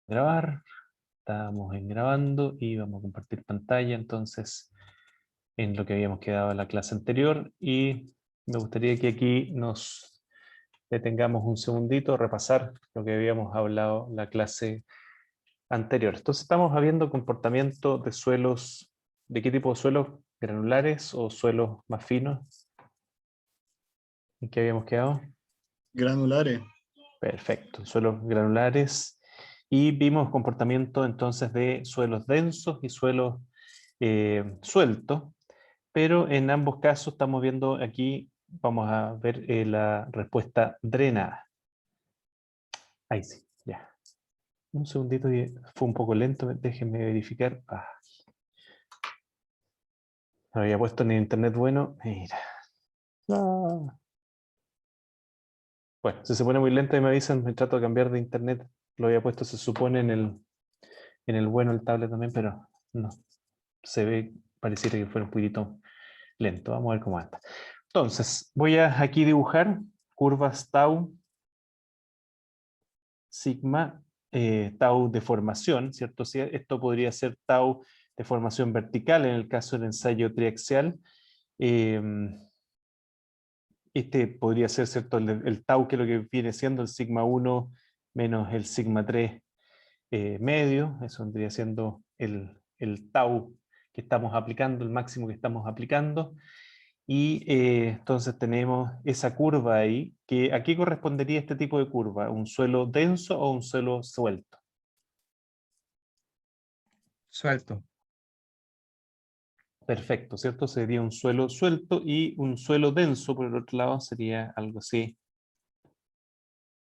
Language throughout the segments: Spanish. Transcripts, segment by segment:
Grabar, estábamos en grabando y vamos a compartir pantalla entonces en lo que habíamos quedado en la clase anterior, y me gustaría que aquí nos detengamos un segundito a repasar lo que habíamos hablado la clase anterior. Entonces estamos viendo comportamiento de suelos. ¿De qué tipo de suelos? ¿Granulares o suelos más finos? ¿En qué habíamos quedado? Granulares. Perfecto, suelos granulares. Y vimos comportamiento entonces de suelos densos y suelos sueltos, pero en ambos casos estamos viendo aquí, vamos a ver la respuesta drenada. Ahí sí, ya. Un segundito, fue un poco lento, déjenme verificar. No había puesto en internet bueno, mira. Bueno, si se pone muy lento y me avisan, me trato de cambiar de internet. Lo había puesto, se supone, en el bueno, el tablet también, pero no. Se ve, pareciera que fue un poquito lento. Vamos a ver cómo anda. Entonces, voy a aquí dibujar curvas tau, sigma, tau de formación, ¿cierto? Si esto podría ser tau de formación vertical en el caso del ensayo triaxial. Este podría ser, ¿cierto? El tau, que es lo que viene siendo el sigma 1 menos el sigma 3 medio. Eso vendría siendo el tau que estamos aplicando, el máximo que estamos aplicando. Y entonces tenemos esa curva ahí, que ¿a qué correspondería este tipo de curva? ¿Un suelo denso o un suelo suelto? Suelto. Perfecto, ¿cierto? Sería un suelo suelto, y un suelo denso, por el otro lado, sería algo así.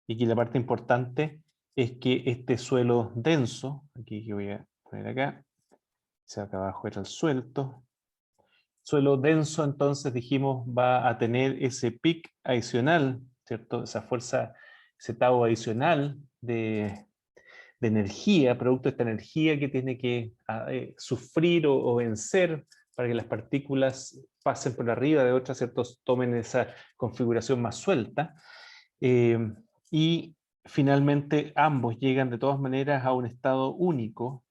Y aquí la parte importante es que este suelo denso, aquí que voy a poner acá, acá abajo era el suelto. Suelo denso, entonces dijimos, va a tener ese pic adicional, ¿cierto? Esa fuerza, ese tau adicional de energía, producto de esta energía que tiene que sufrir o vencer para que las partículas pasen por arriba de otras, ¿cierto? Tomen esa configuración más suelta. Y finalmente ambos llegan de todas maneras a un estado único,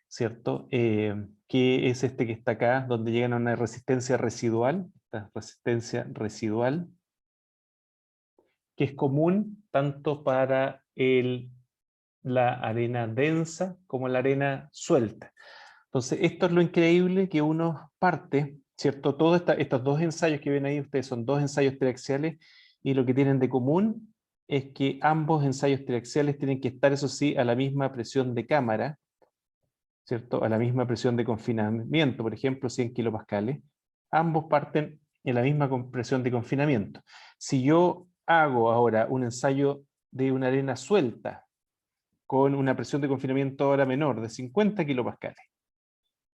¿cierto? Que es este que está acá, donde llegan a una resistencia residual, esta resistencia residual, que es común tanto para la arena densa como la arena suelta. Entonces, esto es lo increíble, que uno parte, ¿cierto? Todos estos dos ensayos que ven ahí, ustedes son dos ensayos triaxiales, y lo que tienen de común es que ambos ensayos triaxiales tienen que estar, eso sí, a la misma presión de cámara, ¿cierto? A la misma presión de confinamiento, por ejemplo, 100 kilopascales. Ambos parten en la misma presión de confinamiento. Si yo hago ahora un ensayo de una arena suelta con una presión de confinamiento ahora menor de 50 kilopascales,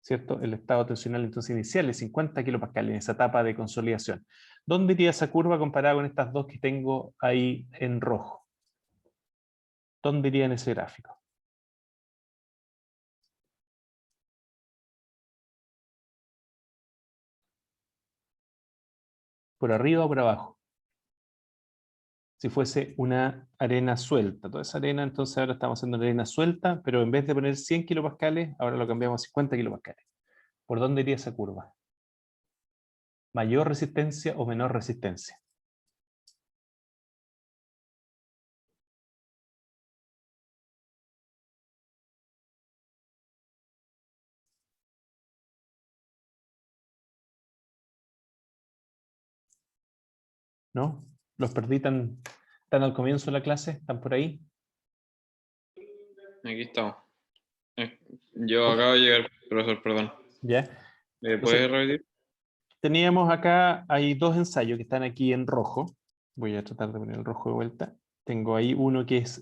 ¿cierto? El estado tensional entonces inicial es 50 kilopascales en esa etapa de consolidación. ¿Dónde iría esa curva comparada con estas dos que tengo ahí en rojo? ¿Dónde iría en ese gráfico? ¿Por arriba o por abajo? Si fuese una arena suelta, toda esa arena, entonces ahora estamos haciendo una arena suelta, pero en vez de poner 100 kilopascales, ahora lo cambiamos a 50 kilopascales. ¿Por dónde iría esa curva? ¿Mayor resistencia o menor resistencia? ¿No? ¿Los perdí tan al comienzo de la clase? ¿Están por ahí? Aquí estamos. Yo acabo de llegar, profesor, perdón. ¿Ya? ¿Puedes repetir? Teníamos acá, hay dos ensayos que están aquí en rojo. Voy a tratar de poner el rojo de vuelta. Tengo ahí uno que es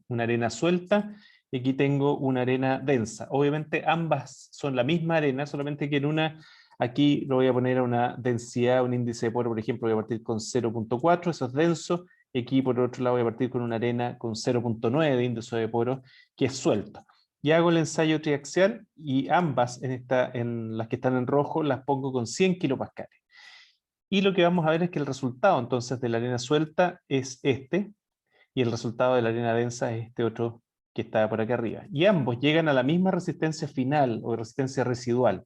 una arena suelta, y aquí tengo una arena densa. Obviamente ambas son la misma arena, solamente que en una, aquí lo voy a poner a una densidad, un índice de poro, por ejemplo, voy a partir con 0.4, eso es denso, y aquí por otro lado voy a partir con una arena con 0.9 de índice de poro, que es suelto. Y hago el ensayo triaxial, y ambas en las que están en rojo las pongo con 100 kilopascales. Y lo que vamos a ver es que el resultado entonces de la arena suelta es este, y el resultado de la arena densa es este otro que está por acá arriba. Y ambos llegan a la misma resistencia final o resistencia residual.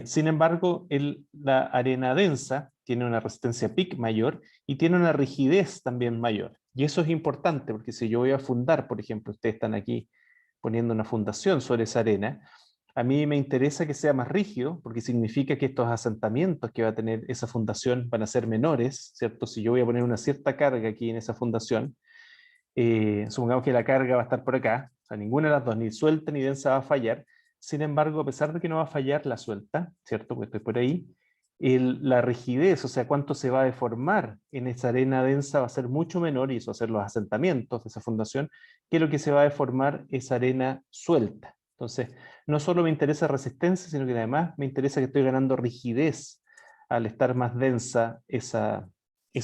Sin embargo, la arena densa tiene una resistencia peak mayor y tiene una rigidez también mayor. Y eso es importante porque si yo voy a fundar, por ejemplo, ustedes están aquí poniendo una fundación sobre esa arena, a mí me interesa que sea más rígido porque significa que estos asentamientos que va a tener esa fundación van a ser menores, ¿cierto? Si yo voy a poner una cierta carga aquí en esa fundación, supongamos que la carga va a estar por acá, o sea, ninguna de las dos, ni suelta ni densa va a fallar. Sin embargo, a pesar de que no va a fallar la suelta, ¿cierto? Porque estoy por ahí, la rigidez, o sea, cuánto se va a deformar en esa arena densa va a ser mucho menor, y eso va a ser los asentamientos de esa fundación, que lo que se va a deformar esa arena suelta. Entonces, no solo me interesa resistencia, sino que además me interesa que estoy ganando rigidez al estar más densa esa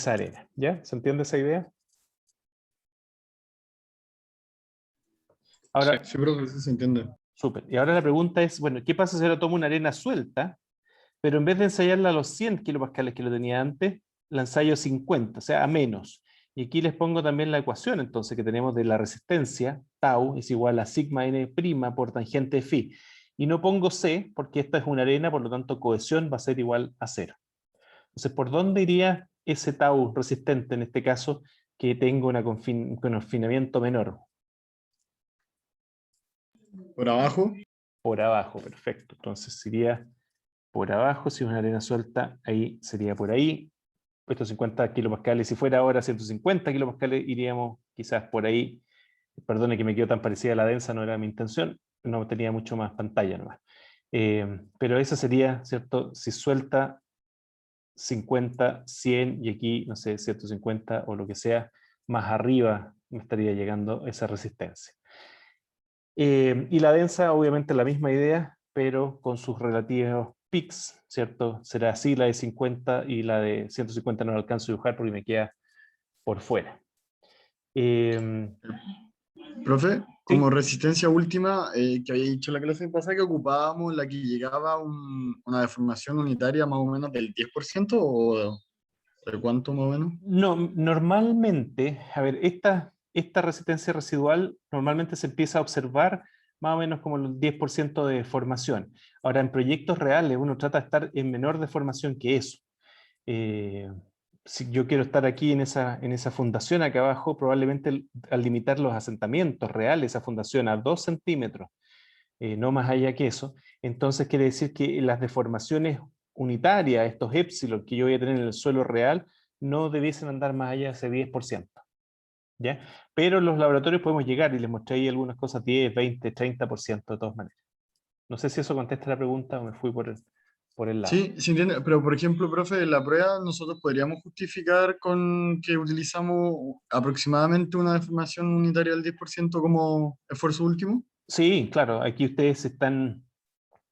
arena. ¿Ya? ¿Se entiende esa idea? Sí. Ahora, Sí, profe, sí se entiende. súper. Y ahora la pregunta es, bueno, ¿qué pasa si ahora tomo una arena suelta, pero en vez de ensayarla a los 100 kilopascales que lo tenía antes, la ensayo a 50, o sea, a menos? Y aquí les pongo también la ecuación, entonces, que tenemos de la resistencia, tau, es igual a sigma n' por tangente de phi. Y no pongo C, porque esta es una arena, por lo tanto, cohesión va a ser igual a 0. Entonces, ¿por dónde iría ese tau resistente, en este caso, que tengo un confinamiento menor? Por abajo. Por abajo, perfecto. Entonces sería por abajo, si es una arena suelta, ahí sería por ahí. Estos 50 kilopascales, si fuera ahora 150 kilopascales, iríamos quizás por ahí. Perdone que me quedo tan parecida a la densa, no era mi intención, no tenía mucho más pantalla nomás. Pero esa sería, ¿cierto? Si suelta 50, 100 y aquí, no sé, 150 o lo que sea, más arriba me estaría llegando esa resistencia. Y la densa, obviamente la misma idea, pero con sus relativos peaks, ¿cierto? Será así la de 50 y la de 150 no la alcanzo a dibujar porque me queda por fuera. Profe, como Sí, resistencia última, que había dicho la clase pasada que ocupábamos la que llegaba a una deformación unitaria más o menos del 10% o de cuánto más o menos. no, normalmente, a ver, esta resistencia residual normalmente se empieza a observar más o menos como el 10% de deformación. Ahora, en proyectos reales uno trata de estar en menor deformación que eso. Eh, si yo quiero estar aquí en esa fundación acá abajo, probablemente al limitar los asentamientos reales, esa fundación a 2 centímetros, no más allá que eso, entonces quiere decir que las deformaciones unitarias, estos épsilon que yo voy a tener en el suelo real, no debiesen andar más allá de ese 10%. ¿Ya? Pero en los laboratorios podemos llegar y les mostré ahí algunas cosas, 10, 20, 30% de todas maneras. No sé si eso contesta la pregunta o me fui por el lado. Sí, se entiende, pero por ejemplo, profe, la prueba nosotros podríamos justificar con que utilizamos aproximadamente una deformación unitaria del 10% como esfuerzo último. Sí, claro, aquí ustedes están,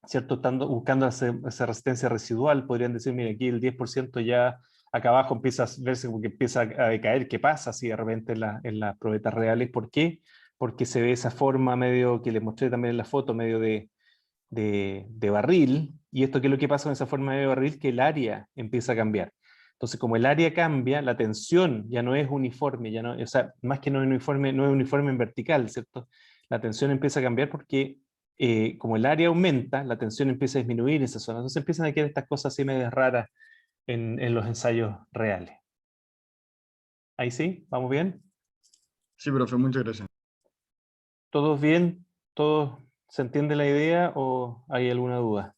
¿cierto? Estando, buscando esa resistencia residual, podrían decir, mira, aquí el 10% ya acá abajo empieza a verse como que empieza a decaer. ¿Qué pasa si de repente en las probetas reales? ¿Por qué? Porque se ve esa forma medio que les mostré también en la foto, medio de barril. ¿Y esto qué es lo que pasa con esa forma de barril? Que el área empieza a cambiar. Entonces, como el área cambia, la tensión ya no es uniforme, ya no, o sea, más que no es uniforme, no es uniforme en vertical, ¿cierto? La tensión empieza a cambiar porque como el área aumenta, la tensión empieza a disminuir en esa zona. Entonces empiezan a quedar estas cosas así medias raras en los ensayos reales. ¿Ahí sí? ¿Vamos bien? Sí, profe, muchas gracias. ¿Todos bien? ¿Todos se entiende la idea o hay alguna duda?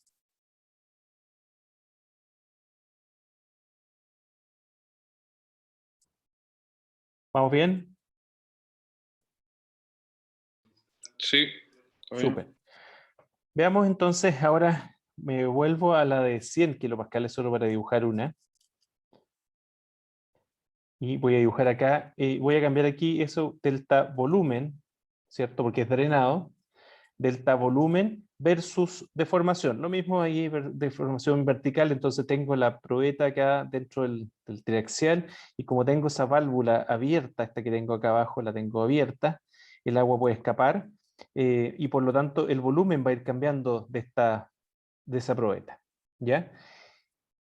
¿Vamos bien? Sí, está bien. Súper. Veamos entonces, ahora me vuelvo a la de 100 kilopascales solo para dibujar una. Y voy a dibujar acá, voy a cambiar aquí eso, delta volumen, ¿cierto? Porque es drenado. Delta volumen versus deformación. Lo mismo ahí, deformación vertical, entonces tengo la probeta acá dentro del triaxial, y como tengo esa válvula abierta, esta que tengo acá abajo la tengo abierta, el agua puede escapar, y por lo tanto el volumen va a ir cambiando de esa probeta. ¿Ya?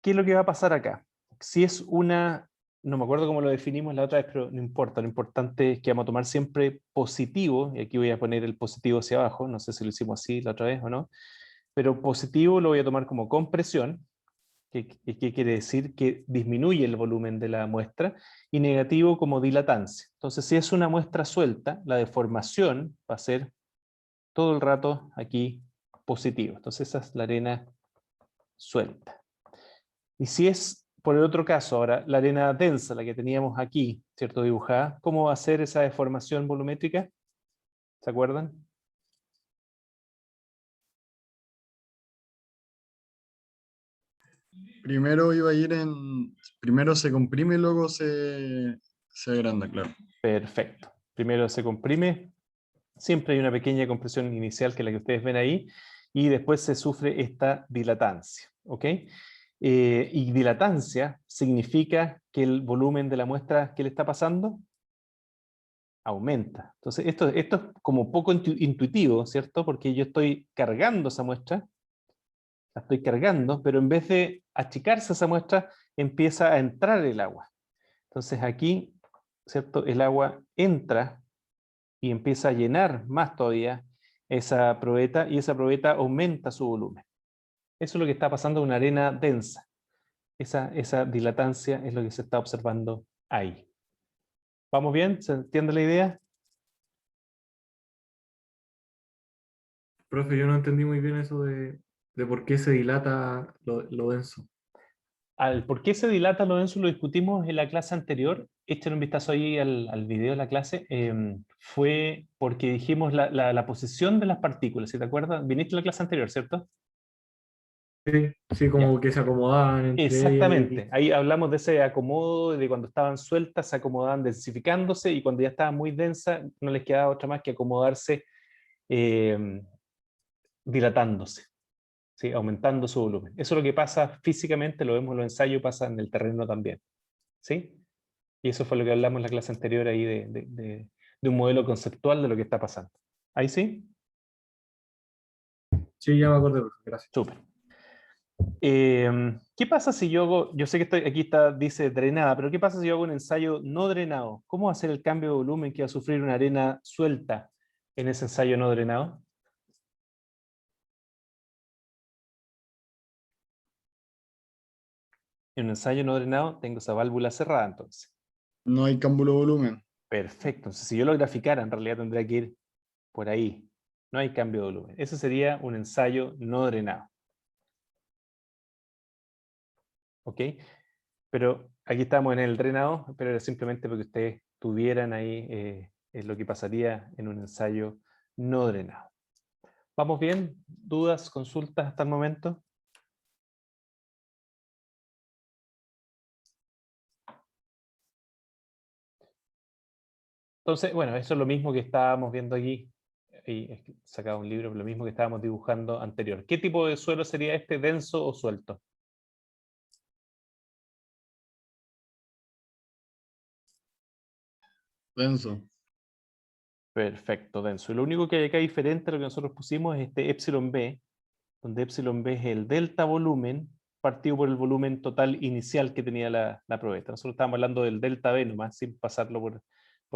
¿Qué es lo que va a pasar acá? Si es una no me acuerdo cómo lo definimos la otra vez, pero no importa, lo importante es que vamos a tomar siempre positivo, y aquí voy a poner el positivo hacia abajo, no sé si lo hicimos así la otra vez o no, pero positivo lo voy a tomar como compresión, que quiere decir que disminuye el volumen de la muestra, y negativo como dilatancia. Entonces, si es una muestra suelta, la deformación va a ser todo el rato aquí positivo. Entonces, esa es la arena suelta. Y si es, por el otro caso, ahora, la arena densa, la que teníamos aquí, ¿cierto? Dibujada, ¿cómo va a ser esa deformación volumétrica? ¿Se acuerdan? Primero iba a ir en... Primero se comprime y luego se agranda, claro. Perfecto. Primero se comprime, siempre hay una pequeña compresión inicial que es la que ustedes ven ahí, y después se sufre esta dilatancia, ¿ok? Y dilatancia significa que el volumen de la muestra, ¿qué le está pasando? Aumenta. Entonces, esto es como poco intuitivo, ¿cierto? Porque yo estoy cargando esa muestra, la estoy cargando, pero en vez de achicarse esa muestra, empieza a entrar el agua. Entonces aquí, ¿cierto? El agua entra y empieza a llenar más todavía esa probeta, y esa probeta aumenta su volumen. Eso es lo que está pasando en una arena densa. Esa dilatancia es lo que se está observando ahí. ¿Vamos bien? ¿Se entiende la idea? Profe, yo no entendí muy bien eso de por qué se dilata lo denso. Al por qué se dilata lo denso lo discutimos en la clase anterior. Echen un vistazo ahí al video de la clase. Fue porque dijimos la posición de las partículas. ¿Sí te acuerdas? Viniste a la clase anterior, ¿cierto? Sí, sí, Ya. como que se acomodaban entre ellas. Exactamente. Ahí hablamos de ese acomodo, de cuando estaban sueltas, se acomodaban densificándose, y cuando ya estaban muy densas, no les quedaba otra más que acomodarse eh, dilatándose, ¿sí? Aumentando su volumen. Eso es lo que pasa físicamente, lo vemos en los ensayos, pasa en el terreno también, ¿sí? Y eso fue lo que hablamos en la clase anterior ahí de un modelo conceptual de lo que está pasando. ¿Ahí sí? Sí, ya me acordé, profe, gracias. Súper. ¿Qué pasa si yo hago, yo sé que aquí está, dice drenada, pero qué pasa si yo hago un ensayo no drenado? ¿Cómo va a ser el cambio de volumen que va a sufrir una arena suelta en ese ensayo no drenado? En un ensayo no drenado tengo esa válvula cerrada entonces. No hay cambio de volumen. Perfecto. Entonces, si yo lo graficara, en realidad tendría que ir por ahí. No hay cambio de volumen. Ese sería un ensayo no drenado. ¿Ok? Pero aquí estamos en el drenado, pero era simplemente porque ustedes tuvieran ahí lo que pasaría en un ensayo no drenado. ¿Vamos bien? ¿Dudas, consultas hasta el momento? Entonces, bueno, eso es lo mismo que estábamos viendo aquí. Ahí he sacado un libro, lo mismo que estábamos dibujando anterior. ¿Qué tipo de suelo sería este, denso o suelto? Denso. Perfecto, denso. Y lo único que hay acá diferente a lo que nosotros pusimos es este epsilon b, donde epsilon b es el delta volumen partido por el volumen total inicial que tenía la probeta. Nosotros estábamos hablando del delta b nomás, sin pasarlo por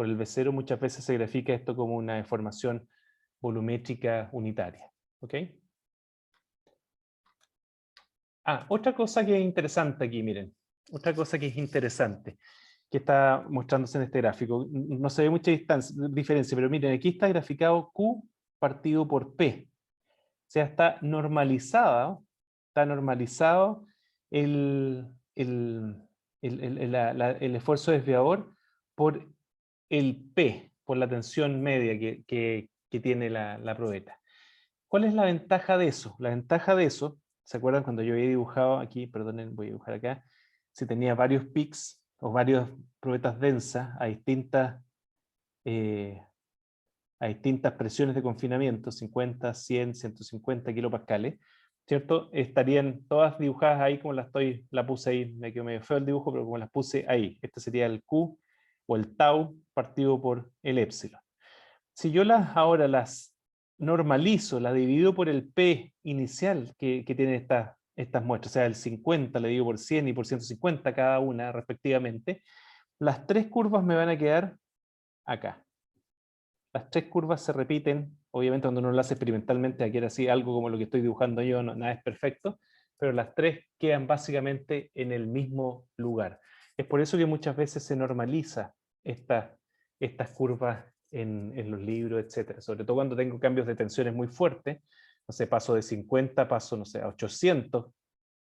el B0. Muchas veces se grafica esto como una deformación volumétrica unitaria. ¿Ok? Ah, otra cosa que es interesante aquí, miren. Otra cosa que es interesante, que está mostrándose en este gráfico. No se ve mucha diferencia, pero miren, aquí está graficado Q partido por P. O sea, está normalizado el esfuerzo desviador por el P, por la tensión media que tiene la probeta. ¿Cuál es la ventaja de eso? La ventaja de eso, ¿se acuerdan cuando yo había dibujado aquí, perdonen, voy a dibujar acá, si tenía varios peaks o varias probetas densas eh, a distintas presiones de confinamiento, 50, 100, 150 kilopascales, ¿cierto? Estarían todas dibujadas ahí como la puse ahí, me quedó medio feo el dibujo, pero como las puse ahí. Este sería el Q o el tau partido por el épsilon. Si yo ahora las normalizo, las divido por el P inicial que tienen estas muestras, o sea, el 50 le digo por 100 y por 150 cada una respectivamente, las tres curvas me van a quedar acá. Las tres curvas se repiten, obviamente cuando uno lo hace experimentalmente, aquí era así, algo como lo que estoy dibujando yo, nada es perfecto, pero las tres quedan básicamente en el mismo lugar. Es por eso que muchas veces se normaliza estas curvas en los libros, etc. Sobre todo cuando tengo cambios de tensiones muy fuertes, no sé, paso de 50, paso, no sé, a 800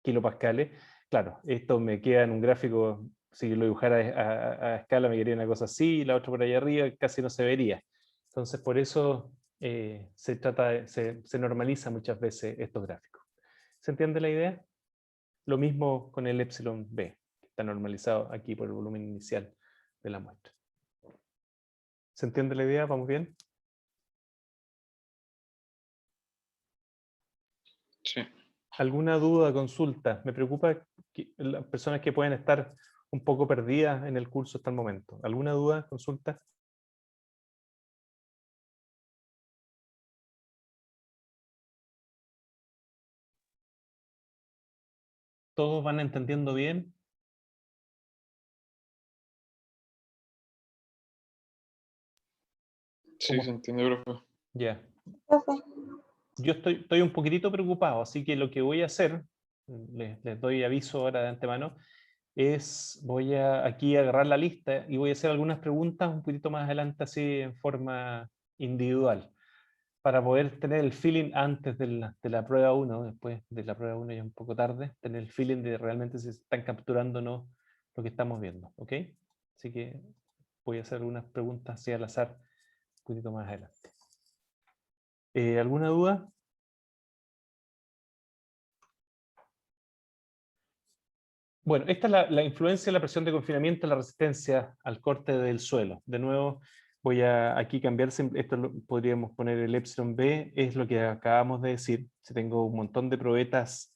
kilopascales. Claro, esto me queda en un gráfico, si yo lo dibujara a escala me quedaría una cosa así, y la otra por ahí arriba casi no se vería. Entonces, por eso se normaliza muchas veces estos gráficos. ¿Se entiende la idea? Lo mismo con el epsilon b, que está normalizado aquí por el volumen inicial de la muestra. ¿Se entiende la idea? ¿Vamos bien? Sí. ¿Alguna duda, consulta? Me preocupa que las personas que pueden estar un poco perdidas en el curso hasta el momento. ¿Alguna duda, consulta? ¿Todos van entendiendo bien? Sí, se entiende, profe. Ya. Profe, Yo estoy un poquitito preocupado, así que lo que voy a hacer, les doy aviso ahora de antemano, es voy a aquí agarrar la lista y voy a hacer algunas preguntas un poquito más adelante, así en forma individual, para poder tener el feeling antes de la prueba 1, después de la prueba 1 ya un poco tarde, tener el feeling de realmente si están capturando o no lo que estamos viendo, ¿ok? Así que voy a hacer algunas preguntas así al azar un poquito más adelante. ¿Alguna duda? Bueno, esta es la influencia de la presión de confinamiento en la resistencia al corte del suelo. De nuevo, voy a aquí cambiar, esto podríamos poner el epsilon b, es lo que acabamos de decir. Si tengo un montón de probetas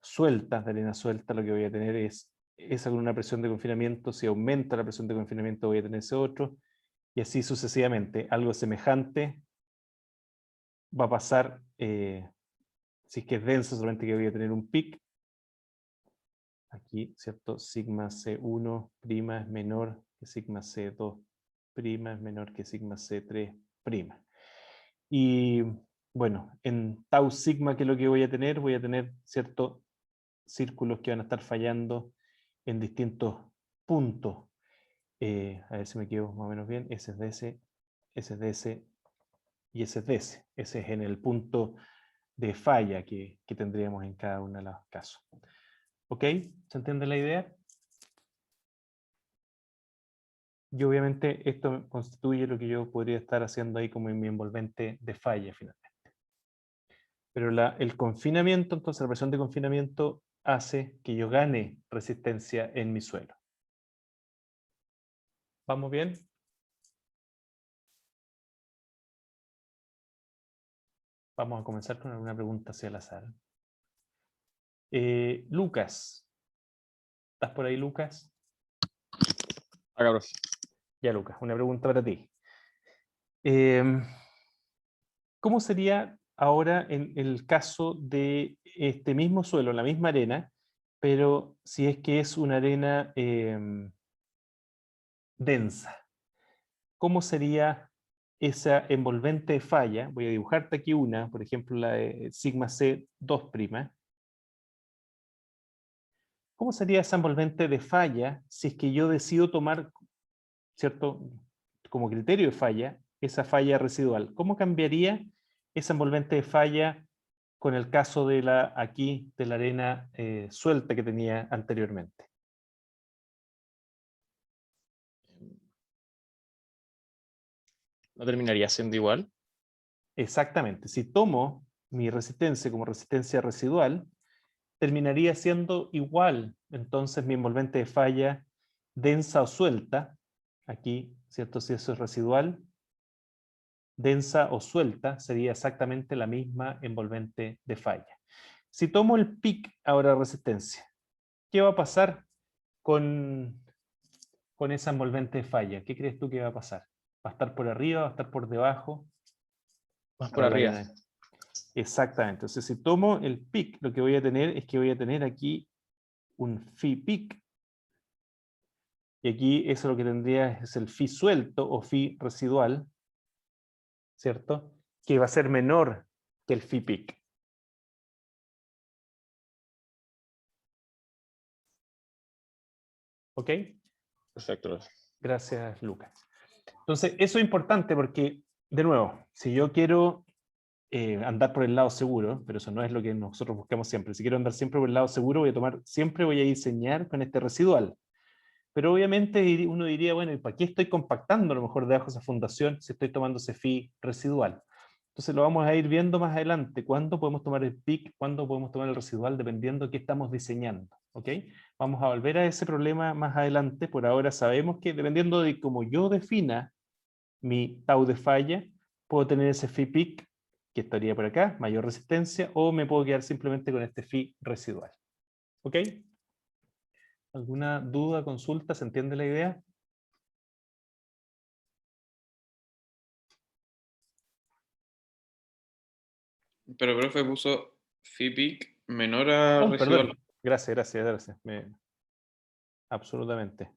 sueltas, de arena suelta, lo que voy a tener es esa con una presión de confinamiento. Si aumenta la presión de confinamiento, voy a tener ese otro, y así sucesivamente. Algo semejante va a pasar, si es que es denso, solamente que voy a tener un pic. Aquí, ¿cierto? Sigma C1' es menor que sigma C2', es menor que sigma C3'. Y bueno, en tau sigma, que es lo que voy a tener ciertos círculos que van a estar fallando en distintos puntos. A ver si me quedo más o menos bien. Ese es de ese, ese es de ese y ese es de ese. Ese es en el punto de falla que tendríamos en cada uno de los casos. ¿Ok? ¿Se entiende la idea? Y obviamente esto constituye lo que yo podría estar haciendo ahí como en mi envolvente de falla finalmente. Pero el confinamiento, entonces la presión de confinamiento hace que yo gane resistencia en mi suelo. ¿Vamos bien? Vamos a comenzar con alguna pregunta hacia el azar. Lucas. ¿Estás por ahí, Lucas? Acá, profe. Ya, Lucas, una pregunta para ti. ¿Cómo sería ahora en el caso de este mismo suelo, la misma arena, pero si es que es una arena densa? ¿Cómo sería esa envolvente de falla? Voy a dibujarte aquí una, por ejemplo, la de sigma C2'. ¿Cómo sería esa envolvente de falla si es que yo decido tomar, ¿cierto?, como criterio de falla, esa falla residual? ¿Cómo cambiaría esa envolvente de falla con el caso de la arena suelta que tenía anteriormente? ¿No terminaría siendo igual? Exactamente. Si tomo mi resistencia como resistencia residual, terminaría siendo igual. Entonces mi envolvente de falla densa o suelta, aquí, ¿cierto? Si eso es residual, densa o suelta, sería exactamente la misma envolvente de falla. Si tomo el pic ahora resistencia, ¿qué va a pasar con esa envolvente de falla? ¿Qué crees tú que va a pasar? ¿Va a estar por arriba? ¿Va a estar por debajo? Más por Para la arriba. arena. Exactamente. Entonces, si tomo el peak, lo que voy a tener es que voy a tener aquí un phi peak. Y aquí eso lo que tendría es el phi suelto o phi residual, ¿cierto? Que va a ser menor que el phi peak. ¿Ok? Perfecto, profe. Gracias, Lucas. Entonces, eso es importante porque, de nuevo, si yo quiero andar por el lado seguro, pero eso no es lo que nosotros buscamos siempre. Si quiero andar siempre por el lado seguro, voy a diseñar con este residual. Pero obviamente uno diría, bueno, ¿y para qué estoy compactando a lo mejor debajo de esa fundación si estoy tomando ese phi residual? Entonces lo vamos a ir viendo más adelante, cuándo podemos tomar el peak, cuándo podemos tomar el residual, dependiendo de qué estamos diseñando. ¿Ok? Vamos a volver a ese problema más adelante. Por ahora sabemos que dependiendo de cómo yo defina mi tau de falla, puedo tener ese phi peak, que estaría por acá, mayor resistencia, o me puedo quedar simplemente con este phi residual. ¿Ok? ¿Alguna duda, consulta? ¿Se entiende la idea? Pero profe puso phi peak menor a Oh, residual. perdón. Gracias. Absolutamente.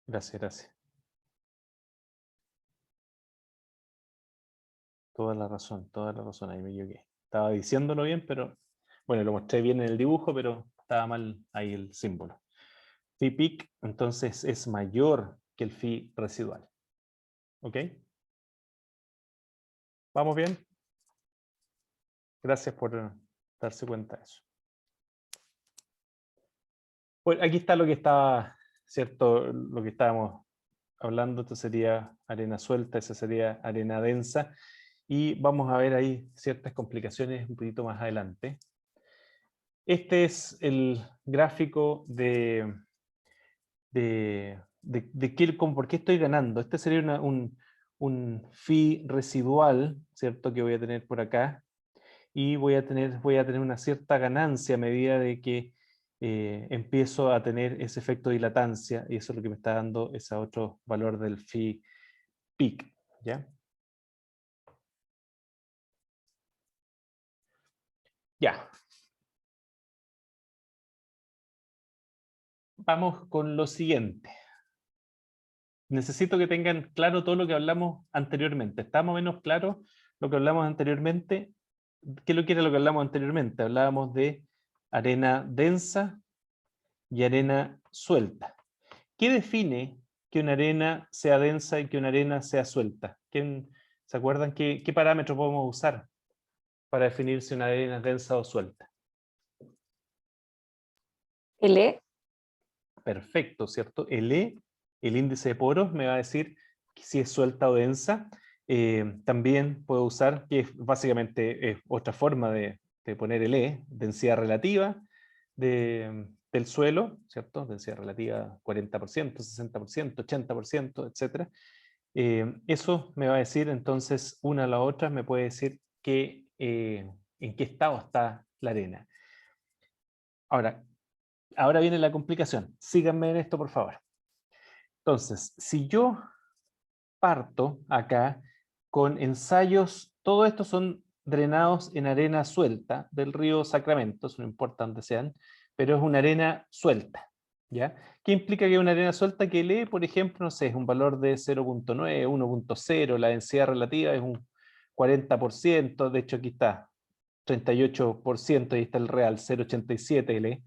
Gracias. Toda la razón, ahí me equivoqué. Estaba diciéndolo bien, pero bueno, lo mostré bien en el dibujo, pero estaba mal ahí el símbolo. Phi peak, entonces, es mayor que el phi residual. ¿Ok? ¿Vamos bien? Gracias por darse cuenta de eso. Bueno, aquí está lo que estaba, ¿cierto? Lo que estábamos hablando, esto sería arena suelta, esa sería arena densa. Y vamos a ver ahí ciertas complicaciones un poquito más adelante. Este es el gráfico de por qué estoy ganando. Este sería un phi residual, ¿cierto? Que voy a tener por acá. Y voy a tener una cierta ganancia a medida de que empiezo a tener ese efecto de dilatancia, y eso es lo que me está dando ese otro valor del phi peak, ¿ya? Ya. Vamos con lo siguiente. Necesito que tengan claro todo lo que hablamos anteriormente. ¿Está más o menos claro lo que hablamos anteriormente? ¿Qué es lo que era lo que hablamos anteriormente? Hablábamos de arena densa y arena suelta. ¿Qué define que una arena sea densa y que una arena sea suelta? ¿Se acuerdan qué parámetros podemos usar para definir si una arena es densa o suelta? L. Perfecto, ¿cierto? El índice de poros, me va a decir si es suelta o densa. También puedo usar, que es básicamente es otra forma de poner el E, densidad relativa del suelo, ¿cierto? Densidad relativa 40%, 60%, 80%, etc. Eso me va a decir entonces, una a la otra, me puede decir en qué estado está la arena. Ahora viene la complicación. Síganme en esto, por favor. Entonces, si yo parto acá con ensayos, todo esto son drenados en arena suelta del río Sacramento, no importa dónde sean, pero es una arena suelta, ¿ya? ¿Qué implica que una arena suelta que lee, por ejemplo, no sé, es un valor de 0.9, 1.0, la densidad relativa es un 40%, de hecho aquí está 38%, ahí está el real, 0.87 lee.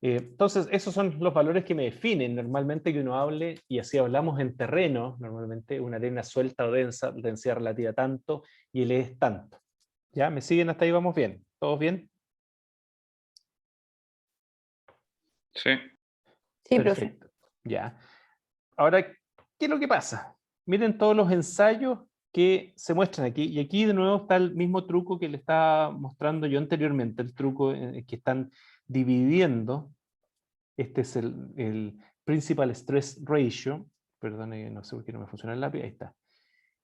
Entonces, esos son los valores que me definen normalmente que uno hable, y así hablamos en terreno, normalmente una arena suelta o densa, densidad relativa tanto, y el E es tanto. ¿Ya? ¿Me siguen hasta ahí? ¿Vamos bien? ¿Todos bien? Sí. Sí, profe. Perfecto. Ya. Ahora, ¿qué es lo que pasa? Miren todos los ensayos que se muestran aquí, y aquí de nuevo está el mismo truco que le estaba mostrando yo anteriormente, el truco que están dividiendo. Este es el Principal Stress Ratio. Perdone, no sé por qué no me funciona el lápiz. Ahí está.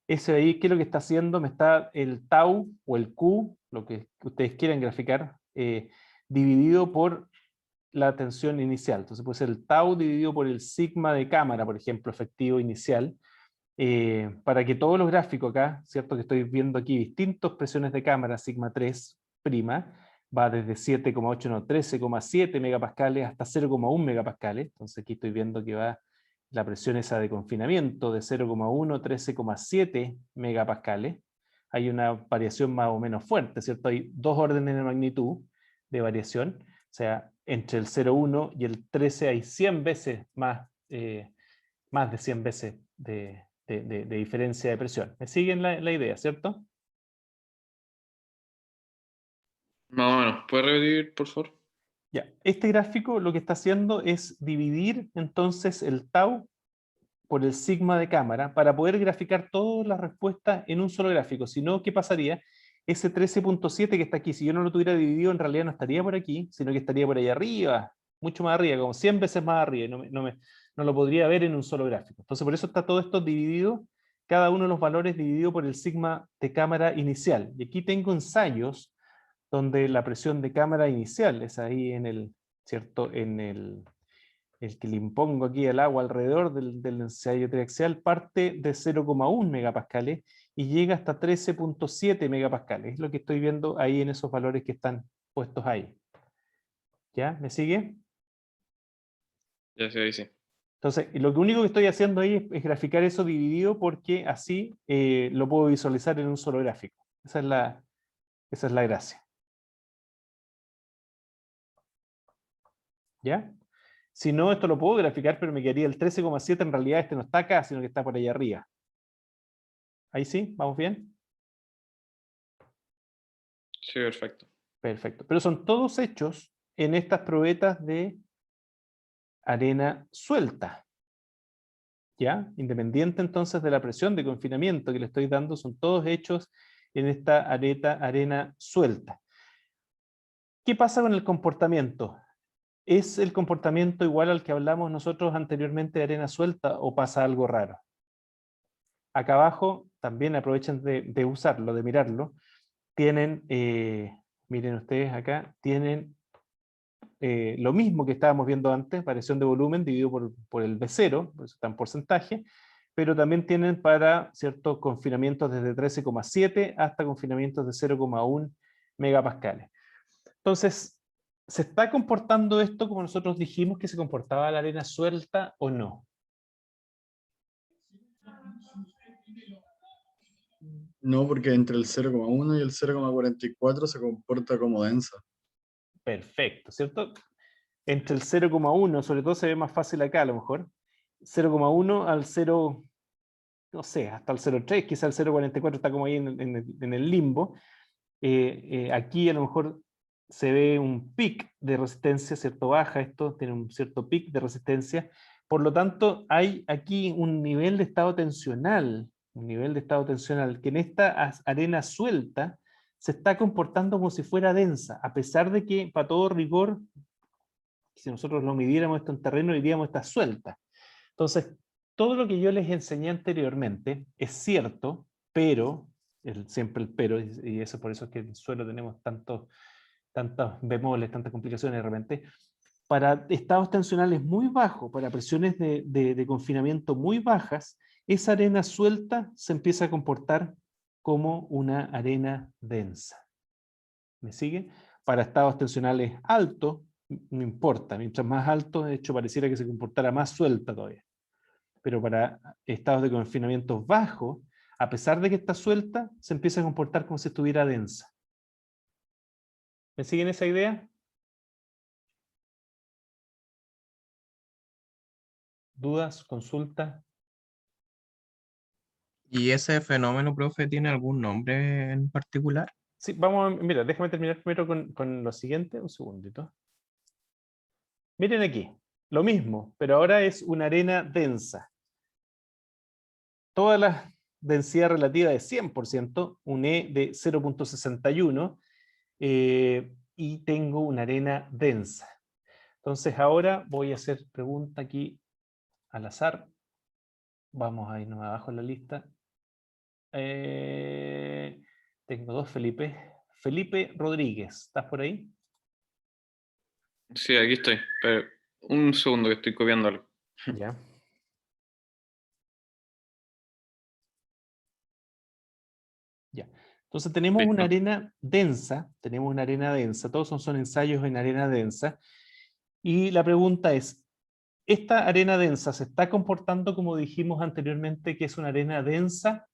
Ese de ahí, ¿qué es lo que está haciendo? Me está el tau o el Q, lo que ustedes quieran graficar, dividido por la tensión inicial. Entonces puede ser el tau dividido por el sigma de cámara, por ejemplo, efectivo inicial. para que todos los gráficos acá, ¿cierto? Que estoy viendo aquí distintas presiones de cámara, sigma 3', va desde 7,8, no, 13,7 megapascales hasta 0,1 megapascales. Entonces aquí estoy viendo que va la presión esa de confinamiento de 0,1 a 13,7 megapascales. Hay una variación más o menos fuerte, ¿cierto? Hay dos órdenes de magnitud de variación. O sea, entre el 0,1 y el 13 hay 100 veces más, más de 100 veces de diferencia de presión. ¿Me siguen la idea, cierto? Más o menos. ¿Puedes repetir, por favor? Ya, este gráfico lo que está haciendo es dividir entonces el tau por el sigma de cámara para poder graficar todas las respuestas en un solo gráfico. Si no, ¿qué pasaría? Ese 13,7 que está aquí, si yo no lo tuviera dividido, en realidad no estaría por aquí, sino que estaría por ahí arriba, mucho más arriba, como 100 veces más arriba, y no lo podría ver en un solo gráfico. Entonces, por eso está todo esto dividido, cada uno de los valores dividido por el sigma de cámara inicial. Y aquí tengo ensayos donde la presión de cámara inicial es ahí en el, ¿cierto? En el que le impongo aquí al agua alrededor del ensayo triaxial, parte de 0,1 megapascales y llega hasta 13,7 megapascales. Es lo que estoy viendo ahí en esos valores que están puestos ahí. ¿Ya? ¿Me sigue? Ya sí, ahí sí. Entonces, lo único que estoy haciendo ahí es graficar eso dividido porque así lo puedo visualizar en un solo gráfico. Esa es la gracia. ¿Ya? Si no, esto lo puedo graficar, pero me quedaría el 13,7, en realidad este no está acá, sino que está por allá arriba. ¿Ahí sí? ¿Vamos bien? Sí, perfecto. Perfecto. Pero son todos hechos en estas probetas de arena suelta. ¿Ya? Independiente entonces de la presión de confinamiento que le estoy dando, son todos hechos en esta arena suelta. ¿Qué pasa con el comportamiento? ¿Es el comportamiento igual al que hablamos nosotros anteriormente de arena suelta o pasa algo raro? Acá abajo, también aprovechen de usarlo, de mirarlo. Tienen, miren ustedes acá, tienen lo mismo que estábamos viendo antes, variación de volumen dividido por el B0, por eso está en porcentaje, pero también tienen para ciertos confinamientos desde 13,7 hasta confinamientos de 0,1 megapascales. Entonces, ¿se está comportando esto como nosotros dijimos que se comportaba la arena suelta o no? No, porque entre el 0,1 y el 0,44 se comporta como densa. Perfecto, ¿cierto? Entre el 0,1, sobre todo se ve más fácil acá a lo mejor, 0,1 al 0, no sé, hasta el 0,3, quizá el 0,44 está como ahí en el limbo. Aquí a lo mejor se ve un pic de resistencia, ¿cierto? Baja esto, tiene un cierto pic de resistencia. Por lo tanto, hay aquí un nivel de estado tensional, que en esta arena suelta se está comportando como si fuera densa, a pesar de que, para todo rigor, si nosotros lo midiéramos esto en terreno, diríamos está suelta. Entonces, todo lo que yo les enseñé anteriormente es cierto, pero, siempre el pero, y eso por eso es que en el suelo tenemos tantos bemoles, tantas complicaciones de repente, para estados tensionales muy bajos, para presiones de confinamiento muy bajas, esa arena suelta se empieza a comportar como una arena densa. ¿Me sigue? Para estados tensionales altos, no importa, mientras más alto, de hecho pareciera que se comportara más suelta todavía. Pero para estados de confinamiento bajos, a pesar de que está suelta, se empieza a comportar como si estuviera densa. ¿Me siguen esa idea? ¿Dudas? ¿Consultas? ¿Y ese fenómeno, profe, tiene algún nombre en particular? Sí, mira, déjame terminar primero con lo siguiente, un segundito. Miren aquí, lo mismo, pero ahora es una arena densa. Toda la densidad relativa de 100%, un E de 0,61, y tengo una arena densa. Entonces ahora voy a hacer pregunta aquí al azar. Vamos a irnos abajo en la lista. Tengo dos Felipe. Felipe Rodríguez, ¿estás por ahí? Sí, aquí estoy. Pero un segundo que estoy copiando algo. Ya. Entonces tenemos una Listo. arena densa, todos son ensayos en arena densa, y la pregunta es, ¿esta arena densa se está comportando como dijimos anteriormente que es una arena densa?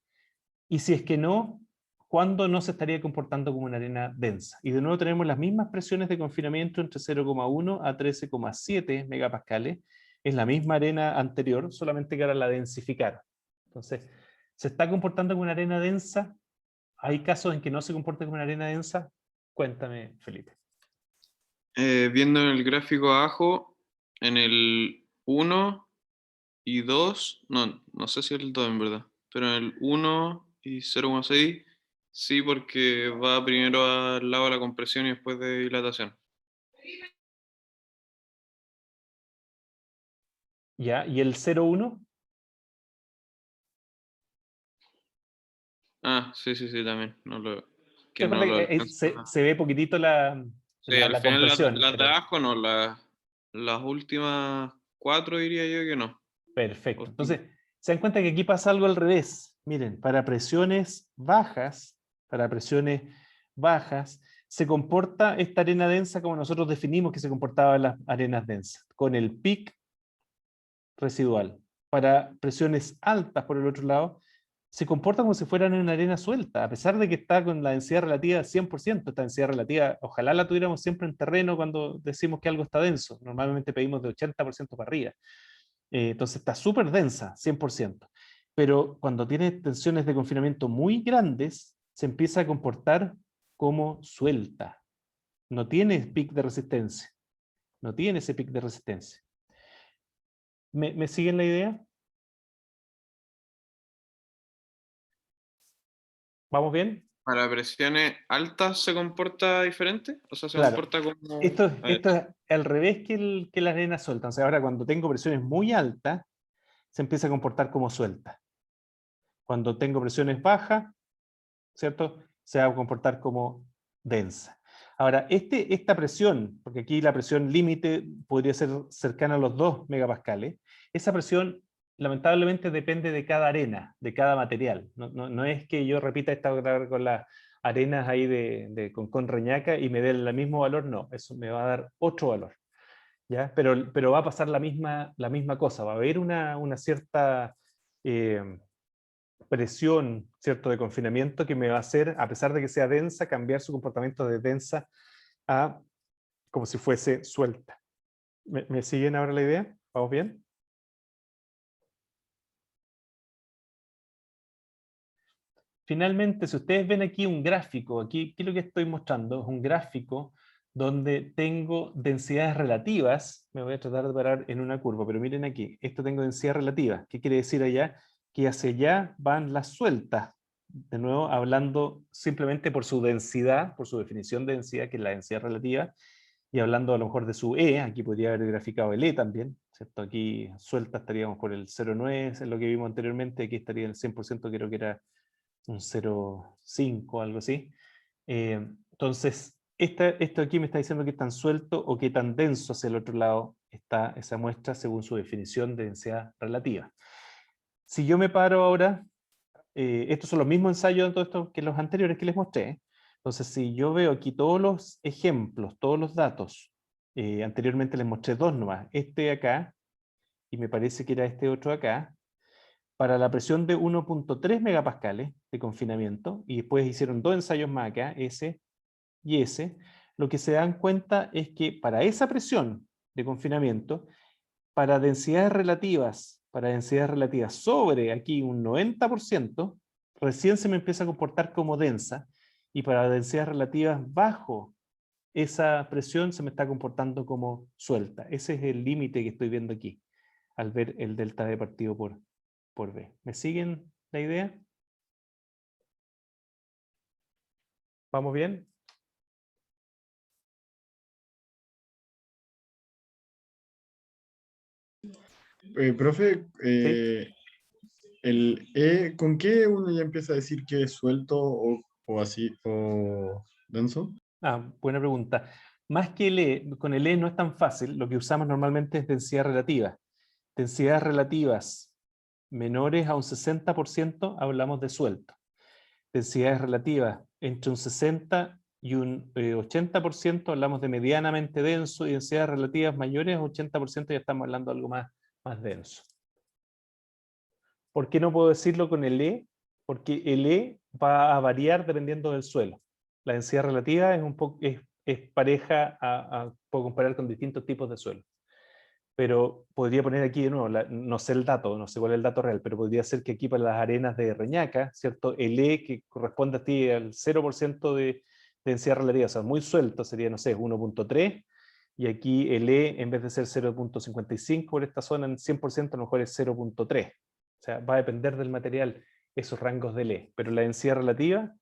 Y si es que no, ¿cuándo no se estaría comportando como una arena densa? Y de nuevo tenemos las mismas presiones de confinamiento entre 0,1 a 13,7 megapascales. Es la misma arena anterior, solamente que ahora la densificaron. Entonces, ¿se está comportando como una arena densa? ¿Hay casos en que no se comporta como una arena densa? Cuéntame, Felipe. Viendo en el gráfico abajo, en el 1 y 2, no sé si el 2 en verdad, pero en el 1 y 0,6, sí, porque va primero al lado de la compresión y después de dilatación. ¿Ya? ¿Y el 0,1? Ah, sí, también. ¿Te Que das no cuenta lo que alcanza. se ve poquitito la, Sí, al la final compresión? las de Pero abajo no, las últimas 4 diría yo que no. O perfecto. sí. Entonces, se dan cuenta que aquí pasa algo al revés. Miren, para presiones bajas, se comporta esta arena densa como nosotros definimos que se comportaban las arenas densas, con el pic residual. Para presiones altas, por el otro lado, se comporta como si fueran una arena suelta, a pesar de que está con la densidad relativa 100%. Esta densidad relativa, ojalá la tuviéramos siempre en terreno cuando decimos que algo está denso. Normalmente pedimos de 80% para arriba. Entonces está súper densa, 100%. Pero cuando tiene tensiones de confinamiento muy grandes, se empieza a comportar como suelta. No tiene pic de resistencia. No tiene ese pic de resistencia. ¿Me siguen la idea? ¿Vamos bien? Para presiones altas se comporta diferente. O sea, se Claro. comporta como. Esto, A ver, esto es al revés que la arena suelta. O sea, ahora cuando tengo presiones muy altas, se empieza a comportar como suelta. Cuando tengo presiones bajas, ¿cierto? Se va a comportar como densa. Ahora, esta presión, porque aquí la presión límite podría ser cercana a los 2 megapascales, esa presión lamentablemente depende de cada arena, de cada material. No es que yo repita esta con las arenas ahí con Reñaca y me dé el mismo valor, no, eso me va a dar otro valor. ¿Ya? Pero va a pasar la misma cosa, va a haber una cierta presión, ¿cierto?, de confinamiento que me va a hacer, a pesar de que sea densa, cambiar su comportamiento de densa a como si fuese suelta. ¿Me siguen ahora la idea? ¿Vamos bien? Finalmente, si ustedes ven aquí un gráfico, aquí lo que estoy mostrando es un gráfico donde tengo densidades relativas. Me voy a tratar de parar en una curva, pero miren aquí, esto tengo densidad relativa. ¿Qué quiere decir allá? Que hacia allá van las sueltas. De nuevo, hablando simplemente por su densidad, por su definición de densidad, que es la densidad relativa, y hablando a lo mejor de su E, aquí podría haber graficado el E también, ¿cierto? Aquí suelta estaríamos por el 0,9, es lo que vimos anteriormente, aquí estaría el 100%, creo que era un 0,5, algo así. Entonces, esto aquí me está diciendo que tan suelto o que tan denso hacia el otro lado está esa muestra según su definición de densidad relativa. Si yo me paro ahora, estos son los mismos ensayos de todo esto que los anteriores que les mostré. Entonces, si yo veo aquí todos los ejemplos, todos los datos, anteriormente les mostré dos nomás, este acá, y me parece que era este otro acá, para la presión de 1,3 megapascales de confinamiento, y después hicieron dos ensayos más acá, ese y ese, lo que se dan cuenta es que para esa presión de confinamiento, para densidades relativas sobre aquí un 90%, recién se me empieza a comportar como densa, y para densidades relativas bajo esa presión se me está comportando como suelta. Ese es el límite que estoy viendo aquí, al ver el delta D partido por B. ¿Me siguen la idea? ¿Vamos bien? Profe, Sí. ¿con qué uno ya empieza a decir que es suelto o así, o denso? Buena pregunta. Más que el E, con el E no es tan fácil, lo que usamos normalmente es densidad relativa. Densidades relativas menores a un 60% hablamos de suelto. densidades relativas entre un 60 y un 80%, hablamos de medianamente denso, y densidades relativas mayores a 80% ya estamos hablando de algo más denso. ¿Por qué no puedo decirlo con el E? Porque el E va a variar dependiendo del suelo. La densidad relativa es pareja puedo comparar con distintos tipos de suelo. Pero podría poner aquí de nuevo, no sé el dato, no sé cuál es el dato real, pero podría ser que aquí para las arenas de Reñaca, ¿cierto? El E que corresponde a ti al 0% de densidad relativa, o sea, muy suelto, sería, no sé, 1.3, y aquí el E, en vez de ser 0.55 por esta zona, en 100% a lo mejor es 0.3. O sea, va a depender del material esos rangos del E, pero la densidad relativa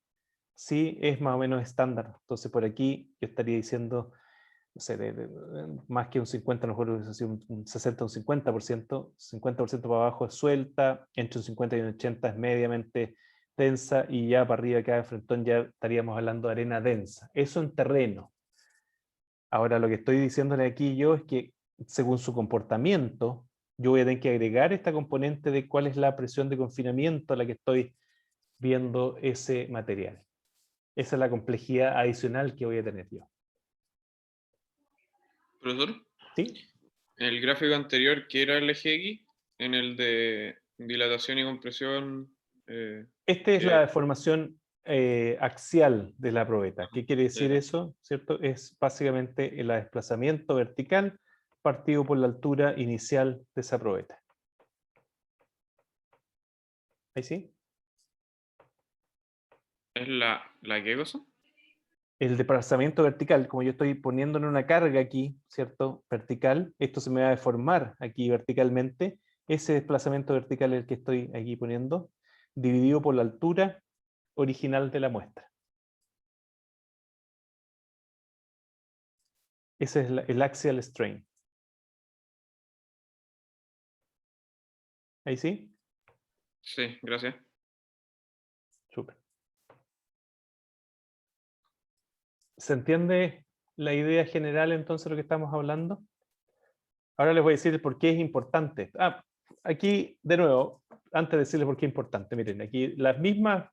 sí es más o menos estándar. Entonces por aquí yo estaría diciendo, no sé, más que un 50, a lo mejor hubiese sido un 60 o un 50%, 50% para abajo es suelta, entre un 50 y un 80 es mediamente densa, y ya para arriba acá de frontón ya estaríamos hablando de arena densa. Eso en terreno. Ahora lo que estoy diciéndole aquí yo es que según su comportamiento, yo voy a tener que agregar esta componente de cuál es la presión de confinamiento a la que estoy viendo ese material. Esa es la complejidad adicional que voy a tener yo. Profesor, ¿Sí? en el gráfico anterior, ¿qué era el eje X? En el de dilatación y compresión. Esta es ¿qué? la deformación axial de la probeta. ¿Qué quiere decir eso? ¿Cierto? Es básicamente el desplazamiento vertical partido por la altura inicial de esa probeta. ¿Ahí sí? ¿Es la qué cosa? El desplazamiento vertical, como yo estoy poniéndole una carga aquí, ¿cierto? Vertical, esto se me va a deformar aquí verticalmente. Ese desplazamiento vertical es el que estoy aquí poniendo, dividido por la altura original de la muestra. Ese es el axial strain. ¿Ahí sí? Sí, gracias. Súper. ¿Se entiende la idea general entonces de lo que estamos hablando? Ahora les voy a decir por qué es importante. Aquí, de nuevo, antes de decirles por qué es importante, miren, aquí la misma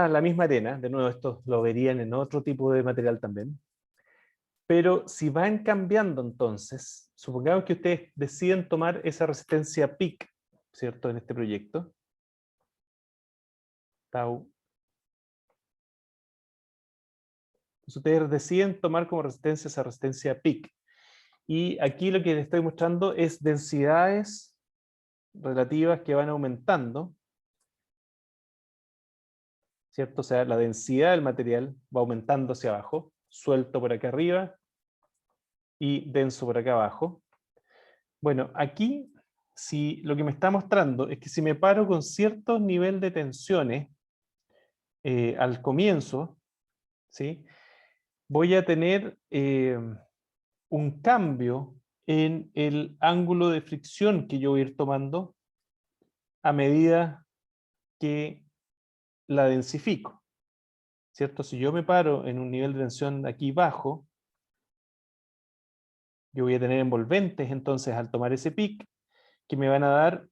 arena, de nuevo, esto lo verían en otro tipo de material también, pero si van cambiando entonces, supongamos que ustedes deciden tomar esa resistencia PIC, ¿cierto? En este proyecto, tau. Entonces ustedes deciden tomar como resistencia esa resistencia PIC. Y aquí lo que les estoy mostrando es densidades relativas que van aumentando, ¿cierto? O sea, la densidad del material va aumentando hacia abajo, suelto por acá arriba y denso por acá abajo. Bueno, aquí si lo que me está mostrando es que si me paro con cierto nivel de tensiones al comienzo, ¿sí? Voy a tener un cambio en el ángulo de fricción que yo voy a ir tomando a medida que la densifico, ¿cierto? Si yo me paro en un nivel de tensión aquí bajo, yo voy a tener envolventes entonces al tomar ese pic que me van a dar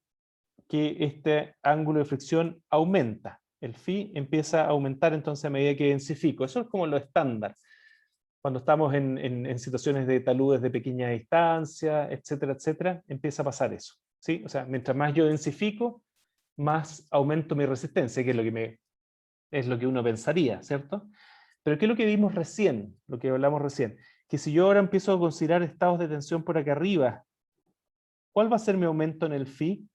que este ángulo de fricción aumenta. El phi empieza a aumentar entonces a medida que densifico. Eso es como lo estándar. Cuando estamos en situaciones de taludes de pequeña distancia, etcétera, etcétera, empieza a pasar eso, ¿sí? O sea, mientras más yo densifico, más aumento mi resistencia, que es lo que uno pensaría, ¿cierto? Pero ¿qué es lo que vimos recién? Lo que hablamos recién. Que si yo ahora empiezo a considerar estados de tensión por acá arriba, ¿cuál va a ser mi aumento en el phi?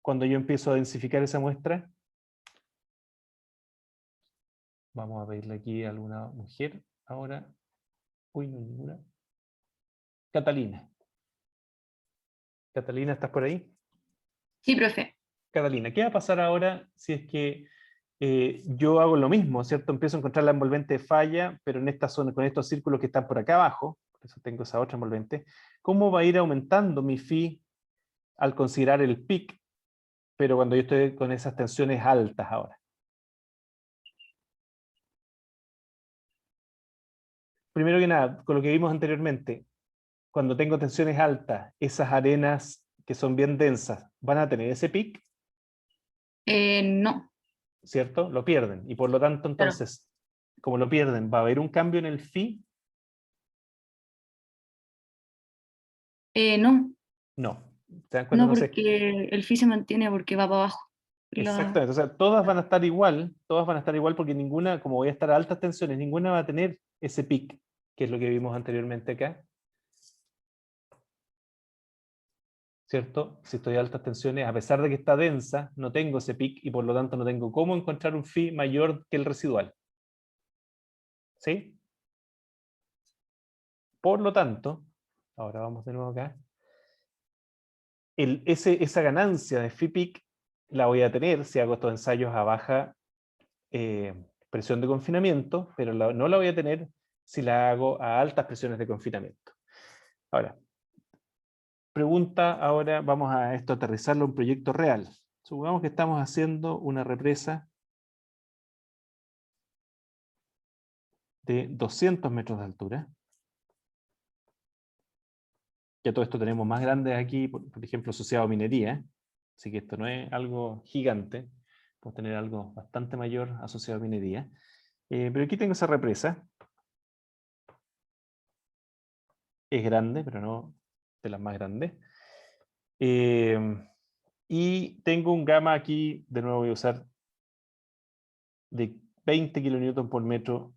Cuando yo empiezo a densificar esa muestra. Vamos a pedirle aquí a alguna mujer ahora. Uy, no hay ninguna. Catalina. Catalina, ¿estás por ahí? Sí, profe. Catalina, ¿qué va a pasar ahora si es que yo hago lo mismo, ¿cierto? Empiezo a encontrar la envolvente de falla, pero en esta zona, con estos círculos que están por acá abajo, por eso tengo esa otra envolvente, ¿cómo va a ir aumentando mi phi al considerar el pic, pero cuando yo estoy con esas tensiones altas ahora? Primero que nada, con lo que vimos anteriormente, cuando tengo tensiones altas, esas arenas que son bien densas, ¿van a tener ese pic? No, ¿cierto? Lo pierden. Y por lo tanto, Claro. entonces, como lo pierden, ¿va a haber un cambio en el phi? no, No. ¿Se dan cuenta? no, Entonces, porque el phi se mantiene porque va para abajo. exactamente. O sea, todas van a estar igual porque ninguna, como voy a estar a altas tensiones, ninguna va a tener ese pic, que es lo que vimos anteriormente acá. ¿Cierto? Si estoy a altas tensiones, a pesar de que está densa, no tengo ese pic y por lo tanto no tengo cómo encontrar un phi mayor que el residual. ¿Sí? Por lo tanto, ahora vamos de nuevo acá, esa ganancia de phi peak la voy a tener si hago estos ensayos a baja presión de confinamiento, pero no la voy a tener si la hago a altas presiones de confinamiento. Ahora, pregunta, ahora vamos a esto aterrizarlo en un proyecto real. Supongamos que estamos haciendo una represa de 200 metros de altura. Ya todo esto tenemos más grandes aquí, por ejemplo, asociado a minería. Así que esto no es algo gigante. Podemos tener algo bastante mayor asociado a minería. Pero aquí tengo esa represa. Es grande, pero no de las más grandes. Y tengo un gamma aquí, de nuevo voy a usar, de 20 kN por metro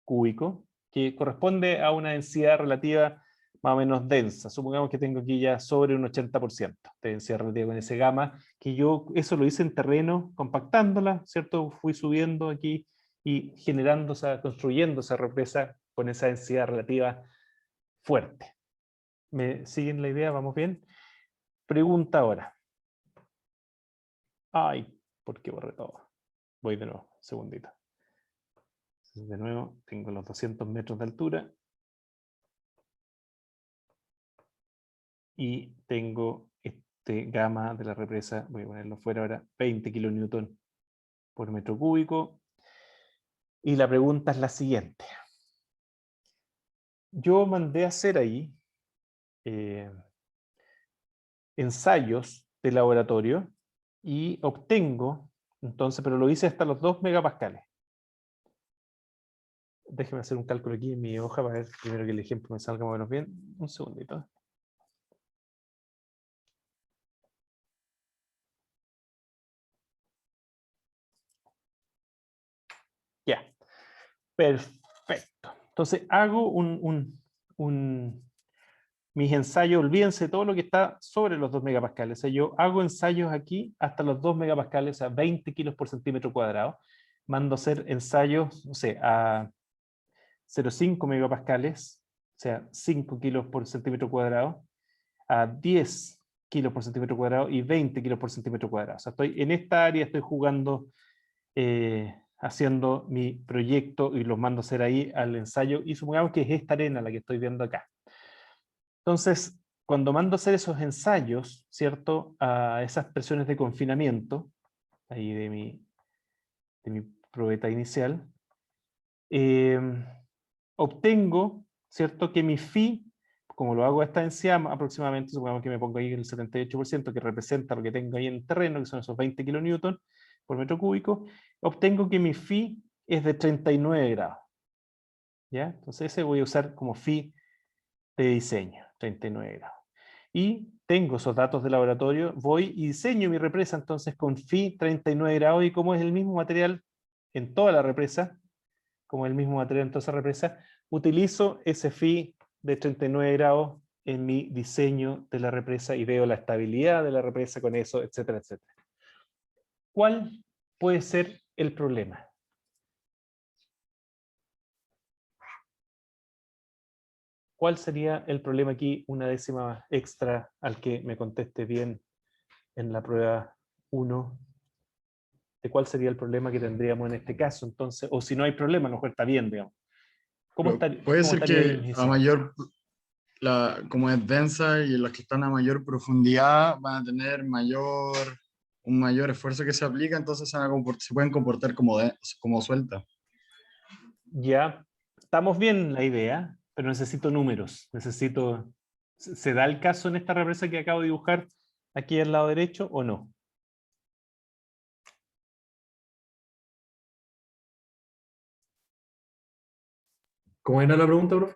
cúbico, que corresponde a una densidad relativa más o menos densa. Supongamos que tengo aquí ya sobre un 80% de densidad relativa con ese gamma, que yo eso lo hice en terreno, compactándola, ¿cierto? Fui subiendo aquí y generando, construyendo esa represa con esa densidad relativa fuerte. ¿Me siguen la idea? ¿Vamos bien? Pregunta ahora. Ay, ¿por qué borré todo? Voy de nuevo, un segundito. Entonces, de nuevo, tengo los 200 metros de altura. Y tengo este gamma de la represa, voy a ponerlo fuera ahora, 20 kN por metro cúbico. Y la pregunta es la siguiente. Yo mandé a hacer ahí ensayos de laboratorio y obtengo, entonces, pero lo hice hasta los 2 megapascales. Déjeme hacer un cálculo aquí en mi hoja para ver primero que el ejemplo me salga más o menos bien. Un segundito. Ya. Perfecto. Entonces hago mis ensayos, olvídense de todo lo que está sobre los 2 megapascales. O sea, yo hago ensayos aquí hasta los 2 megapascales, a 20 kilos por centímetro cuadrado. Mando a hacer ensayos, no sé, a 0,5 megapascales, o sea, 5 kilos por centímetro cuadrado, a 10 kilos por centímetro cuadrado y 20 kilos por centímetro cuadrado. O sea, estoy en esta área, estoy jugando, haciendo mi proyecto y los mando a hacer ahí al ensayo. Y supongamos que es esta arena la que estoy viendo acá. Entonces, cuando mando a hacer esos ensayos, ¿cierto? A esas presiones de confinamiento, ahí de mi probeta inicial, obtengo, ¿cierto? Que mi phi, como lo hago a esta densidad, aproximadamente, supongamos que me pongo ahí el 78%, que representa lo que tengo ahí en el terreno, que son esos 20 kN por metro cúbico, obtengo que mi phi es de 39 grados. ¿Ya? Entonces ese voy a usar como phi de diseño, 39 grados. Y tengo esos datos de laboratorio, voy y diseño mi represa entonces con phi 39 grados, y como es el mismo material en toda la represa, como es el mismo material en toda esa represa, utilizo ese phi de 39 grados en mi diseño de la represa y veo la estabilidad de la represa con eso, etcétera, etcétera. ¿Cuál puede ser el problema? ¿Cuál sería el problema aquí? Una décima extra al que me conteste bien en la prueba 1. ¿De cuál sería el problema que tendríamos en este caso? Entonces, o si no hay problema, a lo mejor está bien, digamos. Pero puede cómo ser estaría ahí que mi a diseño? mayor, como es densa y las que están a mayor profundidad van a tener un mayor esfuerzo que se aplica, entonces se pueden comportar como suelta. Ya, estamos bien en la idea, pero necesito números. ¿Se da el caso en esta represa que acabo de dibujar aquí al lado derecho o no? ¿Cómo era la pregunta, profe?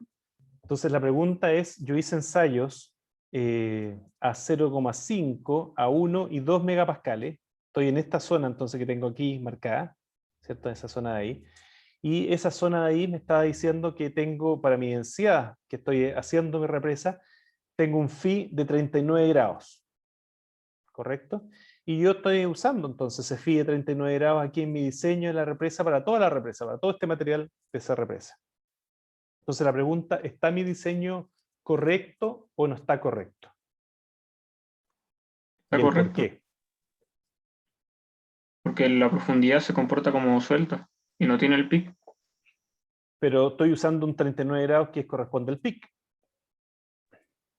Entonces la pregunta es, yo hice ensayos a 0,5, a 1 y 2 megapascales. Estoy en esta zona entonces que tengo aquí marcada, ¿cierto? Esa zona de ahí. Y esa zona de ahí me estaba diciendo que tengo, para mi densidad, que estoy haciendo mi represa, tengo un phi de 39 grados. ¿Correcto? Y yo estoy usando entonces ese phi de 39 grados aquí en mi diseño de la represa para toda la represa, para todo este material de esa represa. Entonces la pregunta, ¿está mi diseño correcto o no está correcto? Está ¿Y el por correcto, qué? porque la profundidad se comporta como suelta y no tiene el pic. Pero estoy usando un 39 grados que corresponde al pic.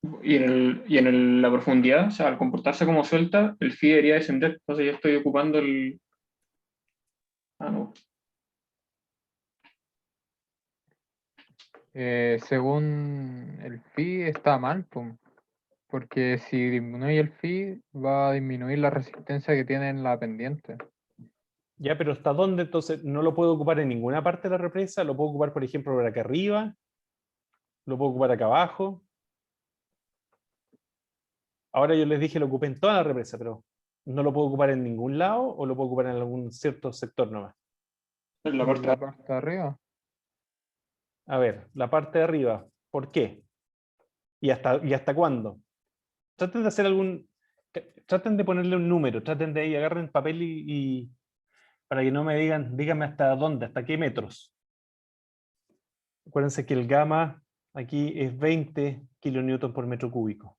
La profundidad, o sea, al comportarse como suelta, el phi debería descender. Entonces yo estoy ocupando el... Ah, no. Según el phi está mal, pum, porque si disminuye el phi va a disminuir la resistencia que tiene en la pendiente. Ya, pero ¿hasta dónde entonces? No lo puedo ocupar en ninguna parte de la represa, lo puedo ocupar por ejemplo por acá arriba, lo puedo ocupar acá abajo. Ahora yo les dije lo ocupé en toda la represa, pero ¿no lo puedo ocupar en ningún lado o lo puedo ocupar en algún cierto sector nomás? En la En parte la parte de arriba. A ver, la parte de arriba, ¿por qué? ¿Y hasta cuándo? Traten de hacer traten de ponerle un número, traten de ahí, agarren papel y para que no me digan, díganme hasta dónde, hasta qué metros. Acuérdense que el gamma aquí es 20 kilonewton por metro cúbico.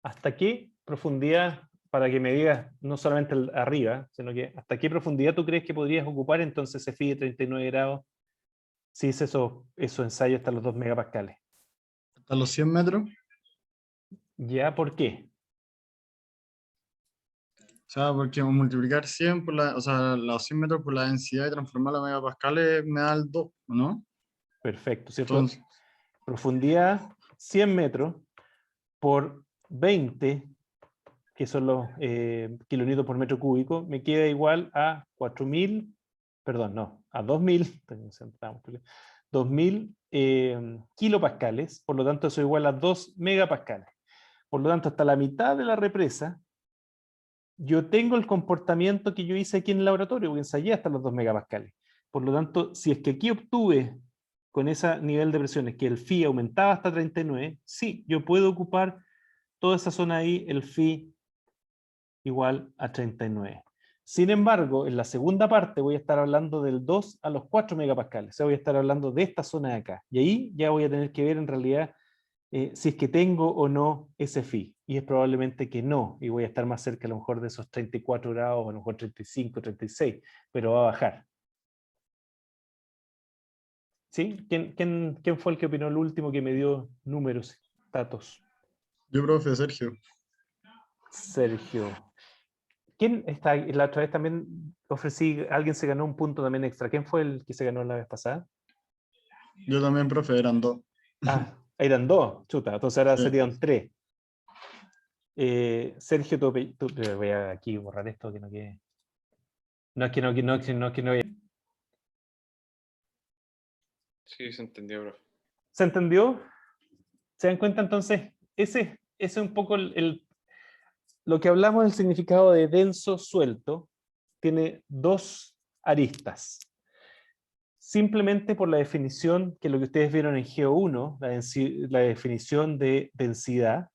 ¿Hasta qué profundidad, para que me digas, no solamente arriba, sino que hasta qué profundidad tú crees que podrías ocupar entonces ese phi de 39 grados si hice esos ensayos hasta los 2 megapascales? Hasta los 100 metros. ¿Ya? ¿Por qué? O sea, porque multiplicar 100 por o sea, los 100 metros por la densidad y transformarla a megapascales me da el 2, ¿no? Perfecto, ¿cierto? Entonces, Profundidad 100 metros por 20, que son los kilonewtons por metro cúbico, me queda igual a 4.000, perdón, no, a 2.000, 2.000 kilopascales, por lo tanto eso es igual a 2 megapascales. Por lo tanto, hasta la mitad de la represa, yo tengo el comportamiento que yo hice aquí en el laboratorio, porque ensayé hasta los 2 megapascales. Por lo tanto, si es que aquí obtuve con ese nivel de presiones que el phi aumentaba hasta 39, sí, yo puedo ocupar toda esa zona ahí, el phi igual a 39. Sin embargo, en la segunda parte voy a estar hablando del 2 a los 4 megapascales, o sea, voy a estar hablando de esta zona de acá. Y ahí ya voy a tener que ver en realidad si es que tengo o no ese phi. Y es probablemente que no, y voy a estar más cerca a lo mejor de esos 34 grados, o a lo mejor 35, 36, pero va a bajar. ¿Sí? ¿Quién fue el que opinó el último que me dio números, datos? yo, profe, Sergio. Sergio. ¿Quién está? La otra vez también ofrecí, alguien se ganó un punto también extra. ¿Quién fue el que se ganó la vez pasada? Yo también, profe, eran 2. Ah, eran 2, chuta, entonces ahora Sí. serían 3. Sergio, voy a aquí borrar esto que no quede. No es que no. Sí, se entendió, profe. ¿Se entendió? ¿Se dan cuenta entonces? Ese es un poco lo que hablamos del significado de denso suelto. Tiene dos aristas. Simplemente por la definición, que lo que ustedes vieron en GEO1, la definición de densidad,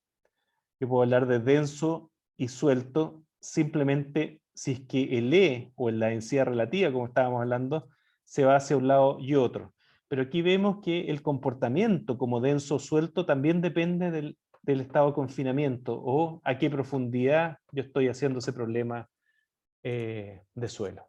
que puedo hablar de denso y suelto, simplemente si es que el E, o en la densidad relativa, como estábamos hablando, se va hacia un lado y otro. Pero aquí vemos que el comportamiento como denso o suelto también depende del estado de confinamiento, o a qué profundidad yo estoy haciendo ese problema de suelo.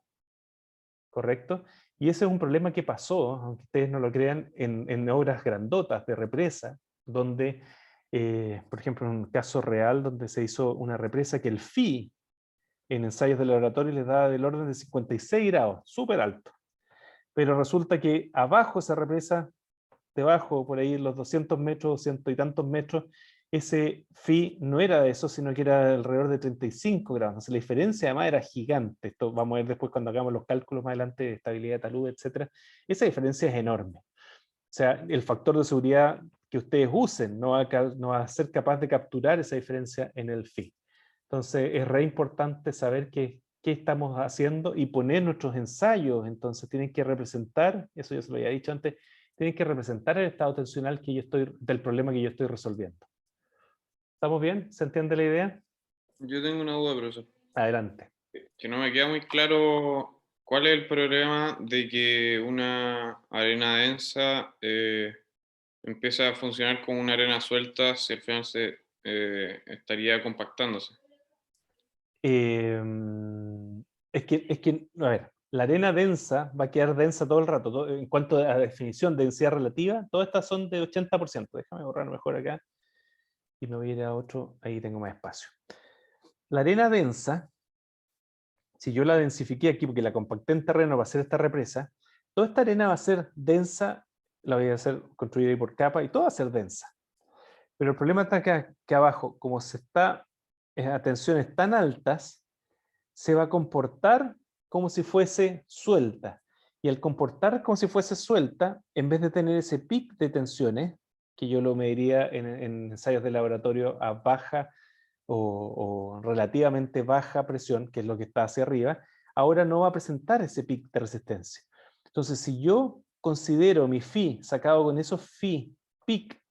¿Correcto? Y ese es un problema que pasó, aunque ustedes no lo crean, en obras grandotas de represa, donde, por ejemplo, en un caso real donde se hizo una represa que el phi en ensayos de laboratorio les daba del orden de 56 grados, súper alto. Pero resulta que abajo esa represa debajo, por ahí los 200 metros, 200 y tantos metros, ese phi no era de eso, sino que era alrededor de 35 grados. Entonces la diferencia además era gigante. Esto vamos a ver después cuando hagamos los cálculos más adelante de estabilidad de talud, etc. Esa diferencia es enorme. O sea, el factor de seguridad que ustedes usen no va a ser capaz de capturar esa diferencia en el phi. Entonces es re importante saber qué estamos haciendo y poner nuestros ensayos. Entonces tienen que representar, eso ya se lo había dicho antes, tienen que representar el estado tensional del problema que yo estoy resolviendo. ¿Estamos bien? ¿Se entiende la idea? Yo tengo una duda, profesor. Adelante. Que no me queda muy claro cuál es el problema de que una arena densa empieza a funcionar como una arena suelta si al final estaría compactándose. A ver, la arena densa va a quedar densa todo el rato. En cuanto a definición de densidad relativa, todas estas son de 80%. Déjame borrar mejor acá. Y me voy a ir a otro, ahí tengo más espacio. La arena densa, si yo la densifiqué aquí porque la compacté en terreno para hacer esta represa, toda esta arena va a ser densa, la voy a hacer construida ahí por capa y todo va a ser densa. Pero el problema está acá, que abajo, como se está a tensiones tan altas, se va a comportar como si fuese suelta. Y al comportar como si fuese suelta, en vez de tener ese pic de tensiones, que yo lo mediría en ensayos de laboratorio a baja o relativamente baja presión, que es lo que está hacia arriba, ahora no va a presentar ese pic de resistencia. Entonces, si yo considero mi phi sacado con esos phi pic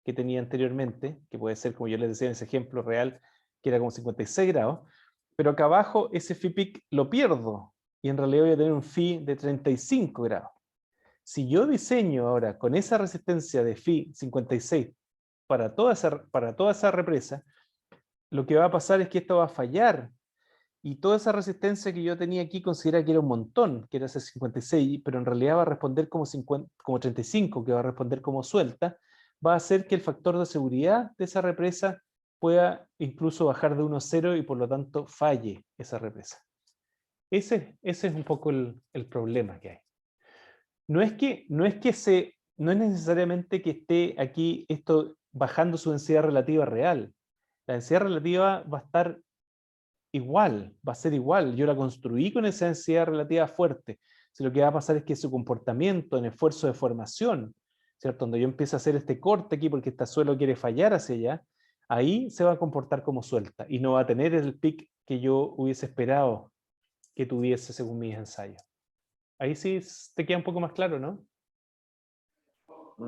que tenía anteriormente, que puede ser, como yo les decía en ese ejemplo real, que era como 56 grados, pero acá abajo ese phi pic lo pierdo, y en realidad voy a tener un phi de 35 grados. Si yo diseño ahora con esa resistencia de phi 56 para toda esa represa, lo que va a pasar es que esto va a fallar, y toda esa resistencia que yo tenía aquí considera que era un montón, que era ese 56, pero en realidad va a responder como 35, que va a responder como suelta, va a hacer que el factor de seguridad de esa represa pueda incluso bajar de 1 a 0 y por lo tanto falle esa represa. Ese es un poco el problema que hay. No es necesariamente que esté aquí esto bajando su densidad relativa real. La densidad relativa va a estar igual, va a ser igual. Yo la construí con esa densidad relativa fuerte. Si lo que va a pasar es que su comportamiento en esfuerzo de formación, ¿cierto? Donde yo empiezo a hacer este corte aquí porque este suelo quiere fallar hacia allá, ahí se va a comportar como suelta y no va a tener el pic que yo hubiese esperado que tuviese según mis ensayos. Ahí sí te queda un poco más claro, ¿no?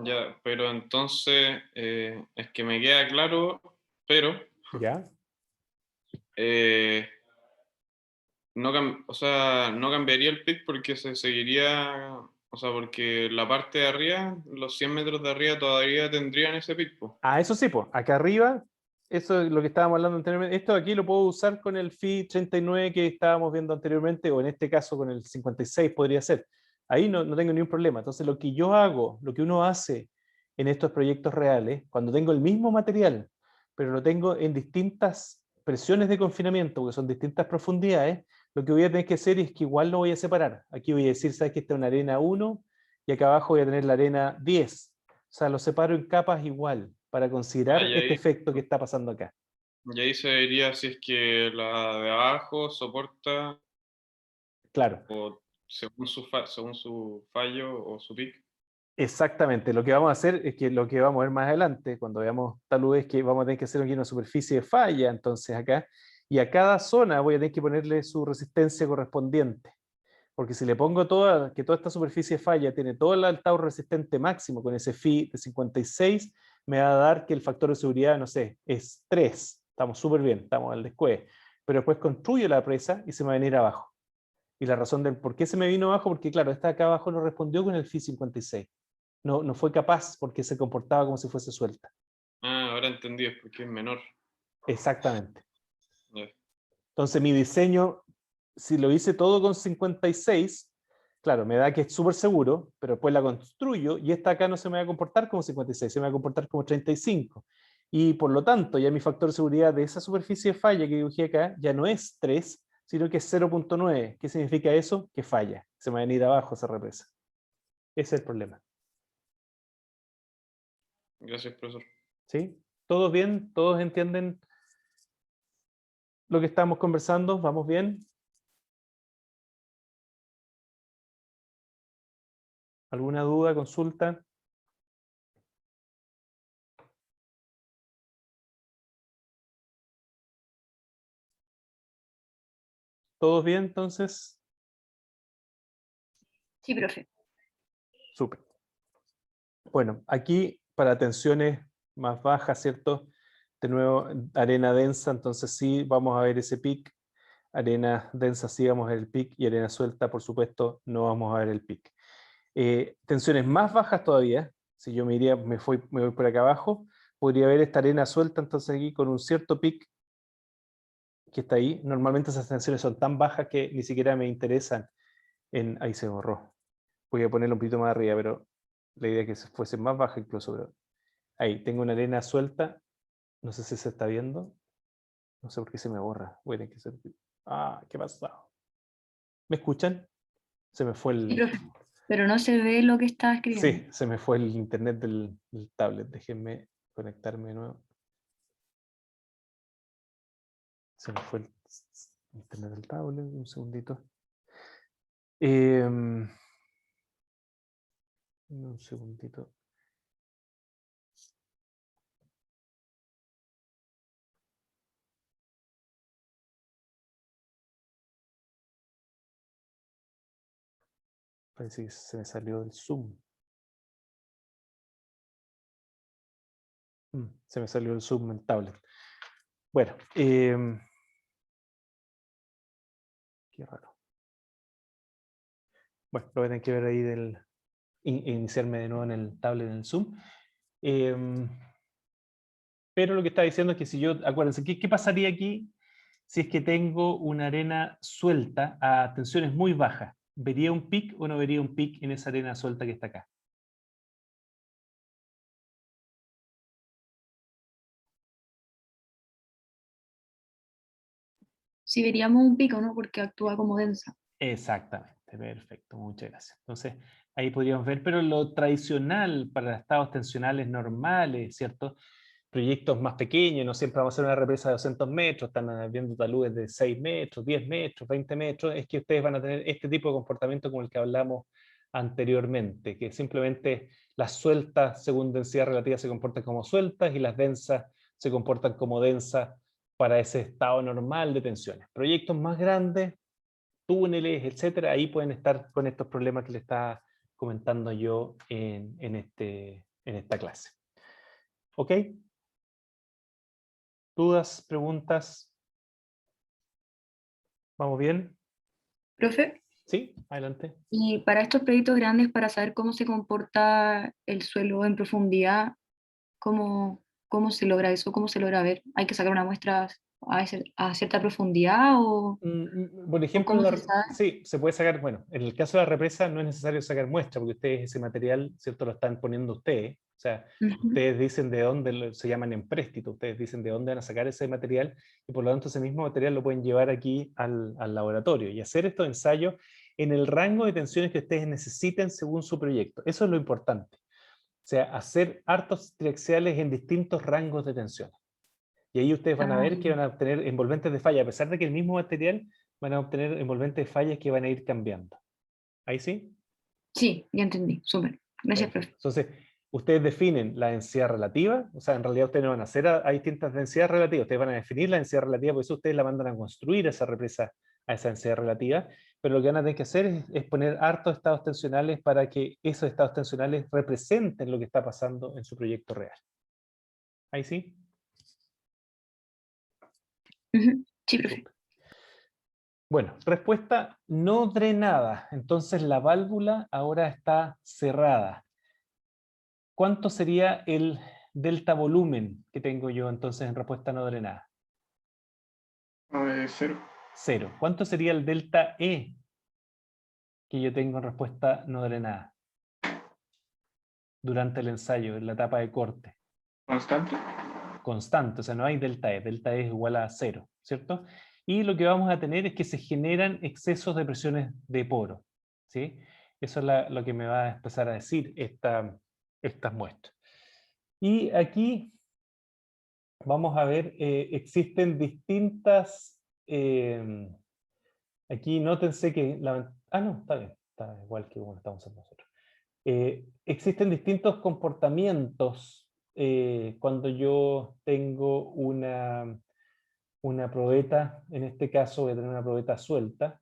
Ya, pero entonces es que me queda claro, pero ¿Ya? no cambiaría el pic porque se seguiría, o sea, porque la parte de arriba, los 100 metros de arriba todavía tendrían ese pic, po. Ah, eso sí, pues, acá arriba, eso es lo que estábamos hablando anteriormente. Esto aquí lo puedo usar con el phi 39 que estábamos viendo anteriormente, o en este caso con el 56 podría ser. Ahí no tengo ningún problema. Entonces lo que yo hago, lo que uno hace en estos proyectos reales, cuando tengo el mismo material, pero lo tengo en distintas presiones de confinamiento, porque son distintas profundidades, lo que voy a tener que hacer es que igual lo voy a separar. Aquí voy a decir, ¿sabes que esta es una arena 1? Y acá abajo voy a tener la arena 10. O sea, lo separo en capas igual, para considerar este efecto que está pasando acá. Y ahí se vería si es que la de abajo soporta, Claro. o según su fallo o su pic. Exactamente. Lo que vamos a hacer es que lo que vamos a ver más adelante, cuando veamos talud, es que vamos a tener que hacer aquí una superficie de falla, entonces acá, y a cada zona voy a tener que ponerle su resistencia correspondiente. Porque si le pongo que toda esta superficie de falla tiene todo el altado resistente máximo con ese phi de 56, me va a dar que el factor de seguridad, no sé, es 3. Estamos súper bien, estamos al descueve. Pero después construyo la presa y se me va a venir abajo. Y la razón del por qué se me vino abajo, porque claro, esta de acá abajo no respondió con el phi 56. No fue capaz porque se comportaba como si fuese suelta. Ah, ahora entendí, es porque es menor. Exactamente. Yeah. Entonces mi diseño, si lo hice todo con 56, claro, me da que es súper seguro, pero después la construyo y esta acá no se me va a comportar como 56, se me va a comportar como 35. Y por lo tanto, ya mi factor de seguridad de esa superficie de falla que dibujé acá ya no es 3, sino que es 0.9. ¿Qué significa eso? Que falla. Se me va a venir abajo esa represa. Ese es el problema. Gracias, profesor. ¿Sí? ¿Todos bien? ¿Todos entienden lo que estamos conversando? ¿Vamos bien? ¿Alguna duda, consulta? ¿Todos bien entonces? Sí, profe. Súper. Bueno, aquí para tensiones más bajas, ¿cierto? De nuevo, arena densa, entonces sí vamos a ver ese pic. Arena densa sí vamos a ver el pic y arena suelta, por supuesto, no vamos a ver el pic. Tensiones más bajas todavía, si yo me voy por acá abajo, podría ver esta arena suelta entonces aquí con un cierto pic que está ahí. Normalmente esas tensiones son tan bajas que ni siquiera me interesan ahí se borró. Voy a ponerlo un poquito más arriba, pero la idea es que fuese más baja incluso, pero ahí tengo una arena suelta, no sé si se está viendo, no sé por qué se me borra. Voy a tener que hacer... ¿qué pasó? ¿Me escuchan? Se me fue Sí, profe. Pero no se ve lo que está escribiendo. Sí, se me fue el internet del tablet. Déjenme conectarme de nuevo. Se me fue el internet del tablet, un segundito. Un segundito. Parece que se me salió del Zoom. Se me salió el Zoom en tablet. Bueno, qué raro. Bueno, lo voy a tener que ver ahí iniciarme de nuevo en el tablet, en el Zoom. Pero lo que está diciendo es que si yo, acuérdense, ¿qué pasaría aquí si es que tengo una arena suelta a tensiones muy bajas? ¿Vería un pic o no vería un pic en esa arena suelta que está acá? Sí, veríamos un pico, ¿no? Porque actúa como densa. Exactamente, perfecto, muchas gracias. Entonces, ahí podríamos ver, pero lo tradicional para estados tensionales normales, ¿cierto? Proyectos más pequeños, no siempre vamos a hacer una represa de 200 metros, están viendo taludes de 6 metros, 10 metros, 20 metros, es que ustedes van a tener este tipo de comportamiento como el que hablamos anteriormente, que simplemente las sueltas según densidad relativa se comportan como sueltas y las densas se comportan como densas para ese estado normal de tensiones. Proyectos más grandes, túneles, etcétera, ahí pueden estar con estos problemas que les estaba comentando yo en esta clase. ¿Ok? ¿Dudas, preguntas? ¿Vamos bien? Profe, ¿Sí? Adelante. y para estos proyectos grandes, para saber cómo se comporta el suelo en profundidad, ¿cómo se logra eso? ¿Cómo se logra ver? ¿Hay que sacar una muestra a cierta profundidad Por ejemplo, cómo se sabe? sí, se puede sacar, bueno, en el caso de la represa no es necesario sacar muestra, porque ustedes ese material, ¿cierto? Lo están poniendo ustedes. O sea, Ujú. ustedes dicen de dónde se llaman empréstito, ustedes dicen de dónde van a sacar ese material, y por lo tanto ese mismo material lo pueden llevar aquí al laboratorio y hacer estos ensayos en el rango de tensiones que ustedes necesiten según su proyecto. Eso es lo importante. O sea, hacer hartos triaxiales en distintos rangos de tensiones. Y ahí ustedes van a ver que van a obtener envolventes de falla, a pesar de que el mismo material van a obtener envolventes de fallas que van a ir cambiando. ¿Ahí sí? Sí, ya entendí. Súper. Gracias, profe. Entonces, ustedes definen la densidad relativa, o sea, en realidad ustedes no van a hacer a distintas densidades relativas, ustedes van a definir la densidad relativa, por eso ustedes la mandan a construir esa represa a esa densidad relativa, pero lo que van a tener que hacer es poner hartos estados tensionales para que esos estados tensionales representen lo que está pasando en su proyecto real. ¿Ahí sí? Ujú. Sí, profe. Súper. Bueno, respuesta no drenada. Entonces la válvula ahora está cerrada. ¿Cuánto sería el delta volumen que tengo yo entonces en respuesta no drenada? 0. 0. ¿Cuánto sería el delta E que yo tengo en respuesta no drenada durante el ensayo, en la etapa de corte? Constante. Constante, o sea, no hay delta E. Delta E es igual a 0, ¿cierto? Y lo que vamos a tener es que se generan excesos de presiones de poro, ¿sí? Eso es lo que me va a empezar a decir estas muestras. Y aquí vamos a ver, existen distintas... aquí nótense que... no, está bien, está igual que como lo estamos haciendo nosotros. Existen distintos comportamientos cuando yo tengo una probeta, en este caso voy a tener una probeta suelta,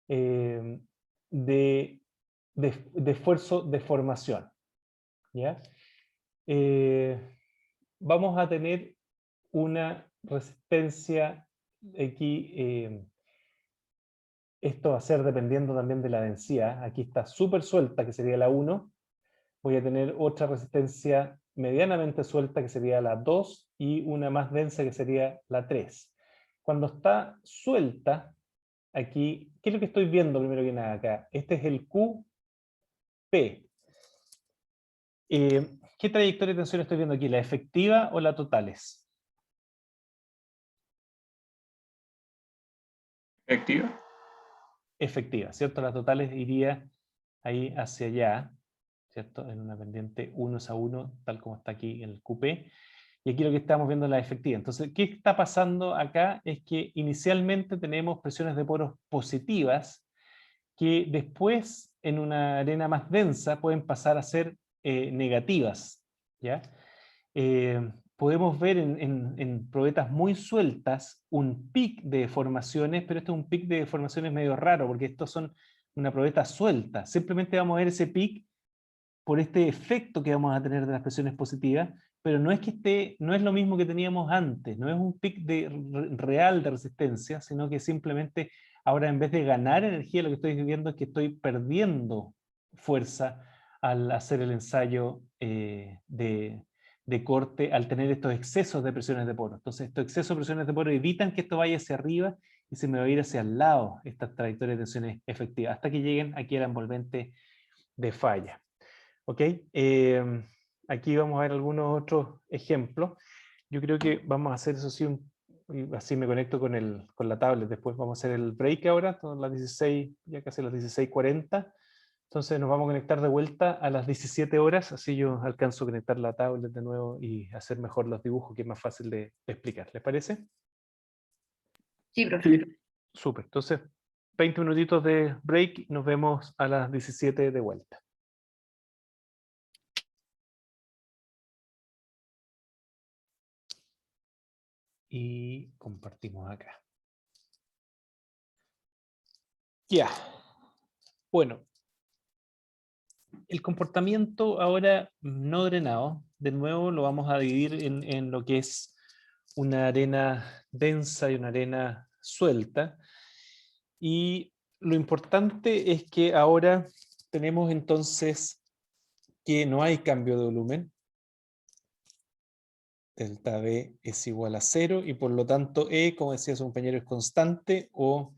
de esfuerzo de formación. ¿Ya? Vamos a tener una resistencia aquí, esto va a ser dependiendo también de la densidad. Aquí está súper suelta, que sería la 1. Voy a tener otra resistencia medianamente suelta, que sería la 2, y una más densa, que sería la 3. Cuando está suelta, aquí, ¿qué es lo que estoy viendo primero que nada acá? Este es el QP. ¿Qué trayectoria de tensión estoy viendo aquí? ¿La efectiva o la totales? Efectiva. Efectiva, ¿cierto? La totales iría ahí hacia allá, ¿cierto? En una pendiente 1 a 1, tal como está aquí en el QP. Y aquí lo que estamos viendo es la efectiva. Entonces, ¿qué está pasando acá? Es que inicialmente tenemos presiones de poros positivas que después, en una arena más densa, pueden pasar a ser negativas, ¿ya? Podemos ver en probetas muy sueltas un pic de deformaciones, pero este es un pic de deformaciones medio raro, porque estos son una probeta suelta. Simplemente vamos a ver ese pic por este efecto que vamos a tener de las presiones positivas, pero no es que no es lo mismo que teníamos antes, no es un pic real de resistencia, sino que simplemente ahora en vez de ganar energía, lo que estoy viendo es que estoy perdiendo fuerza al hacer el ensayo de corte, al tener estos excesos de presiones de poro. Entonces estos excesos de presiones de poro evitan que esto vaya hacia arriba y se me va a ir hacia el lado estas trayectorias de tensiones efectivas, hasta que lleguen aquí a la envolvente de falla. ¿Ok? Aquí vamos a ver algunos otros ejemplos. Yo creo que vamos a hacer eso sí, así me conecto con la tablet. Después vamos a hacer el break ahora, son las 16, ya casi las 16:40. Entonces nos vamos a conectar de vuelta a las 17 horas, así yo alcanzo a conectar la tablet de nuevo y hacer mejor los dibujos, que es más fácil de explicar. ¿Les parece? Sí, profe. Súper. Entonces, 20 minutitos de break y nos vemos a las 17 de vuelta. Y compartimos acá. Ya. Bueno. El comportamiento ahora no drenado, de nuevo lo vamos a dividir en lo que es una arena densa y una arena suelta. Y lo importante es que ahora tenemos entonces que no hay cambio de volumen. Delta B es igual a 0 y por lo tanto E, como decía su compañero, es constante o,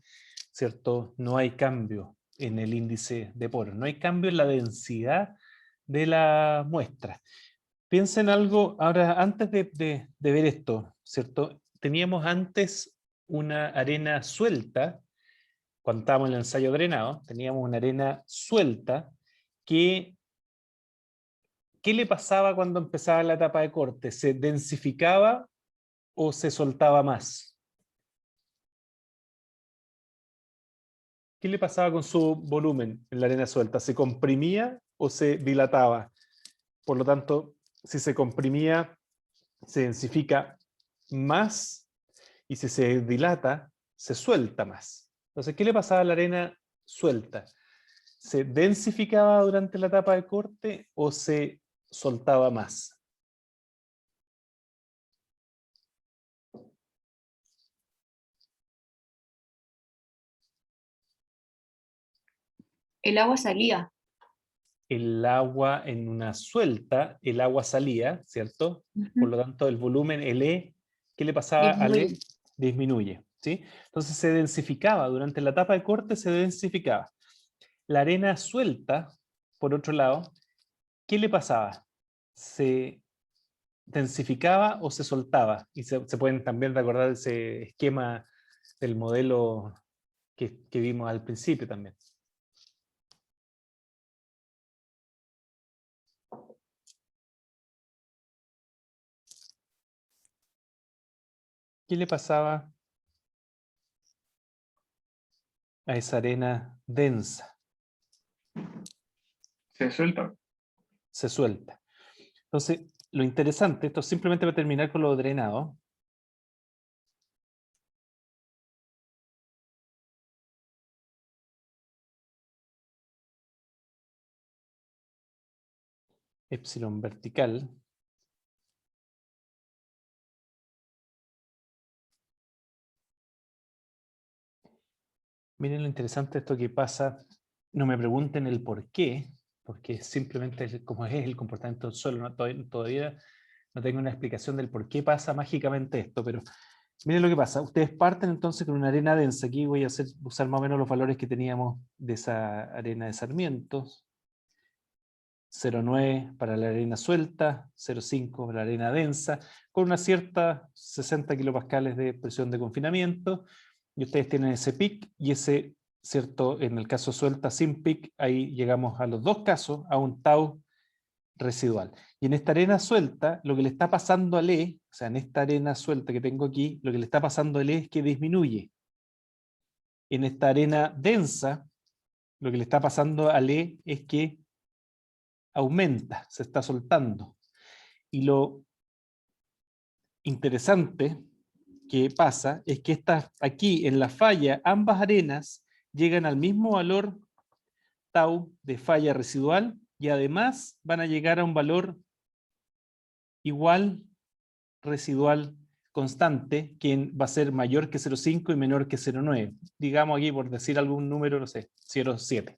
¿cierto? No hay cambio en el índice de poros, no hay cambio en la densidad de la muestra. Piensen algo, ahora antes de ver esto, ¿cierto? Teníamos antes una arena suelta, cuando estábamos en el ensayo drenado, teníamos una arena suelta que... ¿Qué le pasaba cuando empezaba la etapa de corte? ¿Se densificaba o se soltaba más? ¿Qué le pasaba con su volumen en la arena suelta? ¿Se comprimía o se dilataba? Por lo tanto, si se comprimía, se densifica más, y si se dilata, se suelta más. Entonces, ¿qué le pasaba a la arena suelta? ¿Se densificaba durante la etapa de corte o se soltaba más? El agua salía. El agua en una suelta, el agua salía, ¿cierto? Por lo tanto, el volumen, el E, ¿qué le pasaba al E? Disminuye, ¿sí? Entonces se densificaba, durante la etapa de corte se densificaba. La arena suelta, por otro lado, ¿qué le pasaba? ¿Se densificaba o se soltaba? Y se pueden también recordar ese esquema del modelo que vimos al principio también. ¿Qué le pasaba a esa arena densa? Se suelta. Se suelta. Entonces, lo interesante, esto simplemente va a terminar con lo drenado. Epsilon vertical. Miren lo interesante esto que pasa. No me pregunten el por qué, porque simplemente es como es el comportamiento del suelo. Todavía no tengo una explicación del por qué pasa mágicamente esto, pero miren lo que pasa. Ustedes parten entonces con una arena densa. Aquí voy a usar más o menos los valores que teníamos de esa arena de sarmientos. 0,9 para la arena suelta, 0,5 para la arena densa, con una cierta 60 kilopascales de presión de confinamiento, y ustedes tienen ese pic, y ese, cierto, en el caso suelta sin pic, ahí llegamos a los dos casos, a un tau residual. Y en esta arena suelta, lo que le está pasando al E, o sea, en esta arena suelta que tengo aquí, lo que le está pasando al E es que disminuye. En esta arena densa, lo que le está pasando al E es que aumenta, se está soltando. Y lo interesante que pasa es que aquí en la falla, ambas arenas llegan al mismo valor tau de falla residual y además van a llegar a un valor igual residual constante, que va a ser mayor que 0,5 y menor que 0,9. Digamos aquí, por decir algún número, no sé, 0,7. O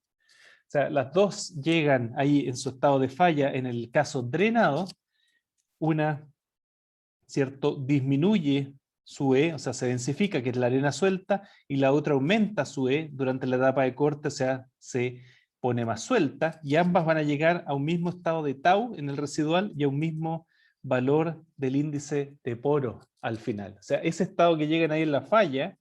sea, las dos llegan ahí en su estado de falla en el caso drenado. Una, ¿cierto?, disminuye su E, o sea, se densifica, que es la arena suelta, y la otra aumenta su E durante la etapa de corte, o sea, se pone más suelta, y ambas van a llegar a un mismo estado de tau en el residual y a un mismo valor del índice de poro al final. O sea, ese estado que llegan ahí en la falla,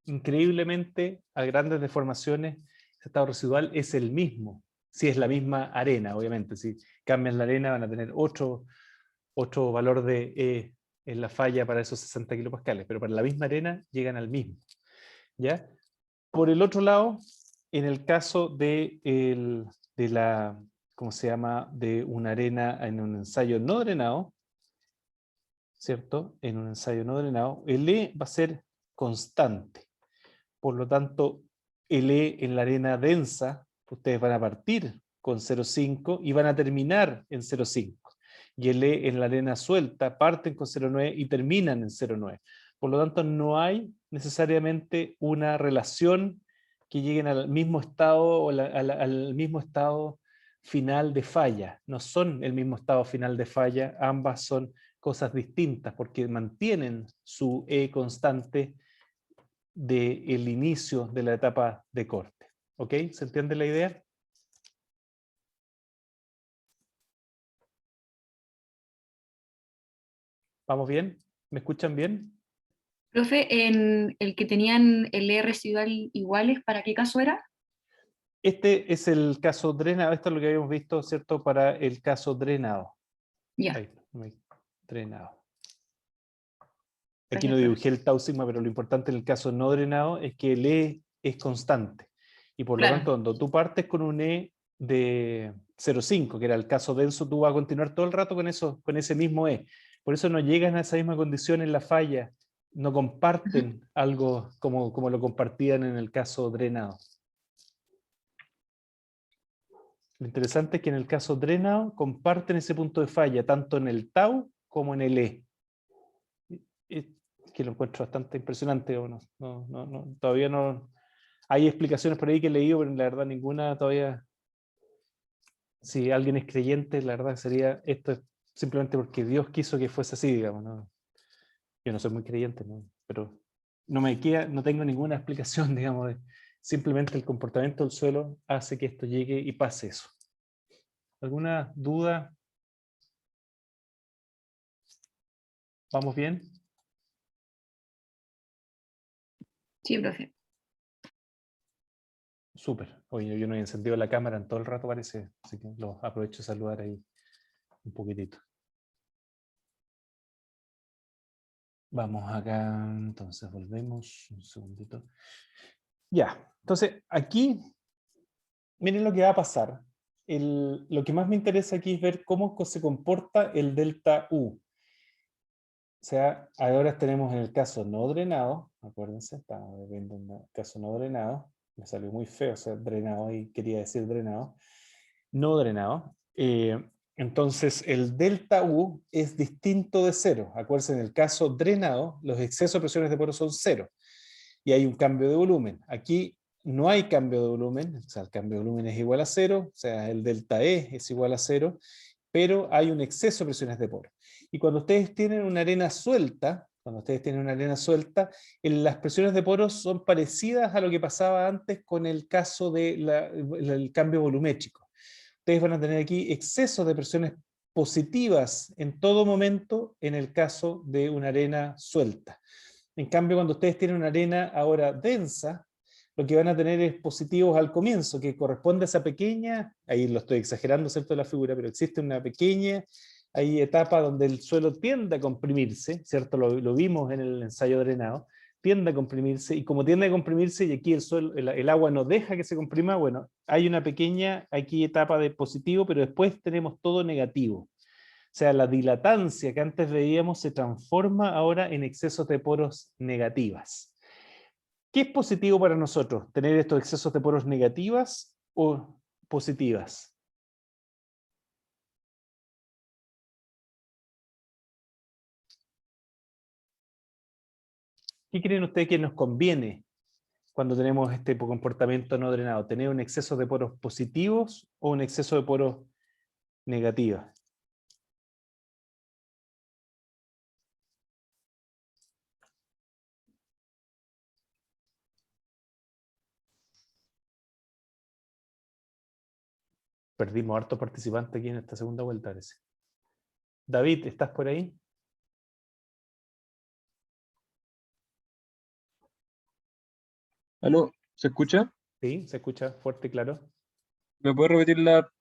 increíblemente, a grandes deformaciones, ese estado residual es el mismo, si es la misma arena, obviamente. Si cambian la arena van a tener otro valor de E en la falla para esos 60 kilopascales, pero para la misma arena llegan al mismo. ¿Ya? Por el otro lado, en el caso de la, ¿cómo se llama?, de una arena en un ensayo no drenado, ¿cierto? En un ensayo no drenado, el E va a ser constante. Por lo tanto, el E en la arena densa, ustedes van a partir con 0,5 y van a terminar en 0,5. Y el E en la arena suelta parten con 0,9 y terminan en 0,9. Por lo tanto, no hay necesariamente una relación que lleguen al mismo estado o al mismo estado final de falla. No son el mismo estado final de falla, ambas son cosas distintas porque mantienen su E constante del inicio de la etapa de corte. ¿Ok? ¿Se entiende la idea? ¿Vamos bien? ¿Me escuchan bien? Profe, en el que tenían el E residual iguales, ¿para qué caso era? Este es el caso drenado. Esto es lo que habíamos visto, ¿cierto? Para el caso drenado. Ya. Ahí, drenado. Aquí Gracias, no profe. dibujé el tau sigma, pero lo importante en el caso no drenado es que el E es constante. Y por lo Claro. tanto, cuando tú partes con un E de 0,5, que era el caso denso, tú vas a continuar todo el rato con ese mismo E. Por eso no llegan a esa misma condición en la falla. No comparten algo como lo compartían en el caso drenado. Lo interesante es que en el caso drenado comparten ese punto de falla, tanto en el tau como en el E. Que lo encuentro bastante impresionante. ¿O no, todavía no. Hay explicaciones por ahí que he leído, pero la verdad ninguna todavía. Si alguien es creyente, la verdad sería esto es simplemente porque Dios quiso que fuese así, digamos. ¿No? Yo no soy muy creyente, ¿no? Pero no tengo ninguna explicación, digamos. Simplemente el comportamiento del suelo hace que esto llegue y pase eso. ¿Alguna duda? ¿Vamos bien? Sí, profe. Súper. Oye, yo no he encendido la cámara en todo el rato, parece. Así que lo aprovecho de saludar ahí un poquitito. Vamos acá, entonces volvemos un segundito. Ya, entonces aquí, miren lo que va a pasar. Lo que más me interesa aquí es ver cómo se comporta el delta U. O sea, ahora tenemos en el caso no drenado, acuérdense, estamos viendo un caso no drenado, me salió muy feo, o sea, drenado y quería decir drenado, no drenado. Entonces, el delta U es distinto de cero. Acuérdense, en el caso drenado, los excesos de presiones de poro son cero y hay un cambio de volumen. Aquí no hay cambio de volumen, o sea, el cambio de volumen es igual a cero, o sea, el delta E es igual a cero, pero hay un exceso de presiones de poro. Y cuando ustedes tienen una arena suelta, las presiones de poros son parecidas a lo que pasaba antes con el caso del cambio volumétrico. Ustedes van a tener aquí excesos de presiones positivas en todo momento en el caso de una arena suelta. En cambio, cuando ustedes tienen una arena ahora densa, lo que van a tener es positivos al comienzo, que corresponde a esa pequeña, ahí lo estoy exagerando, ¿cierto?, la figura, pero existe una pequeña etapa donde el suelo tiende a comprimirse, ¿cierto? Lo vimos en el ensayo drenado, tiende a comprimirse, y como tiende a comprimirse, y aquí el agua no deja que se comprima, bueno, hay una pequeña aquí etapa de positivo, pero después tenemos todo negativo. O sea, la dilatancia que antes veíamos se transforma ahora en excesos de poros negativas. ¿Qué es positivo para nosotros? ¿Tener estos excesos de poros negativas o positivas? ¿Qué creen ustedes que nos conviene cuando tenemos este comportamiento no drenado? ¿Tener un exceso de poros positivos o un exceso de poros negativos? Perdimos hartos participantes aquí en esta segunda vuelta, parece. David, ¿estás por ahí? ¿Aló? ¿Se escucha? Sí, se escucha fuerte y claro. ¿Me puede repetir la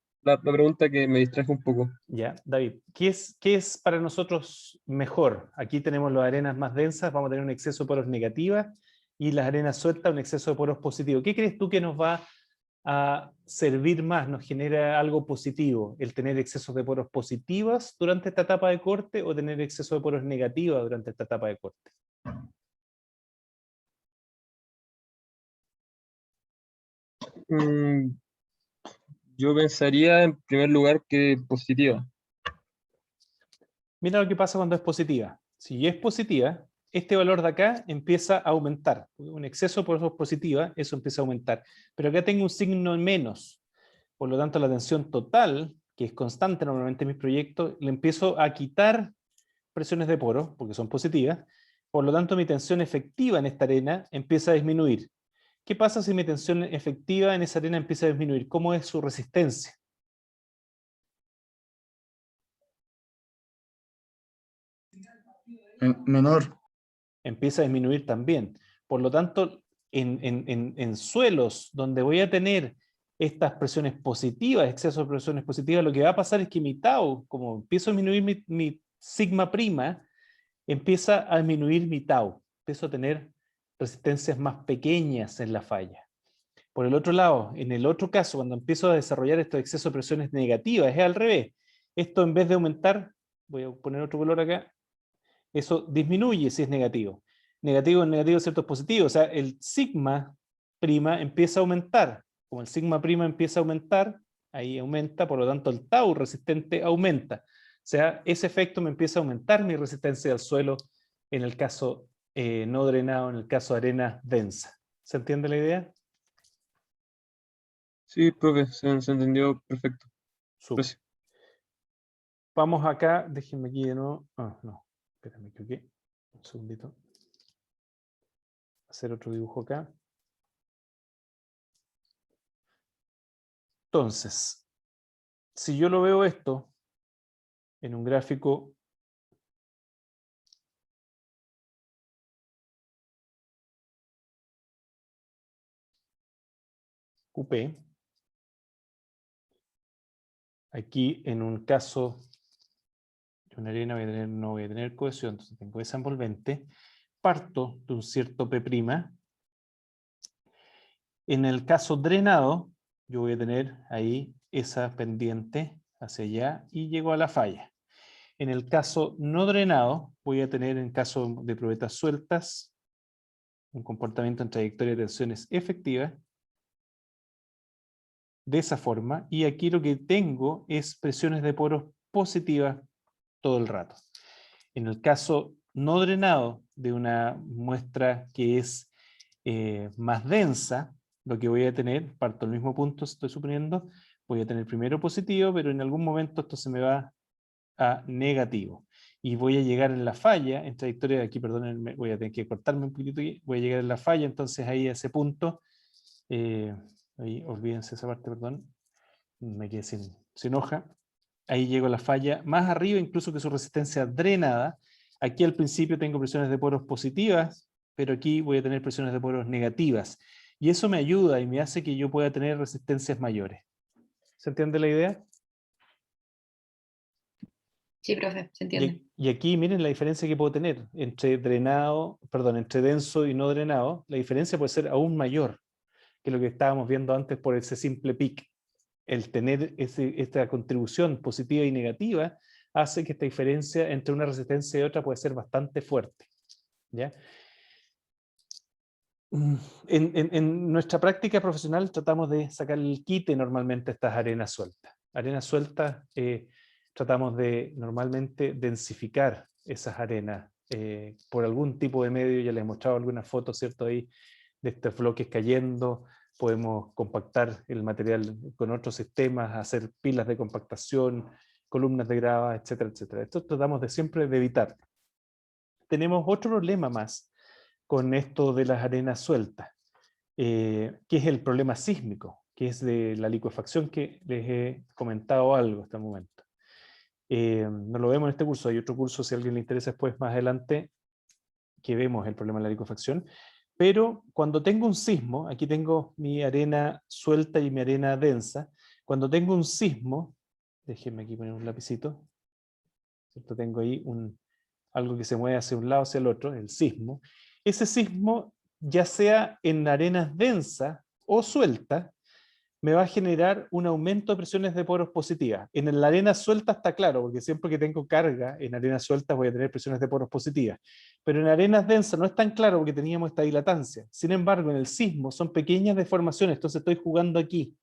pregunta que me distraje un poco? Ya, David, ¿qué es para nosotros mejor? Aquí tenemos las arenas más densas, vamos a tener un exceso de poros negativas, y las arenas sueltas un exceso de poros positivos. ¿Qué crees tú que nos va a servir más, nos genera algo positivo? ¿El tener excesos de poros positivas durante esta etapa de corte o tener exceso de poros negativas durante esta etapa de corte? Mm, yo pensaría en primer lugar que positiva. Mira lo que pasa cuando es positiva. Si es positiva, este valor de acá empieza a aumentar. Un exceso por eso positiva, eso empieza a aumentar. Pero acá tengo un signo en menos. Por lo tanto, la tensión total, que es constante normalmente en mis proyectos, le empiezo a quitar presiones de poro, porque son positivas. Por lo tanto, mi tensión efectiva en esta arena empieza a disminuir. ¿Qué pasa si mi tensión efectiva en esa arena empieza a disminuir? ¿Cómo es su resistencia? Menor. Empieza a disminuir también. Por lo tanto, en suelos donde voy a tener estas presiones positivas, exceso de presiones positivas, lo que va a pasar es que mi tau, como empiezo a disminuir mi sigma prima, empieza a disminuir mi tau. Empiezo a tener resistencias más pequeñas en la falla. Por el otro lado, en el otro caso, cuando empiezo a desarrollar estos excesos de presiones negativas, es al revés. Esto, en vez de aumentar, voy a poner otro color acá, eso disminuye si es negativo. Negativo en negativo, ¿cierto? Es positivo. O sea, el sigma prima empieza a aumentar. Como el sigma prima empieza a aumentar, ahí aumenta, por lo tanto el tau resistente aumenta. O sea, ese efecto me empieza a aumentar mi resistencia al suelo en el caso no drenado, en el caso de arena densa. ¿Se entiende la idea? Sí, profe, se entendió perfecto. Súper. Gracias. Vamos acá, déjenme aquí de nuevo. Ah, no, espérame, me equivoqué. Un segundito. Hacer otro dibujo acá. Entonces, si yo lo veo esto en un gráfico QP, aquí en un caso, yo Con arena no voy a tener cohesión, entonces tengo esa envolvente. Parto de un cierto P'. En el caso drenado, yo voy a tener ahí esa pendiente hacia allá y llego a la falla. En el caso no drenado, voy a tener en caso de probetas sueltas, un comportamiento en trayectoria de tensiones efectivas, de esa forma, y aquí lo que tengo es presiones de poros positivas todo el rato. En el caso no drenado de una muestra que es más densa, lo que voy a tener, parto del mismo punto, estoy suponiendo, voy a tener primero positivo, pero en algún momento esto se me va a negativo. Y voy a llegar en la falla, en trayectoria de aquí, perdón, voy a tener que cortarme un poquito aquí, voy a llegar en la falla, entonces ahí a ese punto, ahí olvídense esa parte, perdón, me quedé sin hoja, ahí llego a la falla, más arriba incluso que su resistencia drenada. Aquí al principio tengo presiones de poros positivas, pero aquí voy a tener presiones de poros negativas. Y eso me ayuda y me hace que yo pueda tener resistencias mayores. ¿Se entiende la idea? Sí, profe, se entiende. Y aquí miren la diferencia que puedo tener entre entre denso y no drenado. La diferencia puede ser aún mayor que lo que estábamos viendo antes por ese simple pic. El tener esta contribución positiva y negativa hace que esta diferencia entre una resistencia y otra puede ser bastante fuerte. ¿Ya? En nuestra práctica profesional tratamos de sacar el quite normalmente a estas arenas sueltas. Arenas sueltas tratamos de normalmente densificar esas arenas por algún tipo de medio. Ya les he mostrado algunas fotos, ¿cierto? Ahí de estos bloques cayendo. Podemos compactar el material con otros sistemas, hacer pilas de compactación, columnas de grava, etcétera, etcétera. Esto tratamos de siempre de evitar. Tenemos otro problema más con esto de las arenas sueltas, que es el problema sísmico, que es de la licuefacción que les he comentado algo hasta el momento. No lo vemos en este curso, hay otro curso si a alguien le interesa después más adelante que vemos el problema de la licuefacción, pero cuando tengo un sismo, aquí tengo mi arena suelta y mi arena densa, cuando tengo un sismo, déjenme aquí poner un lapicito, ¿cierto? Tengo ahí algo que se mueve hacia un lado hacia el otro, el sismo. Ese sismo, ya sea en arenas densas o sueltas, me va a generar un aumento de presiones de poros positivas. En la arena suelta está claro, porque siempre que tengo carga en arenas sueltas voy a tener presiones de poros positivas. Pero en arenas densas no es tan claro porque teníamos esta dilatancia. Sin embargo, en el sismo son pequeñas deformaciones, entonces estoy jugando aquí.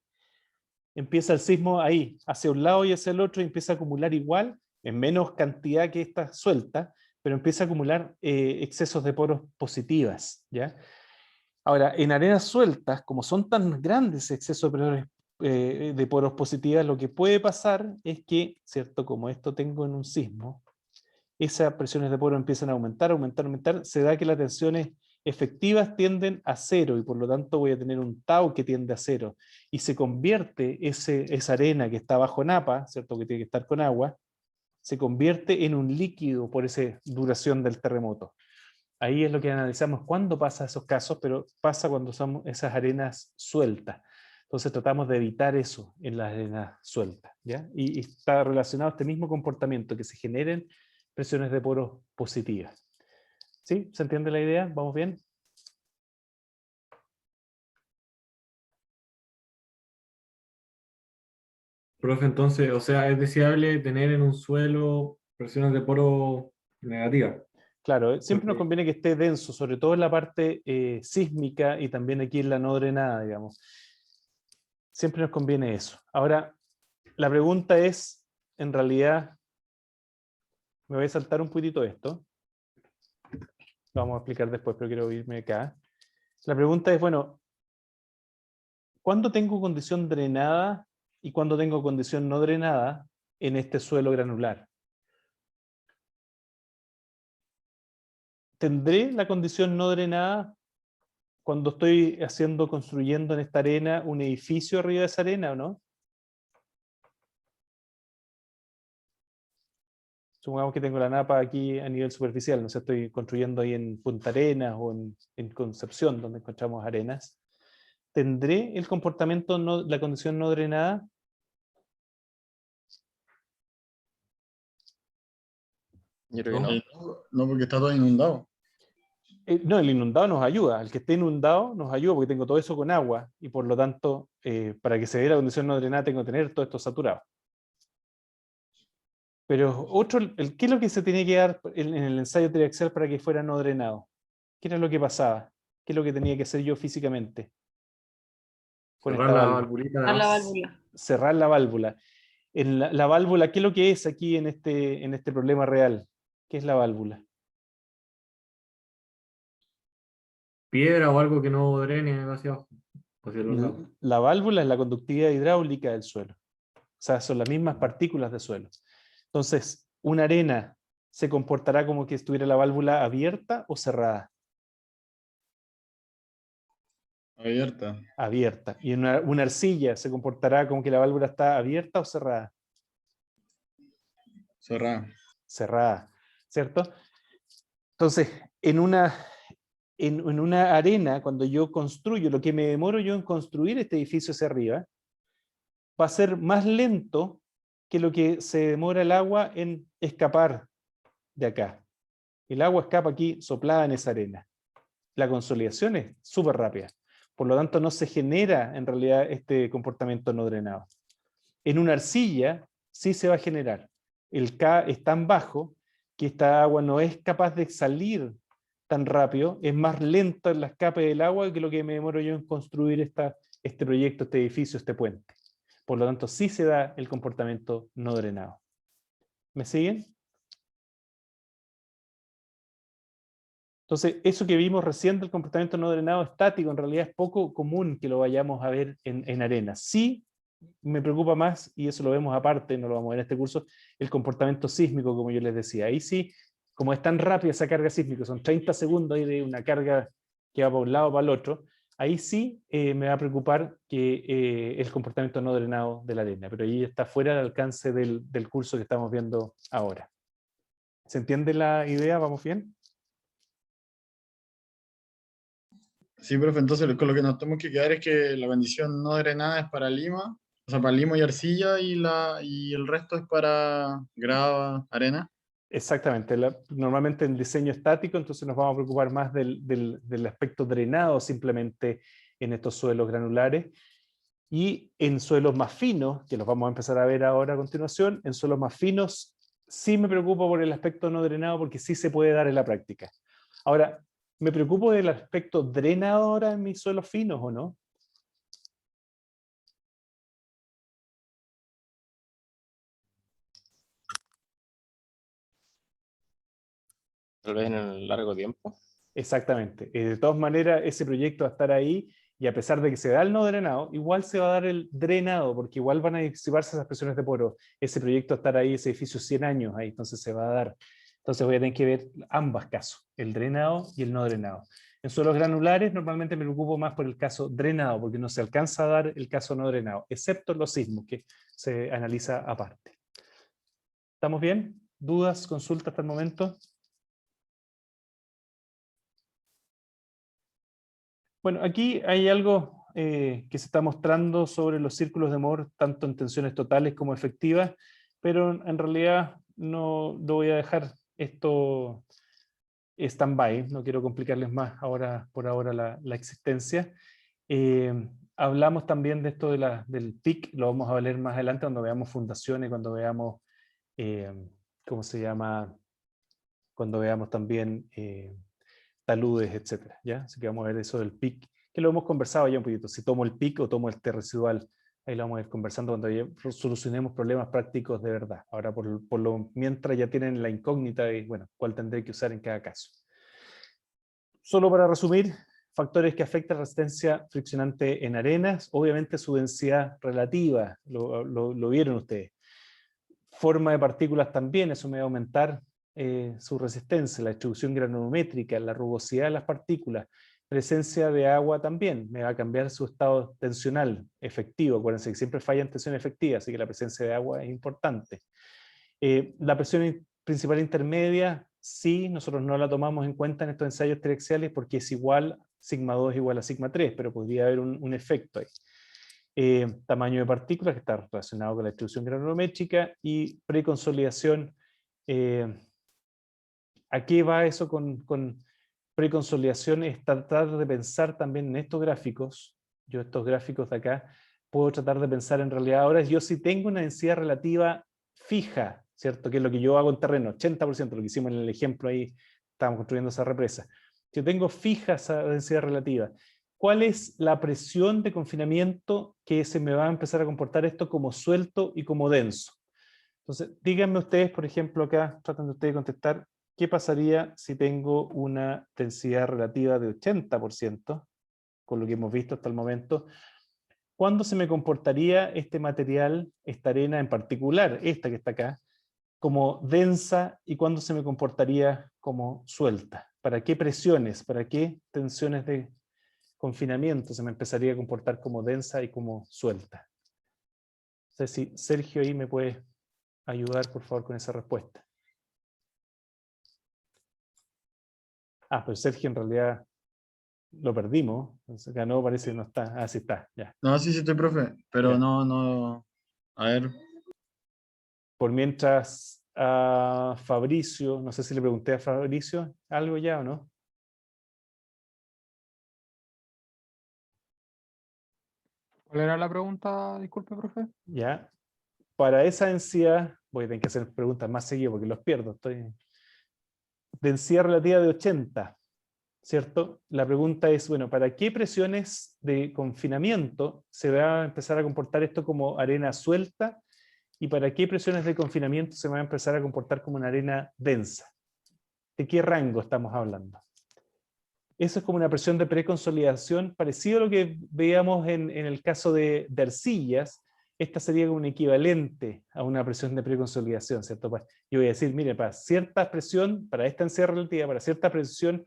Empieza el sismo ahí, hacia un lado y hacia el otro, y empieza a acumular igual, en menos cantidad que esta suelta, pero empieza a acumular excesos de poros positivas, ¿ya? Ahora, en arenas sueltas, como son tan grandes excesos de poros positivas, lo que puede pasar es que, ¿cierto? Como esto tengo en un sismo, esas presiones de poro empiezan a aumentar, se da que las tensiones efectivas tienden a cero y por lo tanto voy a tener un tau que tiende a cero y se convierte esa arena que está bajo napa, ¿cierto? Que tiene que estar con agua, se convierte en un líquido por esa duración del terremoto. Ahí es lo que analizamos cuándo pasa esos casos, pero pasa cuando son esas arenas sueltas. Entonces tratamos de evitar eso en las arenas sueltas, ¿ya? Y está relacionado a este mismo comportamiento, que se generen presiones de poros positivas. ¿Sí? ¿Se entiende la idea? ¿Vamos bien? Profe, entonces, o sea, es deseable tener en un suelo presiones de poro negativas. Claro, siempre nos Porque- conviene que esté denso, sobre todo en la parte sísmica y también aquí en la no drenada, digamos. Siempre nos conviene eso. Ahora, la pregunta es, en realidad, me voy a saltar un poquitito esto. Lo vamos a explicar después, pero quiero irme acá. La pregunta es, bueno, ¿cuándo tengo condición drenada y cuándo tengo condición no drenada en este suelo granular? ¿Tendré la condición no drenada cuando estoy construyendo en esta arena un edificio arriba de esa arena o no? Supongamos que tengo la napa aquí a nivel superficial, no sé, estoy construyendo ahí en Punta Arenas o en Concepción, donde encontramos arenas. ¿Tendré el comportamiento, la condición no drenada? Yo creo que no. No, porque está todo inundado. No, el inundado nos ayuda. El que esté inundado nos ayuda porque tengo todo eso con agua y por lo tanto, para que se dé la condición no drenada, tengo que tener todo esto saturado. Pero ¿qué es lo que se tenía que dar en el ensayo triaxial para que fuera no drenado? ¿Qué era lo que pasaba? ¿Qué es lo que tenía que hacer yo físicamente? Con Cerrar esta la válvula. valvulita Dar nada la más. válvula. Cerrar la válvula. En la válvula, ¿qué es lo que es aquí en este problema real? ¿Qué es la válvula? Piedra o algo que no drene hacia abajo, hacia los lados. La válvula es la conductividad hidráulica del suelo. O sea, son las mismas partículas de suelo. Entonces, una arena se comportará como que estuviera la válvula abierta o cerrada. Abierta. Abierta. Y una arcilla se comportará como que la válvula está abierta o cerrada. Cerrada. Cerrada, ¿cierto? Entonces, en una arena, cuando yo construyo, lo que me demoro yo en construir este edificio hacia arriba, va a ser más lento que lo que se demora el agua en escapar de acá. El agua escapa aquí soplada en esa arena. La consolidación es súper rápida. Por lo tanto, no se genera en realidad este comportamiento no drenado. En una arcilla sí se va a generar. El K es tan bajo que esta agua no es capaz de salir tan rápido, es más lento en la escape del agua que lo que me demoro yo en construir este proyecto, este edificio, este puente. Por lo tanto, sí se da el comportamiento no drenado. ¿Me siguen? Entonces, eso que vimos recién del comportamiento no drenado estático, en realidad es poco común que lo vayamos a ver en arena. Sí me preocupa más, y eso lo vemos aparte, no lo vamos a ver en este curso, el comportamiento sísmico, como yo les decía. Ahí sí, como es tan rápida esa carga sísmica, son 30 segundos ahí de una carga que va para un lado o para el otro, ahí sí me va a preocupar que el comportamiento no drenado de la arena, pero ahí está fuera del alcance del curso que estamos viendo ahora. ¿Se entiende la idea? ¿Vamos bien? Sí, profe, entonces con lo que nos tenemos que quedar es que la condición no drenada es para lima, o sea, para limo y arcilla, y el resto es para grava, arena. Exactamente. Normalmente en diseño estático, entonces nos vamos a preocupar más del aspecto drenado simplemente en estos suelos granulares. Y en suelos más finos, que los vamos a empezar a ver ahora a continuación, en suelos más finos sí me preocupo por el aspecto no drenado porque sí se puede dar en la práctica. Ahora, ¿me preocupo del aspecto drenado ahora en mis suelos finos o no? Tal vez en el largo tiempo. Exactamente. De todas maneras, ese proyecto va a estar ahí y a pesar de que se da el no drenado, igual se va a dar el drenado, porque igual van a disiparse esas presiones de poro. Ese proyecto va a estar ahí, ese edificio 100 años ahí, entonces se va a dar. Entonces voy a tener que ver ambos casos, el drenado y el no drenado. En suelos granulares normalmente me preocupo más por el caso drenado, porque no se alcanza a dar el caso no drenado, excepto los sismos, que se analiza aparte. ¿Estamos bien? ¿Dudas, consultas hasta el momento? Bueno, aquí hay algo que se está mostrando sobre los círculos de Moore, tanto en tensiones totales como efectivas, pero en realidad no lo voy a dejar esto stand-by, no quiero complicarles más ahora, por ahora la existencia. Hablamos también de esto del PIC, lo vamos a leer más adelante cuando veamos fundaciones, cuando veamos, ¿cómo se llama? Cuando veamos también taludes, etcétera, ¿ya? Así que vamos a ver eso del PIC, que lo hemos conversado ya un poquito, si tomo el PIC o tomo el T residual, ahí lo vamos a ir conversando cuando ya solucionemos problemas prácticos de verdad. Ahora, por lo mientras ya tienen la incógnita de, bueno, cuál tendré que usar en cada caso. Solo para resumir, factores que afectan la resistencia friccionante en arenas, obviamente su densidad relativa, lo vieron ustedes. Forma de partículas también, eso me va a aumentar su resistencia, la distribución granulométrica, la rugosidad de las partículas, presencia de agua también, me va a cambiar su estado tensional efectivo, acuérdense que siempre falla en tensión efectiva, así que la presencia de agua es importante. La presión principal intermedia, sí, nosotros no la tomamos en cuenta en estos ensayos triaxiales porque es igual, sigma 2 es igual a sigma 3, pero podría haber un efecto ahí. Tamaño de partículas, que está relacionado con la distribución granulométrica, y preconsolidación ¿a qué va eso con preconsolidación? Es tratar de pensar también en estos gráficos. Yo estos gráficos de acá puedo tratar de pensar en realidad ahora, yo sí tengo una densidad relativa fija, ¿cierto? Que es lo que yo hago en terreno, 80%, lo que hicimos en el ejemplo ahí, estábamos construyendo esa represa. Yo tengo fija esa densidad relativa. ¿Cuál es la presión de confinamiento que se me va a empezar a comportar esto como suelto y como denso? Entonces, díganme ustedes, por ejemplo, acá, tratan de ustedes contestar, ¿qué pasaría si tengo una densidad relativa de 80%, con lo que hemos visto hasta el momento? ¿Cuándo se me comportaría este material, esta arena en particular, esta que está acá, como densa, y cuándo se me comportaría como suelta? ¿Para qué presiones, para qué tensiones de confinamiento se me empezaría a comportar como densa y como suelta? No sé si Sergio ahí me puede ayudar, por favor, con esa respuesta. Ah, pero Sergio en realidad lo perdimos. Entonces, ganó, parece que no está. Ah, sí está, ya. No, sí, sí estoy, profe, pero Ya. no. A ver, Por mientras a Fabricio, no sé si le pregunté a Fabricio algo ya o no. ¿Cuál era la pregunta? Disculpe, profe. Ya. Para esa densidad, voy a tener que hacer preguntas más seguido porque los pierdo. Densidad relativa de 80, ¿cierto? La pregunta es, bueno, ¿para qué presiones de confinamiento se va a empezar a comportar esto como arena suelta? ¿Y para qué presiones de confinamiento se va a empezar a comportar como una arena densa? ¿De qué rango estamos hablando? Eso es como una presión de preconsolidación, parecido a lo que veíamos en el caso de arcillas. Esta sería como un equivalente a una presión de preconsolidación, ¿cierto? Pues yo voy a decir, mire, para cierta presión, para esta densidad relativa, para cierta presión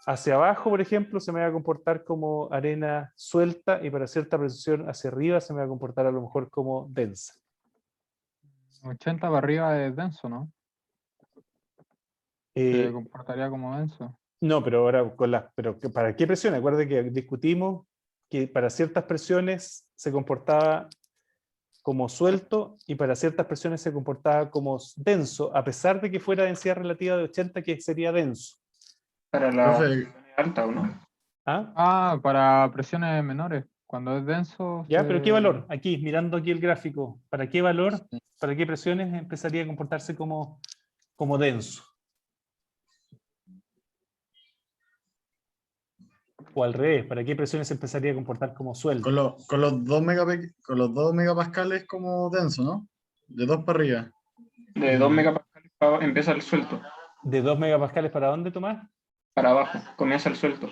hacia abajo, por ejemplo, se me va a comportar como arena suelta, y para cierta presión hacia arriba se me va a comportar a lo mejor como densa. 80 para arriba es denso, ¿no? Se Eh, comportaría como denso. No, pero ahora pero ¿para qué presión? Acuérdate que discutimos que para ciertas presiones se comportaba como suelto y para ciertas presiones se comportaba como denso, a pesar de que fuera densidad relativa de 80, que sería denso. Para la profe, alta, ¿o no? ¿Ah? Ah, para presiones menores. Cuando es denso, ¿Ya? ¿Pero qué valor? Aquí, mirando aquí el gráfico, ¿para qué valor, sí. para qué presiones empezaría a comportarse como denso? O al revés, ¿para qué presiones empezaría a comportar como suelto? Con los 2 megapascales como denso, ¿no? De 2 para arriba. De 2 megapascales empieza el suelto. ¿De 2 megapascales para dónde, Tomás? Para abajo, comienza el suelto.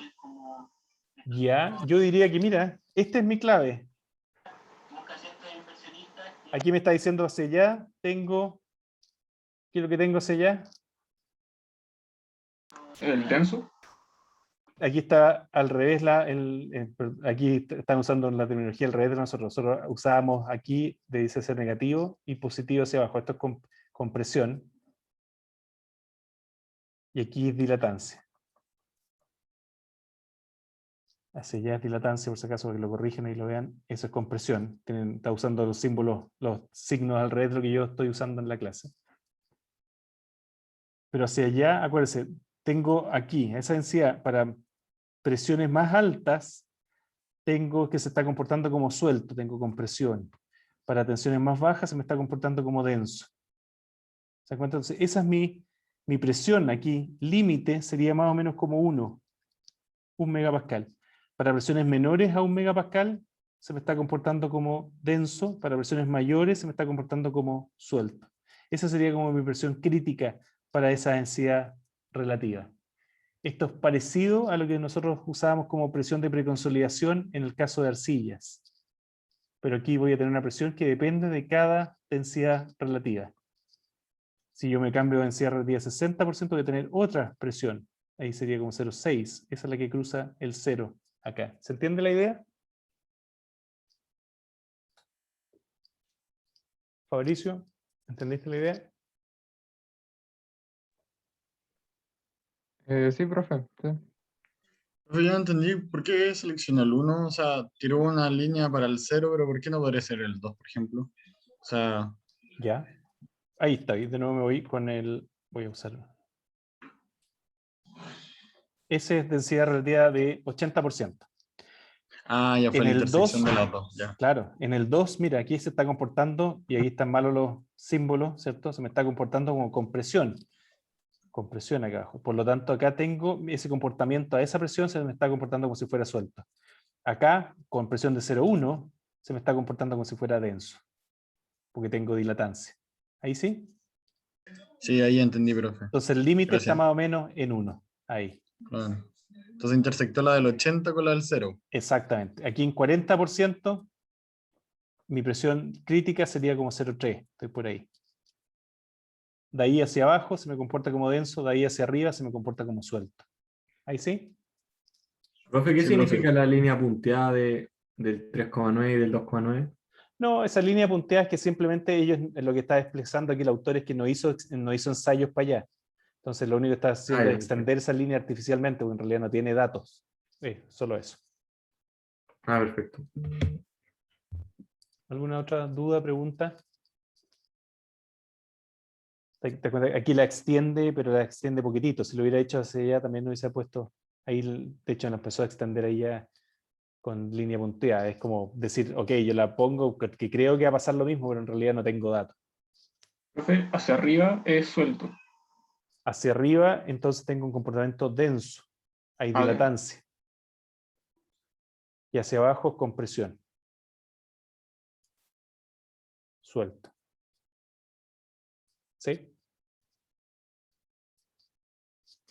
Ya, yo diría que mira, esta es mi clave. Aquí me está diciendo hacia allá, tengo, ¿qué es lo que tengo hacia allá? El denso. Aquí está al revés, aquí están usando la terminología al revés de nosotros. Nosotros usábamos aquí de dice ser negativo y positivo hacia abajo. Esto es compresión. Y aquí es dilatancia. Hacia allá es dilatancia, por si acaso, para que lo corrijan y lo vean. Eso es compresión. Está usando los símbolos, los signos al revés de lo que yo estoy usando en la clase. Pero hacia allá, acuérdense, tengo aquí esa densidad para presiones más altas, tengo que se está comportando como suelto, tengo compresión. Para tensiones más bajas se me está comportando como denso. ¿Se dan cuenta? Entonces, esa es mi presión aquí, límite sería más o menos como 1 megapascal. Para presiones menores a 1 megapascal se me está comportando como denso, para presiones mayores se me está comportando como suelto. Esa sería como mi presión crítica para esa densidad relativa. Esto es parecido a lo que nosotros usábamos como presión de preconsolidación en el caso de arcillas. Pero aquí voy a tener una presión que depende de cada densidad relativa. Si yo me cambio de densidad relativa a 60%, voy a tener otra presión. Ahí sería como 0,6. Esa es la que cruza el 0 acá. ¿Se entiende la idea? Fabricio, ¿entendiste la idea? Sí, profe. Sí. Profe, yo no entendí por qué selecciona el 1, o sea, tiró una línea para el 0, pero ¿por qué no podría ser el 2, por ejemplo? O sea, Ya. Ahí está. Y de nuevo me voy con el... Voy a usarlo. ese es densidad relativa de 80%. Ah, ya fue En la el intersección 2, de las dos. Ya. claro, en el 2, mira, aquí se está comportando, y ahí están malos los símbolos, ¿cierto? Se me está comportando como compresión. Compresión acá abajo. Por lo tanto, acá tengo ese comportamiento a esa presión, se me está comportando como si fuera suelto. Acá, con presión de 0,1, se me está comportando como si fuera denso, porque tengo dilatancia. ¿Ahí sí? Sí, ahí entendí, profe. Entonces el límite está Gracias. más o menos en 1. Ahí. Claro. Entonces intersectó la del 80 con la del 0. Exactamente. Aquí en 40%, mi presión crítica sería como 0,3. Estoy por ahí. De ahí hacia abajo se me comporta como denso, de ahí hacia arriba se me comporta como suelto. ¿Ahí sí? Profe, ¿qué Sí, significa profe. la línea punteada del 3,9 y del 2,9? No, esa línea punteada es que simplemente ellos, lo que está expresando aquí el autor es que no hizo ensayos para allá. Entonces lo único que está haciendo es Ya, extender esa línea artificialmente, porque en realidad no tiene datos. Solo eso. perfecto. ¿Alguna otra duda, pregunta? Aquí la extiende, pero la extiende poquitito. Si lo hubiera hecho hacia allá, también no hubiese puesto ahí, de hecho, lo empezó a extender ahí ya con línea punteada. Es como decir, ok, yo la pongo, que creo que va a pasar lo mismo, pero en realidad no tengo datos. Profe, hacia arriba es suelto. Hacia arriba, entonces tengo un comportamiento denso. Hay Ah, ok. dilatancia. Y hacia abajo, compresión. Suelto. ¿Sí?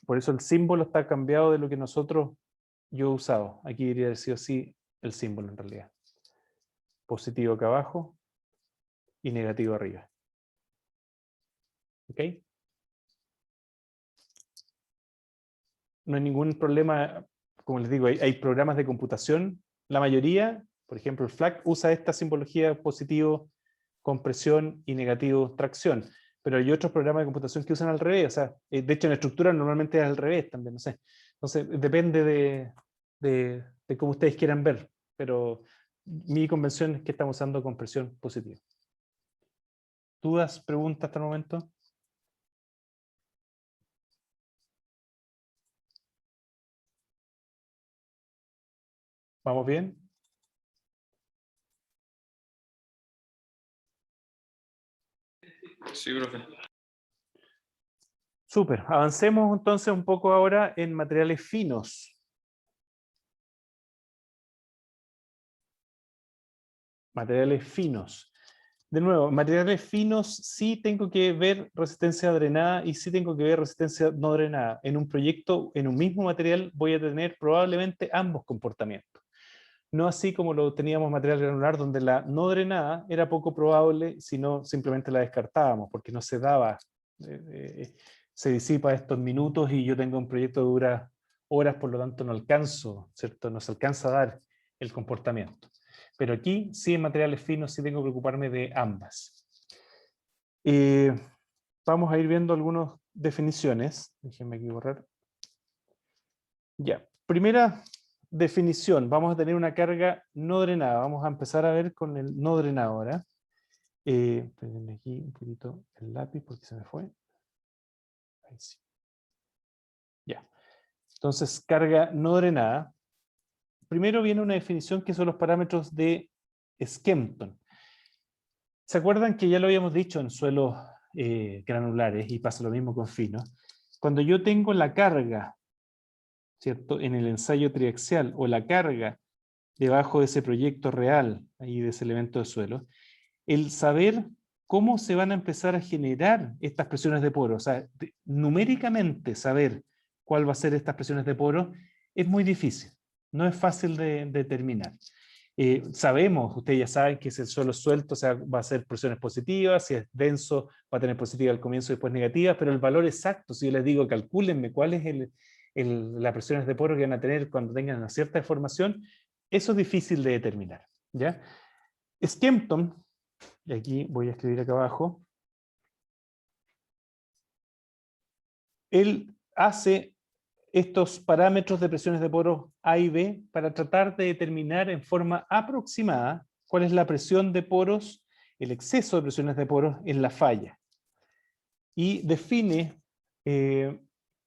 Por eso el símbolo está cambiado de lo que yo he usado. Aquí debería haber sido así el símbolo en realidad. Positivo acá abajo y negativo arriba. ¿Ok? No hay ningún problema, como les digo, hay programas de computación. La mayoría, por ejemplo el FLAC, usa esta simbología positivo, compresión y negativo, tracción. Pero hay otros programas de computación que usan al revés. O sea, de hecho en estructura normalmente es al revés también, no sé. Entonces depende de cómo ustedes quieran ver. Pero mi convención es que estamos usando compresión positiva. ¿Dudas, preguntas hasta el momento? ¿Vamos bien? Sí, profe. Súper. Avancemos entonces un poco ahora en materiales finos. Materiales finos. De nuevo, materiales finos sí tengo que ver resistencia drenada y sí tengo que ver resistencia no drenada. En un proyecto, en un mismo material, voy a tener probablemente ambos comportamientos. No así como lo teníamos material granular, donde la no drenada era poco probable, sino simplemente la descartábamos, porque no se daba, se disipa estos minutos y yo tengo un proyecto que dura horas, por lo tanto no alcanzo, ¿cierto? No se alcanza a dar el comportamiento. Pero aquí, sí, en materiales finos, sí tengo que preocuparme de ambas. Vamos a ir viendo algunas definiciones. Déjenme aquí borrar. Ya, primera definición. Vamos a tener una carga no drenada. Vamos a empezar a ver con el no drenado ahora. Perdón, aquí un poquito el lápiz porque se me fue. Ahí sí. Ya. Entonces, carga no drenada. Primero viene una definición que son los parámetros de Skempton. ¿Se acuerdan que ya lo habíamos dicho en suelos granulares y pasa lo mismo con finos? Cuando yo tengo la carga, ¿cierto? En el ensayo triaxial o la carga debajo de ese proyecto real, ahí de ese elemento de suelo, el saber cómo se van a empezar a generar estas presiones de poro, o sea, numéricamente saber cuál va a ser estas presiones de poro, es muy difícil, no es fácil de determinar. Sabemos, ustedes ya saben que si el suelo es suelto, o sea, va a ser presiones positivas, si es denso, va a tener positiva al comienzo y después negativa, pero el valor exacto, si yo les digo, calcúlenme cuál es las presiones de poro que van a tener cuando tengan una cierta deformación, eso es difícil de determinar, ¿ya? Skempton, y aquí voy a escribir acá abajo, él hace estos parámetros de presiones de poros A y B para tratar de determinar en forma aproximada cuál es la presión de poros, el exceso de presiones de poros en la falla. Y define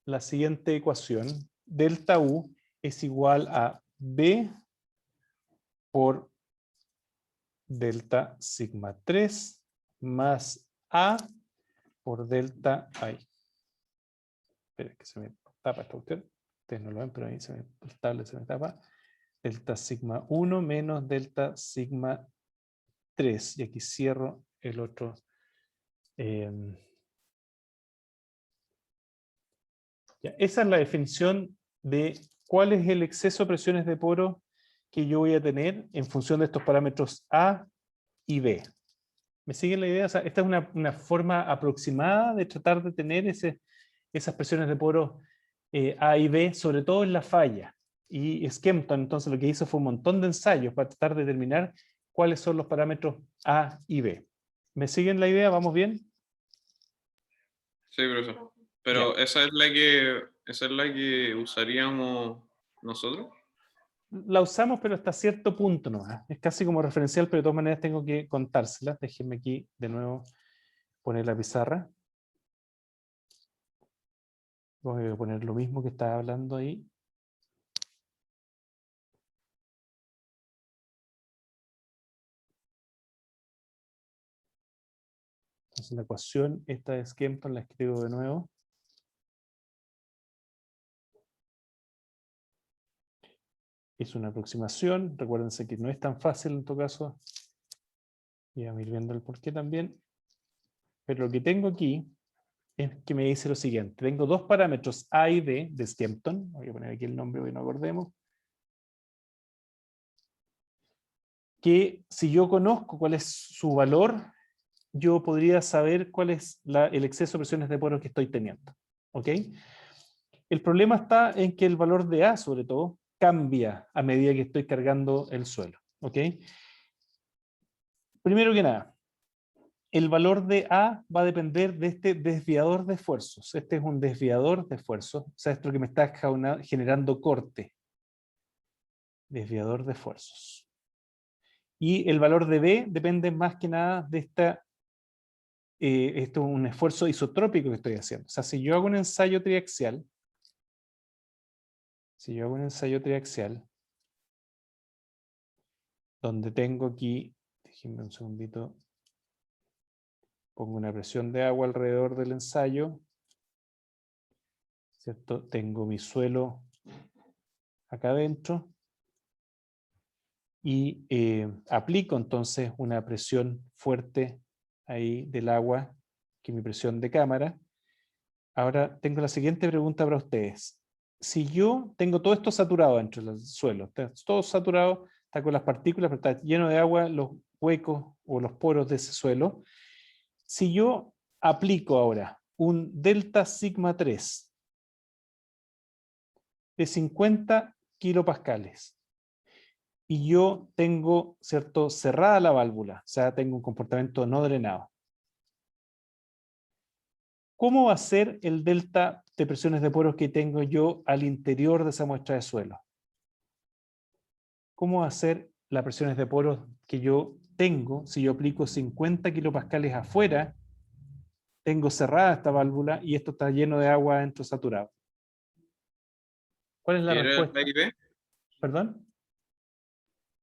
la siguiente ecuación, delta U es igual a B por delta sigma 3 más A por delta I. Espera, que se me tapa esta cuestión. Ustedes no lo ven, pero ahí el tablet se me tapa. Delta sigma 1 menos delta sigma 3. Y aquí cierro el otro. Ya, esa es la definición de cuál es el exceso de presiones de poro que yo voy a tener en función de estos parámetros A y B. ¿Me siguen la idea? O sea, esta es una forma aproximada de tratar de tener esas presiones de poro A y B, sobre todo en la falla. Y Skempton entonces lo que hizo fue un montón de ensayos para tratar de determinar cuáles son los parámetros A y B. ¿Me siguen la idea? ¿Vamos bien? Sí, profesor. Pero esa es la que usaríamos nosotros. La usamos, pero hasta cierto punto nomás. Es casi como referencial, pero de todas maneras tengo que contárselas. Déjenme aquí de nuevo poner la pizarra. Voy a poner lo mismo que estaba hablando ahí. Entonces la ecuación, esta de Skempton, la escribo de nuevo. Es una aproximación. Recuérdense que no es tan fácil en todo caso. Y vamos a ir viendo el porqué también. Pero lo que tengo aquí es que me dice lo siguiente. Tengo dos parámetros A y B de Skempton. Voy a poner aquí el nombre para que no acordemos. Que si yo conozco cuál es su valor, yo podría saber cuál es el exceso de presiones de poro que estoy teniendo. ¿Ok? El problema está en que el valor de A, sobre todo, cambia a medida que estoy cargando el suelo. ¿Ok? Primero que nada, el valor de A va a depender de este desviador de esfuerzos. Este es un desviador de esfuerzos. O sea, esto que me está generando corte. Desviador de esfuerzos. Y el valor de B depende más que nada de esto es un esfuerzo isotrópico que estoy haciendo. O sea, si yo hago un ensayo triaxial, donde tengo aquí, déjenme un segundito, pongo una presión de agua alrededor del ensayo, ¿cierto? Tengo mi suelo acá adentro y aplico entonces una presión fuerte ahí del agua, que es mi presión de cámara. Ahora tengo la siguiente pregunta para ustedes. Si yo tengo todo esto saturado dentro del suelo, está todo saturado, está con las partículas, pero está lleno de agua, los huecos o los poros de ese suelo. Si yo aplico ahora un delta sigma 3 de 50 kilopascales y yo tengo, ¿cierto?, cerrada la válvula, o sea, tengo un comportamiento no drenado. ¿Cómo va a ser el delta de presiones de poros que tengo yo al interior de esa muestra de suelo? ¿Cómo va a ser las presiones de poros que yo tengo si yo aplico 50 kilopascales afuera, tengo cerrada esta válvula y esto está lleno de agua adentro saturado? ¿Cuál es la ¿Qué era el respuesta? A y B? ¿Perdón?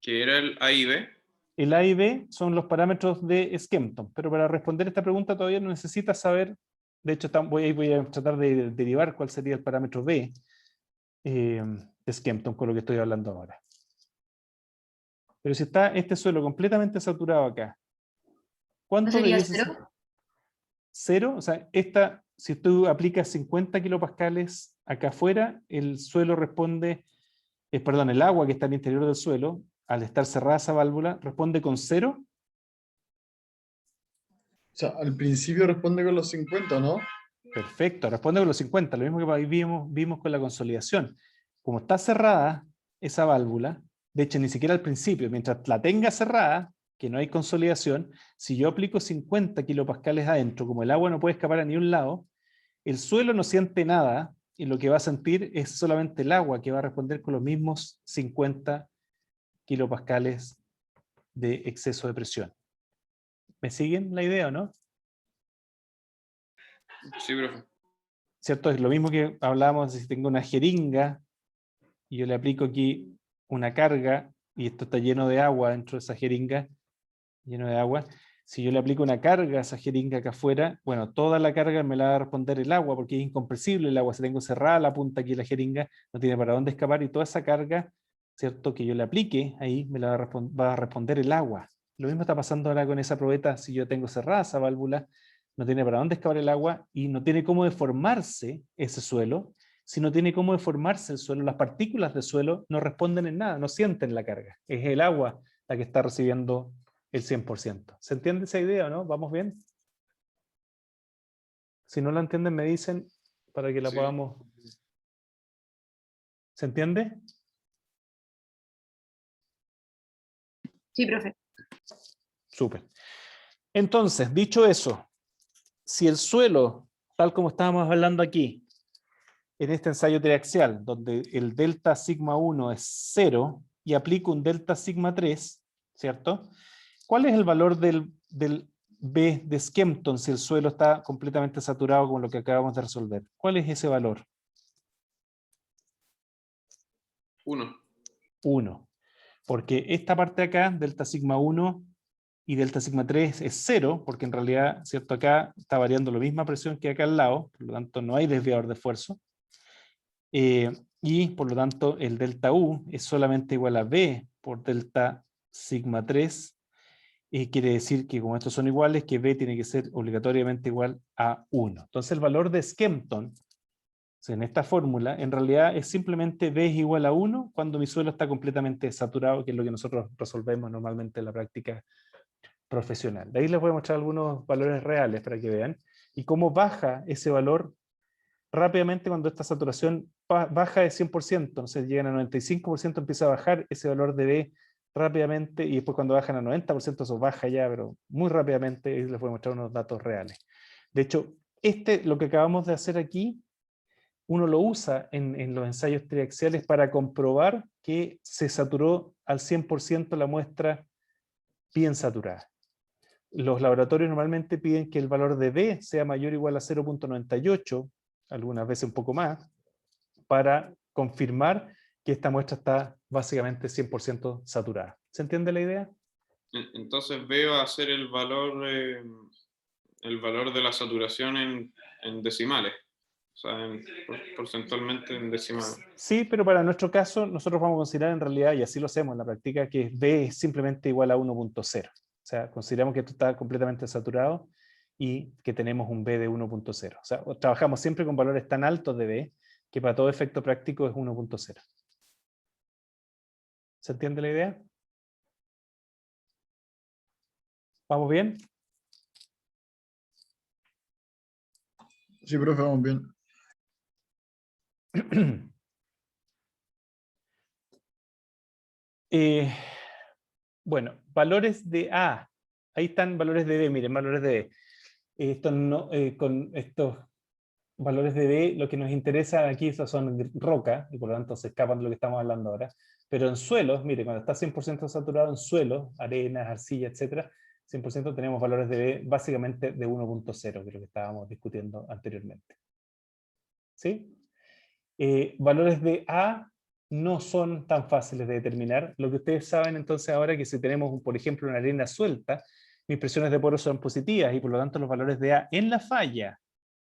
¿Qué era el A y B? El A y B son los parámetros de Skempton, pero para responder esta pregunta todavía no necesitas saber, de hecho voy a tratar de derivar cuál sería el parámetro B de Skempton con lo que estoy hablando ahora. Pero si está este suelo completamente saturado acá, ¿cuánto sería debiese ser? cero? ¿Cero? O sea, si tú aplicas 50 kilopascales acá afuera, el suelo responde, perdón, el agua que está al interior del suelo, al estar cerrada esa válvula, responde con 0. O sea, al principio responde con los 50, ¿no? Perfecto, responde con los 50, lo mismo que vimos con la consolidación. Como está cerrada esa válvula, de hecho ni siquiera al principio, mientras la tenga cerrada, que no hay consolidación, si yo aplico 50 kilopascales adentro, como el agua no puede escapar a ningún lado, el suelo no siente nada y lo que va a sentir es solamente el agua que va a responder con los mismos 50 kilopascales de exceso de presión. ¿Me siguen la idea o no? Sí, profe. ¿cierto? Es lo mismo que hablábamos si tengo una jeringa y yo le aplico aquí una carga y esto está lleno de agua dentro de esa jeringa, lleno de agua. Si yo le aplico una carga a esa jeringa acá afuera, bueno, toda la carga me la va a responder el agua porque es incompresible el agua. Si tengo cerrada la punta aquí de la jeringa, no tiene para dónde escapar y toda esa carga, ¿cierto? Que yo le aplique ahí, me la va a responder el agua. Lo mismo está pasando ahora con esa probeta. Si yo tengo cerrada esa válvula, no tiene para dónde escapar el agua y no tiene cómo deformarse ese suelo. Si no tiene cómo deformarse el suelo, las partículas del suelo no responden en nada, no sienten la carga. Es el agua la que está recibiendo el 100%. ¿Se entiende esa idea o no? ¿Vamos bien? Si no la entienden, me dicen para que la Sí. podamos... ¿Se entiende? Sí, profe. Súper. Entonces, dicho eso, si el suelo, tal como estábamos hablando aquí, en este ensayo triaxial, donde el delta sigma 1 es 0 y aplico un delta sigma 3, ¿cierto? ¿Cuál es el valor del B de Skempton si el suelo está completamente saturado con lo que acabamos de resolver? ¿Cuál es ese valor? 1. 1. Porque esta parte de acá, delta sigma 1 y delta sigma 3 es 0, porque en realidad, ¿cierto? Acá está variando la misma presión que acá al lado, por lo tanto no hay desviador de esfuerzo. Y por lo tanto el delta U es solamente igual a B por delta sigma 3. Quiere decir que como estos son iguales, que B tiene que ser obligatoriamente igual a 1. Entonces el valor de Skempton, en esta fórmula, en realidad es simplemente B es igual a 1 cuando mi suelo está completamente saturado, que es lo que nosotros resolvemos normalmente en la práctica profesional. De ahí les voy a mostrar algunos valores reales para que vean, y cómo baja ese valor rápidamente cuando esta saturación baja de 100%, entonces llegan a 95%, empieza a bajar ese valor de B rápidamente, y después cuando bajan a 90% eso baja ya, pero muy rápidamente, y les voy a mostrar unos datos reales. De hecho, lo que acabamos de hacer aquí, uno lo usa en los ensayos triaxiales para comprobar que se saturó al 100% la muestra bien saturada. Los laboratorios normalmente piden que el valor de B sea mayor o igual a 0.98, algunas veces un poco más, para confirmar que esta muestra está básicamente 100% saturada. ¿Se entiende la idea? Entonces B va a ser el valor de la saturación en decimales. O sea, porcentualmente en decimales. Sí, pero para nuestro caso, nosotros vamos a considerar en realidad, y así lo hacemos en la práctica, que B es simplemente igual a 1.0. O sea, consideramos que esto está completamente saturado y que tenemos un B de 1.0. O sea, trabajamos siempre con valores tan altos de B que para todo efecto práctico es 1.0. ¿Se entiende la idea? ¿Vamos bien? Sí, profe, vamos bien. Bueno, valores de A. Ahí están valores de B, miren, valores de B. Con estos valores de B, lo que nos interesa aquí son roca, y por lo tanto se escapan de lo que estamos hablando ahora. Pero en suelos, mire, cuando está 100% saturado en suelos, arenas, arcilla, etc., 100% tenemos valores de B básicamente de 1.0, que es lo que estábamos discutiendo anteriormente. ¿Sí? Valores de A no son tan fáciles de determinar. Lo que ustedes saben entonces ahora es que si tenemos, por ejemplo, una arena suelta, mis presiones de poro son positivas y por lo tanto los valores de A en la falla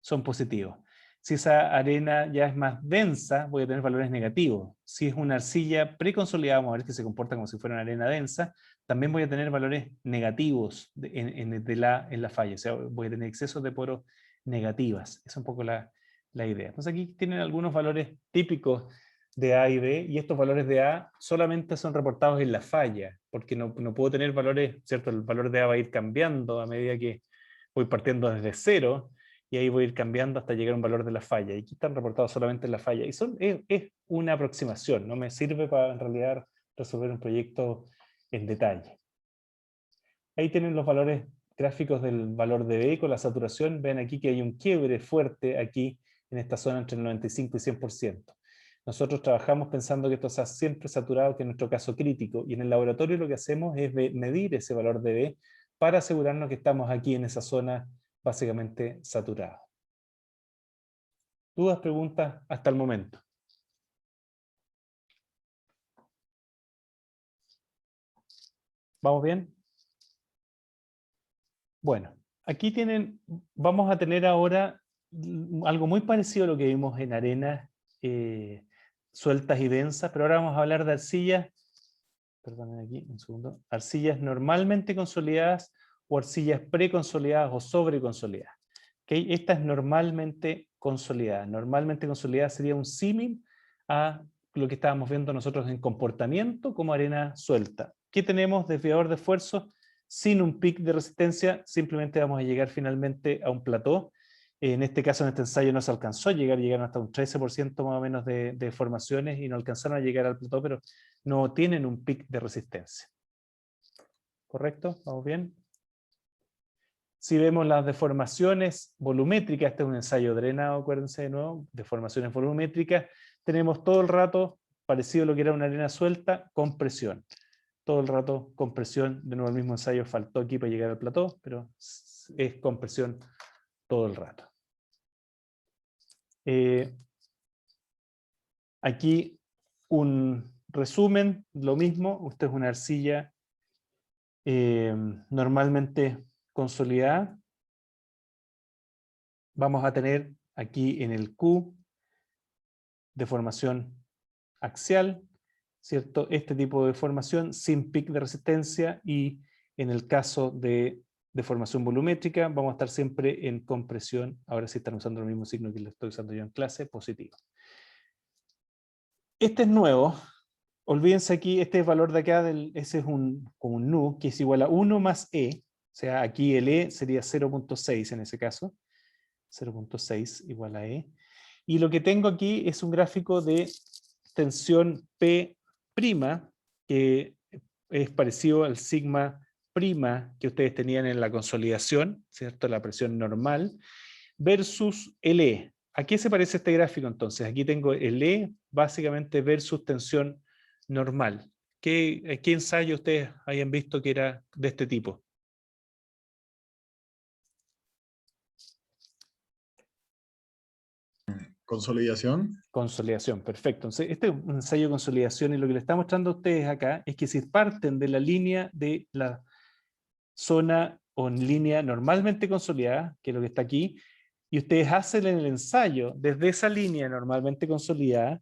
son positivos. Si esa arena ya es más densa, voy a tener valores negativos. Si es una arcilla preconsolidada, vamos a ver que se comporta como si fuera una arena densa, también voy a tener valores negativos en la falla. O sea, voy a tener excesos de poros negativas. Esa es un poco la idea. Entonces aquí tienen algunos valores típicos de A y B, y estos valores de A solamente son reportados en la falla, porque no puedo tener valores, ¿cierto? El valor de A va a ir cambiando a medida que voy partiendo desde cero, y ahí voy a ir cambiando hasta llegar a un valor de la falla. Y aquí están reportados solamente en la falla. Y es una aproximación, no me sirve para en realidad resolver un proyecto en detalle. Ahí tienen los valores gráficos del valor de B con la saturación. Ven aquí que hay un quiebre fuerte aquí en esta zona entre el 95 y 100%. Nosotros trabajamos pensando que esto sea siempre saturado, que es nuestro caso crítico. Y en el laboratorio lo que hacemos es medir ese valor de B para asegurarnos que estamos aquí en esa zona básicamente saturada. ¿Dudas, preguntas hasta el momento? ¿Vamos bien? Bueno, aquí vamos a tener ahora algo muy parecido a lo que vimos en arenas sueltas y densas, pero ahora vamos a hablar de arcillas, perdonen aquí un segundo, arcillas normalmente consolidadas o arcillas preconsolidadas o sobreconsolidadas. ¿Okay? Esta es normalmente consolidada. Normalmente consolidada sería un símil a lo que estábamos viendo nosotros en comportamiento como arena suelta. ¿Qué tenemos? Desviador de esfuerzo sin un pic de resistencia, simplemente vamos a llegar finalmente a un plató. En este caso, en este ensayo no se alcanzó a llegar, llegaron hasta un 13% más o menos de formaciones y no alcanzaron a llegar al plató, pero no tienen un pic de resistencia. ¿Correcto? ¿Vamos bien? Si vemos las deformaciones volumétricas, este es un ensayo drenado, acuérdense de nuevo, deformaciones volumétricas, tenemos todo el rato, parecido a lo que era una arena suelta, compresión. Todo el rato compresión, de nuevo el mismo ensayo faltó aquí para llegar al plató, pero es compresión todo el rato. Aquí un resumen, lo mismo, usted es una arcilla normalmente consolidada. Vamos a tener aquí en el Q deformación axial, ¿cierto? Este tipo de deformación sin pic de resistencia, y en el caso de deformación volumétrica vamos a estar siempre en compresión. Ahora sí están usando el mismo signo que le estoy usando yo en clase, positivo. Este es nuevo. Olvídense aquí, este valor de acá, ese es como un nu, que es igual a 1 más E. O sea, aquí el E sería 0.6 en ese caso. 0.6 igual a E. Y lo que tengo aquí es un gráfico de tensión P', que es parecido al sigma prima que ustedes tenían en la consolidación, ¿cierto? La presión normal, versus el E. ¿A qué se parece este gráfico entonces? Aquí tengo el E básicamente versus tensión normal. ¿Qué ensayo ustedes hayan visto que era de este tipo? Consolidación. Consolidación, perfecto. Entonces, este es un ensayo de consolidación y lo que le está mostrando a ustedes acá es que si parten de la línea de la zona o en línea normalmente consolidada, que es lo que está aquí, y ustedes hacen el ensayo desde esa línea normalmente consolidada,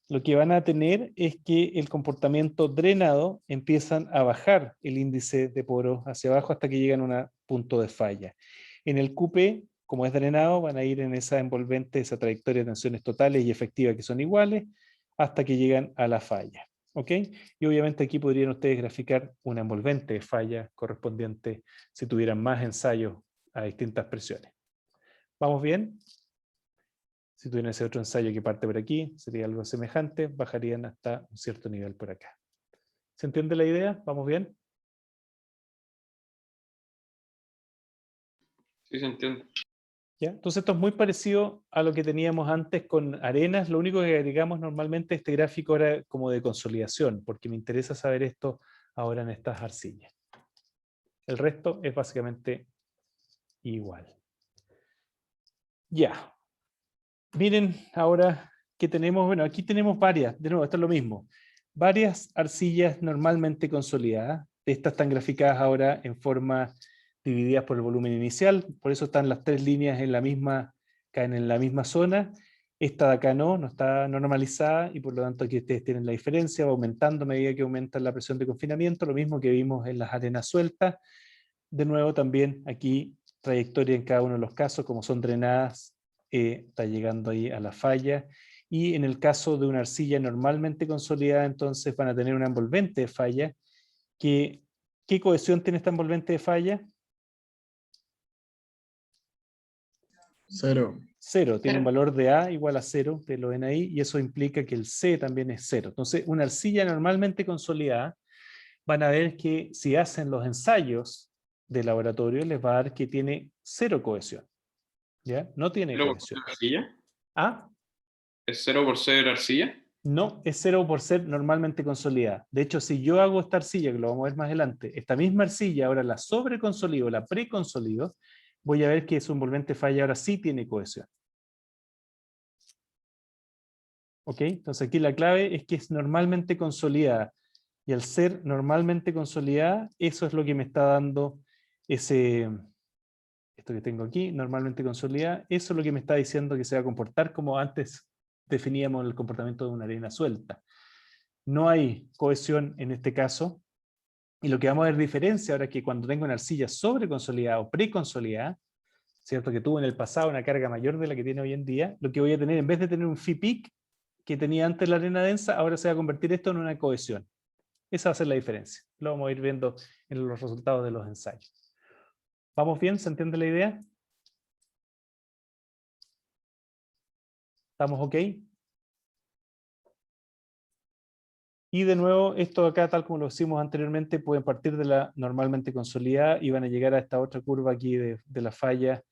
lo que van a tener es que el comportamiento drenado empiezan a bajar el índice de poros hacia abajo hasta que llegan a un punto de falla. En el QP, como es drenado, van a ir en esa envolvente, esa trayectoria de tensiones totales y efectivas que son iguales, hasta que llegan a la falla. ¿Ok? Y obviamente aquí podrían ustedes graficar una envolvente de falla correspondiente si tuvieran más ensayos a distintas presiones. ¿Vamos bien? Si tuvieran ese otro ensayo que parte por aquí, sería algo semejante, bajarían hasta un cierto nivel por acá. ¿Se entiende la idea? ¿Vamos bien? Sí, se entiende. ¿Ya? Entonces esto es muy parecido a lo que teníamos antes con arenas. Lo único que agregamos normalmente este gráfico era como de consolidación, porque me interesa saber esto ahora en estas arcillas. El resto es básicamente igual. Ya. Miren ahora que tenemos, bueno, aquí tenemos varias, de nuevo, esto es lo mismo. Varias arcillas normalmente consolidadas. Estas están graficadas ahora en forma divididas por el volumen inicial, por eso están las tres líneas en la misma, caen en la misma zona. Esta de acá no está normalizada y por lo tanto aquí ustedes tienen la diferencia, va aumentando a medida que aumenta la presión de confinamiento, lo mismo que vimos en las arenas sueltas. De nuevo también aquí trayectoria en cada uno de los casos, como son drenadas, está llegando ahí a la falla. Y en el caso de una arcilla normalmente consolidada, entonces van a tener una envolvente de falla. ¿Qué cohesión tiene esta envolvente de falla? 0. 0, tiene un valor de A igual a 0, ustedes lo ven ahí, y eso implica que el C también es 0. Entonces, una arcilla normalmente consolidada, van a ver que si hacen los ensayos de laboratorio, les va a dar que tiene 0 cohesión. ¿Ya? No tiene ¿0 por cohesión. ser arcilla? ¿Ah? ¿Es 0 por ser arcilla? No, es 0 por ser normalmente consolidada. De hecho, si yo hago esta arcilla, que lo vamos a ver más adelante, esta misma arcilla, ahora la sobreconsolido, la preconsolido, voy a ver que su envolvente falla ahora sí tiene cohesión. ¿Ok? Entonces aquí la clave es que es normalmente consolidada. Y al ser normalmente consolidada, eso es lo que me está dando esto que tengo aquí, normalmente consolidada, eso es lo que me está diciendo que se va a comportar como antes definíamos el comportamiento de una arena suelta. No hay cohesión en este caso, y lo que vamos a ver diferencia ahora es que cuando tengo una arcilla sobreconsolidada o preconsolidada, ¿cierto? Que tuvo en el pasado una carga mayor de la que tiene hoy en día, lo que voy a tener, en vez de tener un phi peak que tenía antes la arena densa, ahora se va a convertir esto en una cohesión. Esa va a ser la diferencia. Lo vamos a ir viendo en los resultados de los ensayos. ¿Vamos bien? ¿Se entiende la idea? ¿Estamos ok? Y de nuevo, esto acá, tal como lo hicimos anteriormente, pueden partir de la normalmente consolidada y van a llegar a esta otra curva aquí de la falla.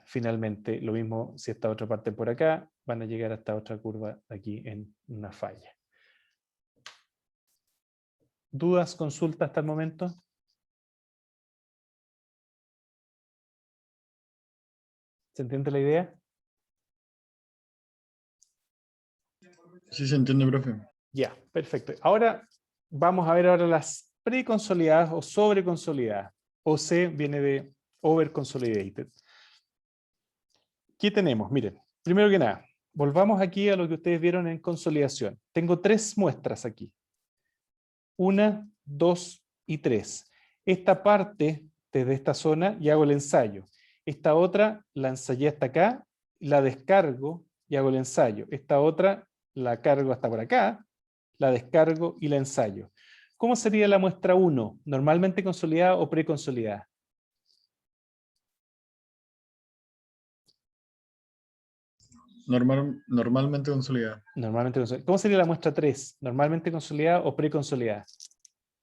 Finalmente, lo mismo si esta otra parte por acá, van a llegar a esta otra curva aquí en una falla. ¿Dudas, consultas hasta el momento? ¿Se entiende la idea? Sí, se entiende, profe. Ya, perfecto. Ahora vamos a ver ahora las preconsolidadas o sobreconsolidadas. OC viene de over consolidated. ¿Qué tenemos? Miren, primero que nada, volvamos aquí a lo que ustedes vieron en consolidación. Tengo 3 muestras aquí. 1, 2 y 3. Esta parte desde esta zona y hago el ensayo. Esta otra la ensayé hasta acá, la descargo y hago el ensayo. Esta otra la cargo hasta por acá, la descargo y la ensayo. ¿Cómo sería la muestra 1? ¿Normalmente consolidada o preconsolidada? Normalmente consolidada. Normalmente consolidada. ¿Cómo sería la muestra 3? ¿Normalmente consolidada o preconsolidada?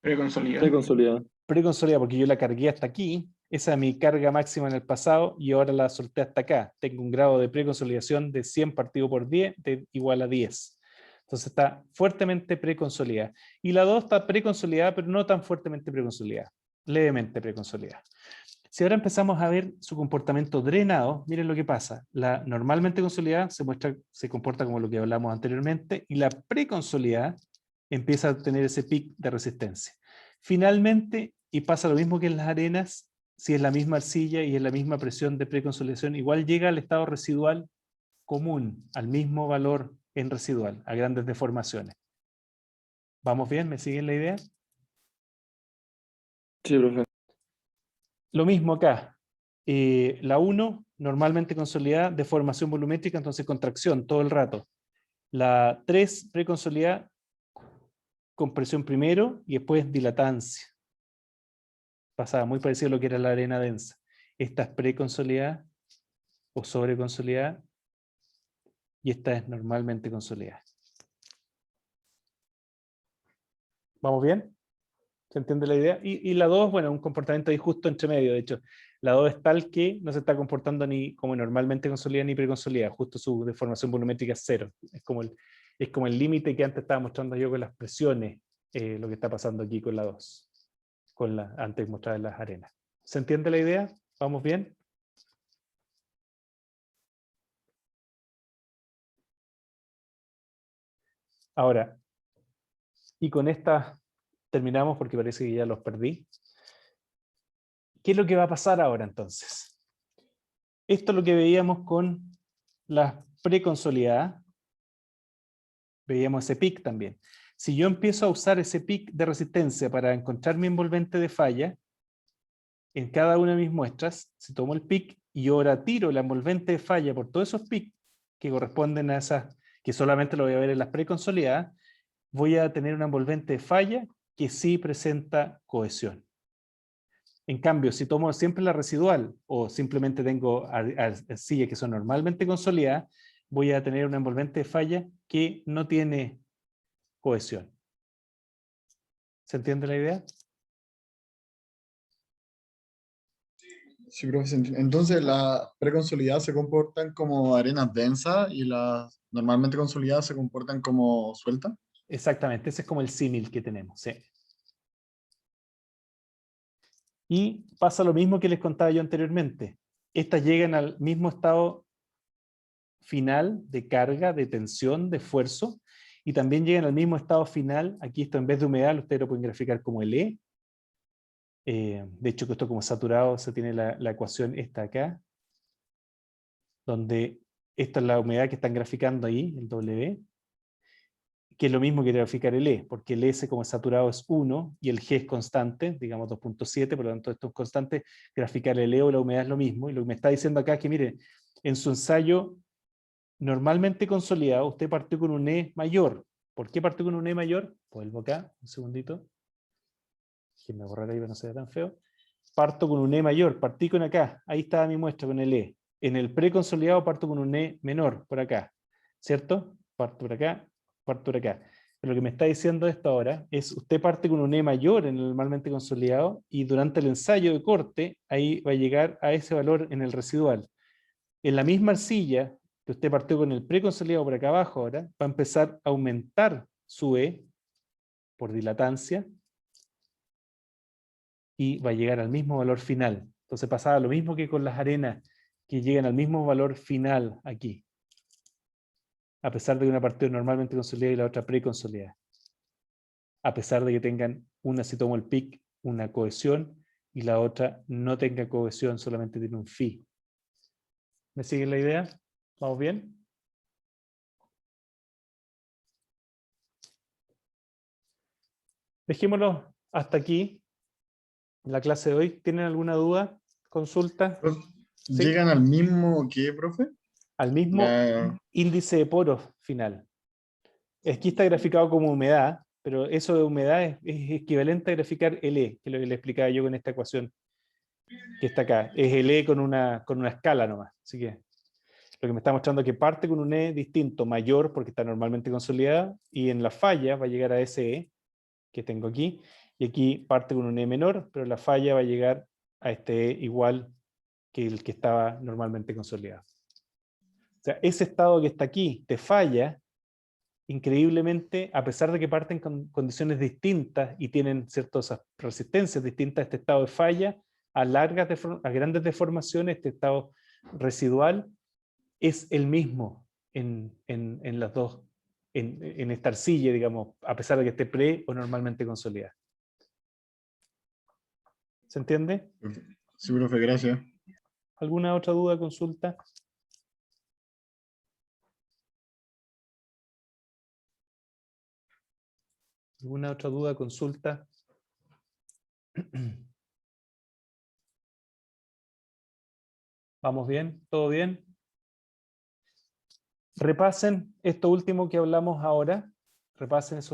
Preconsolidado. Preconsolidada. Preconsolidada porque yo la cargué hasta aquí, esa es mi carga máxima en el pasado y ahora la solté hasta acá. Tengo un grado de preconsolidación de 100 partido por 10 igual a 10. Entonces está fuertemente preconsolidada. Y la 2 está preconsolidada, pero no tan fuertemente preconsolidada, levemente preconsolidada. Si ahora empezamos a ver su comportamiento drenado, miren lo que pasa. La normalmente consolidada se comporta como lo que hablamos anteriormente y la preconsolidada empieza a tener ese pic de resistencia. Finalmente, y pasa lo mismo que en las arenas, si es la misma arcilla y es la misma presión de preconsolidación, igual llega al estado residual común, al mismo valor en residual, a grandes deformaciones. ¿Vamos bien? ¿Me siguen la idea? Sí, profe. Lo mismo acá. La 1, normalmente consolidada, deformación volumétrica, entonces contracción todo el rato. La 3, preconsolidada, compresión primero y después dilatancia. Pasaba muy parecido a lo que era la arena densa. Esta es preconsolidada o sobreconsolidada y esta es normalmente consolidada. ¿Vamos bien? ¿Se entiende la idea? Y la 2, bueno, un comportamiento ahí justo entre medio. De hecho, la 2 es tal que no se está comportando ni como normalmente consolidada ni preconsolidada. Justo su deformación volumétrica es 0. Es como el límite que antes estaba mostrando yo con las presiones, lo que está pasando aquí con la 2. Con la antes mostrada en las arenas. ¿Se entiende la idea? ¿Vamos bien? Ahora, y con esta terminamos porque parece que ya los perdí. ¿Qué es lo que va a pasar ahora entonces? Esto es lo que veíamos con las preconsolidadas. Veíamos ese pic también. Si yo empiezo a usar ese pic de resistencia para encontrar mi envolvente de falla, en cada una de mis muestras, si tomo el pic y ahora tiro la envolvente de falla por todos esos pics que corresponden a esas, que solamente lo voy a ver en las preconsolidadas, voy a tener una envolvente de falla que sí presenta cohesión. En cambio, si tomo siempre la residual o simplemente tengo arcillas que son normalmente consolidadas, voy a tener una envolvente de falla que no tiene cohesión. ¿Se entiende la idea? Sí, profe. Entonces, las preconsolidadas se comportan como arenas densas y las normalmente consolidadas se comportan como sueltas. Exactamente, ese es como el símil que tenemos. Sí. Y pasa lo mismo que les contaba yo anteriormente. Estas llegan al mismo estado final de carga, de tensión, de esfuerzo, y también llegan al mismo estado final. Aquí esto en vez de humedad, ustedes lo pueden graficar como el E. De hecho, que esto como saturado, se tiene la ecuación esta acá, donde esta es la humedad que están graficando ahí, el W, que es lo mismo que graficar el E, porque el S como saturado es 1 y el G es constante, digamos 2.7, por lo tanto esto es constante. Graficar el E o la humedad es lo mismo, y lo que me está diciendo acá es que, mire, en su ensayo normalmente consolidado, usted partió con un E mayor. ¿Por qué partió con un E mayor? Vuelvo acá, un segundito. Déjenme borrar ahí para no se vea tan feo. Parto con un E mayor, partí con acá, ahí estaba mi muestra con el E. En el preconsolidado parto con un E menor, por acá, ¿cierto? Parto por acá, parto por acá. Pero lo que me está diciendo esto ahora es, usted parte con un E mayor en el normalmente consolidado, y durante el ensayo de corte, ahí va a llegar a ese valor en el residual. En la misma arcilla, que usted partió con el preconsolidado por acá abajo ahora, va a empezar a aumentar su E por dilatancia, y va a llegar al mismo valor final. Entonces pasaba lo mismo que con las arenas, que llegan al mismo valor final aquí, a pesar de que una partió normalmente consolidada y la otra preconsolidada. A pesar de que tengan una, si tomo el PIC, una cohesión, y la otra no tenga cohesión, solamente tiene un phi. ¿Me siguen la idea? ¿Vamos bien? Dejémoslo hasta aquí la clase de hoy. ¿Tienen alguna duda? ¿Consulta? ¿Sí? ¿Llegan al mismo qué, profe? Al mismo índice de poros final. Aquí está graficado como humedad, pero eso de humedad es equivalente a graficar el E, que es lo que le explicaba yo con esta ecuación que está acá. Es el E con una escala nomás. Así que lo que me está mostrando es que parte con un E distinto, mayor, porque está normalmente consolidada, y en la falla va a llegar a ese E que tengo aquí, y aquí parte con un E menor, pero la falla va a llegar a este E igual que el que estaba normalmente consolidado. O sea, ese estado que está aquí de falla, increíblemente, a pesar de que parten con condiciones distintas y tienen ciertas resistencias distintas, este estado de falla, a grandes deformaciones, este estado residual, es el mismo en las dos, en esta arcilla, digamos, a pesar de que esté pre o normalmente consolidada. ¿Se entiende? Sí, profe, gracias. ¿Alguna otra duda, consulta? ¿Alguna otra duda, consulta? ¿Vamos bien? ¿Todo bien? Repasen esto último que hablamos ahora. Repasen eso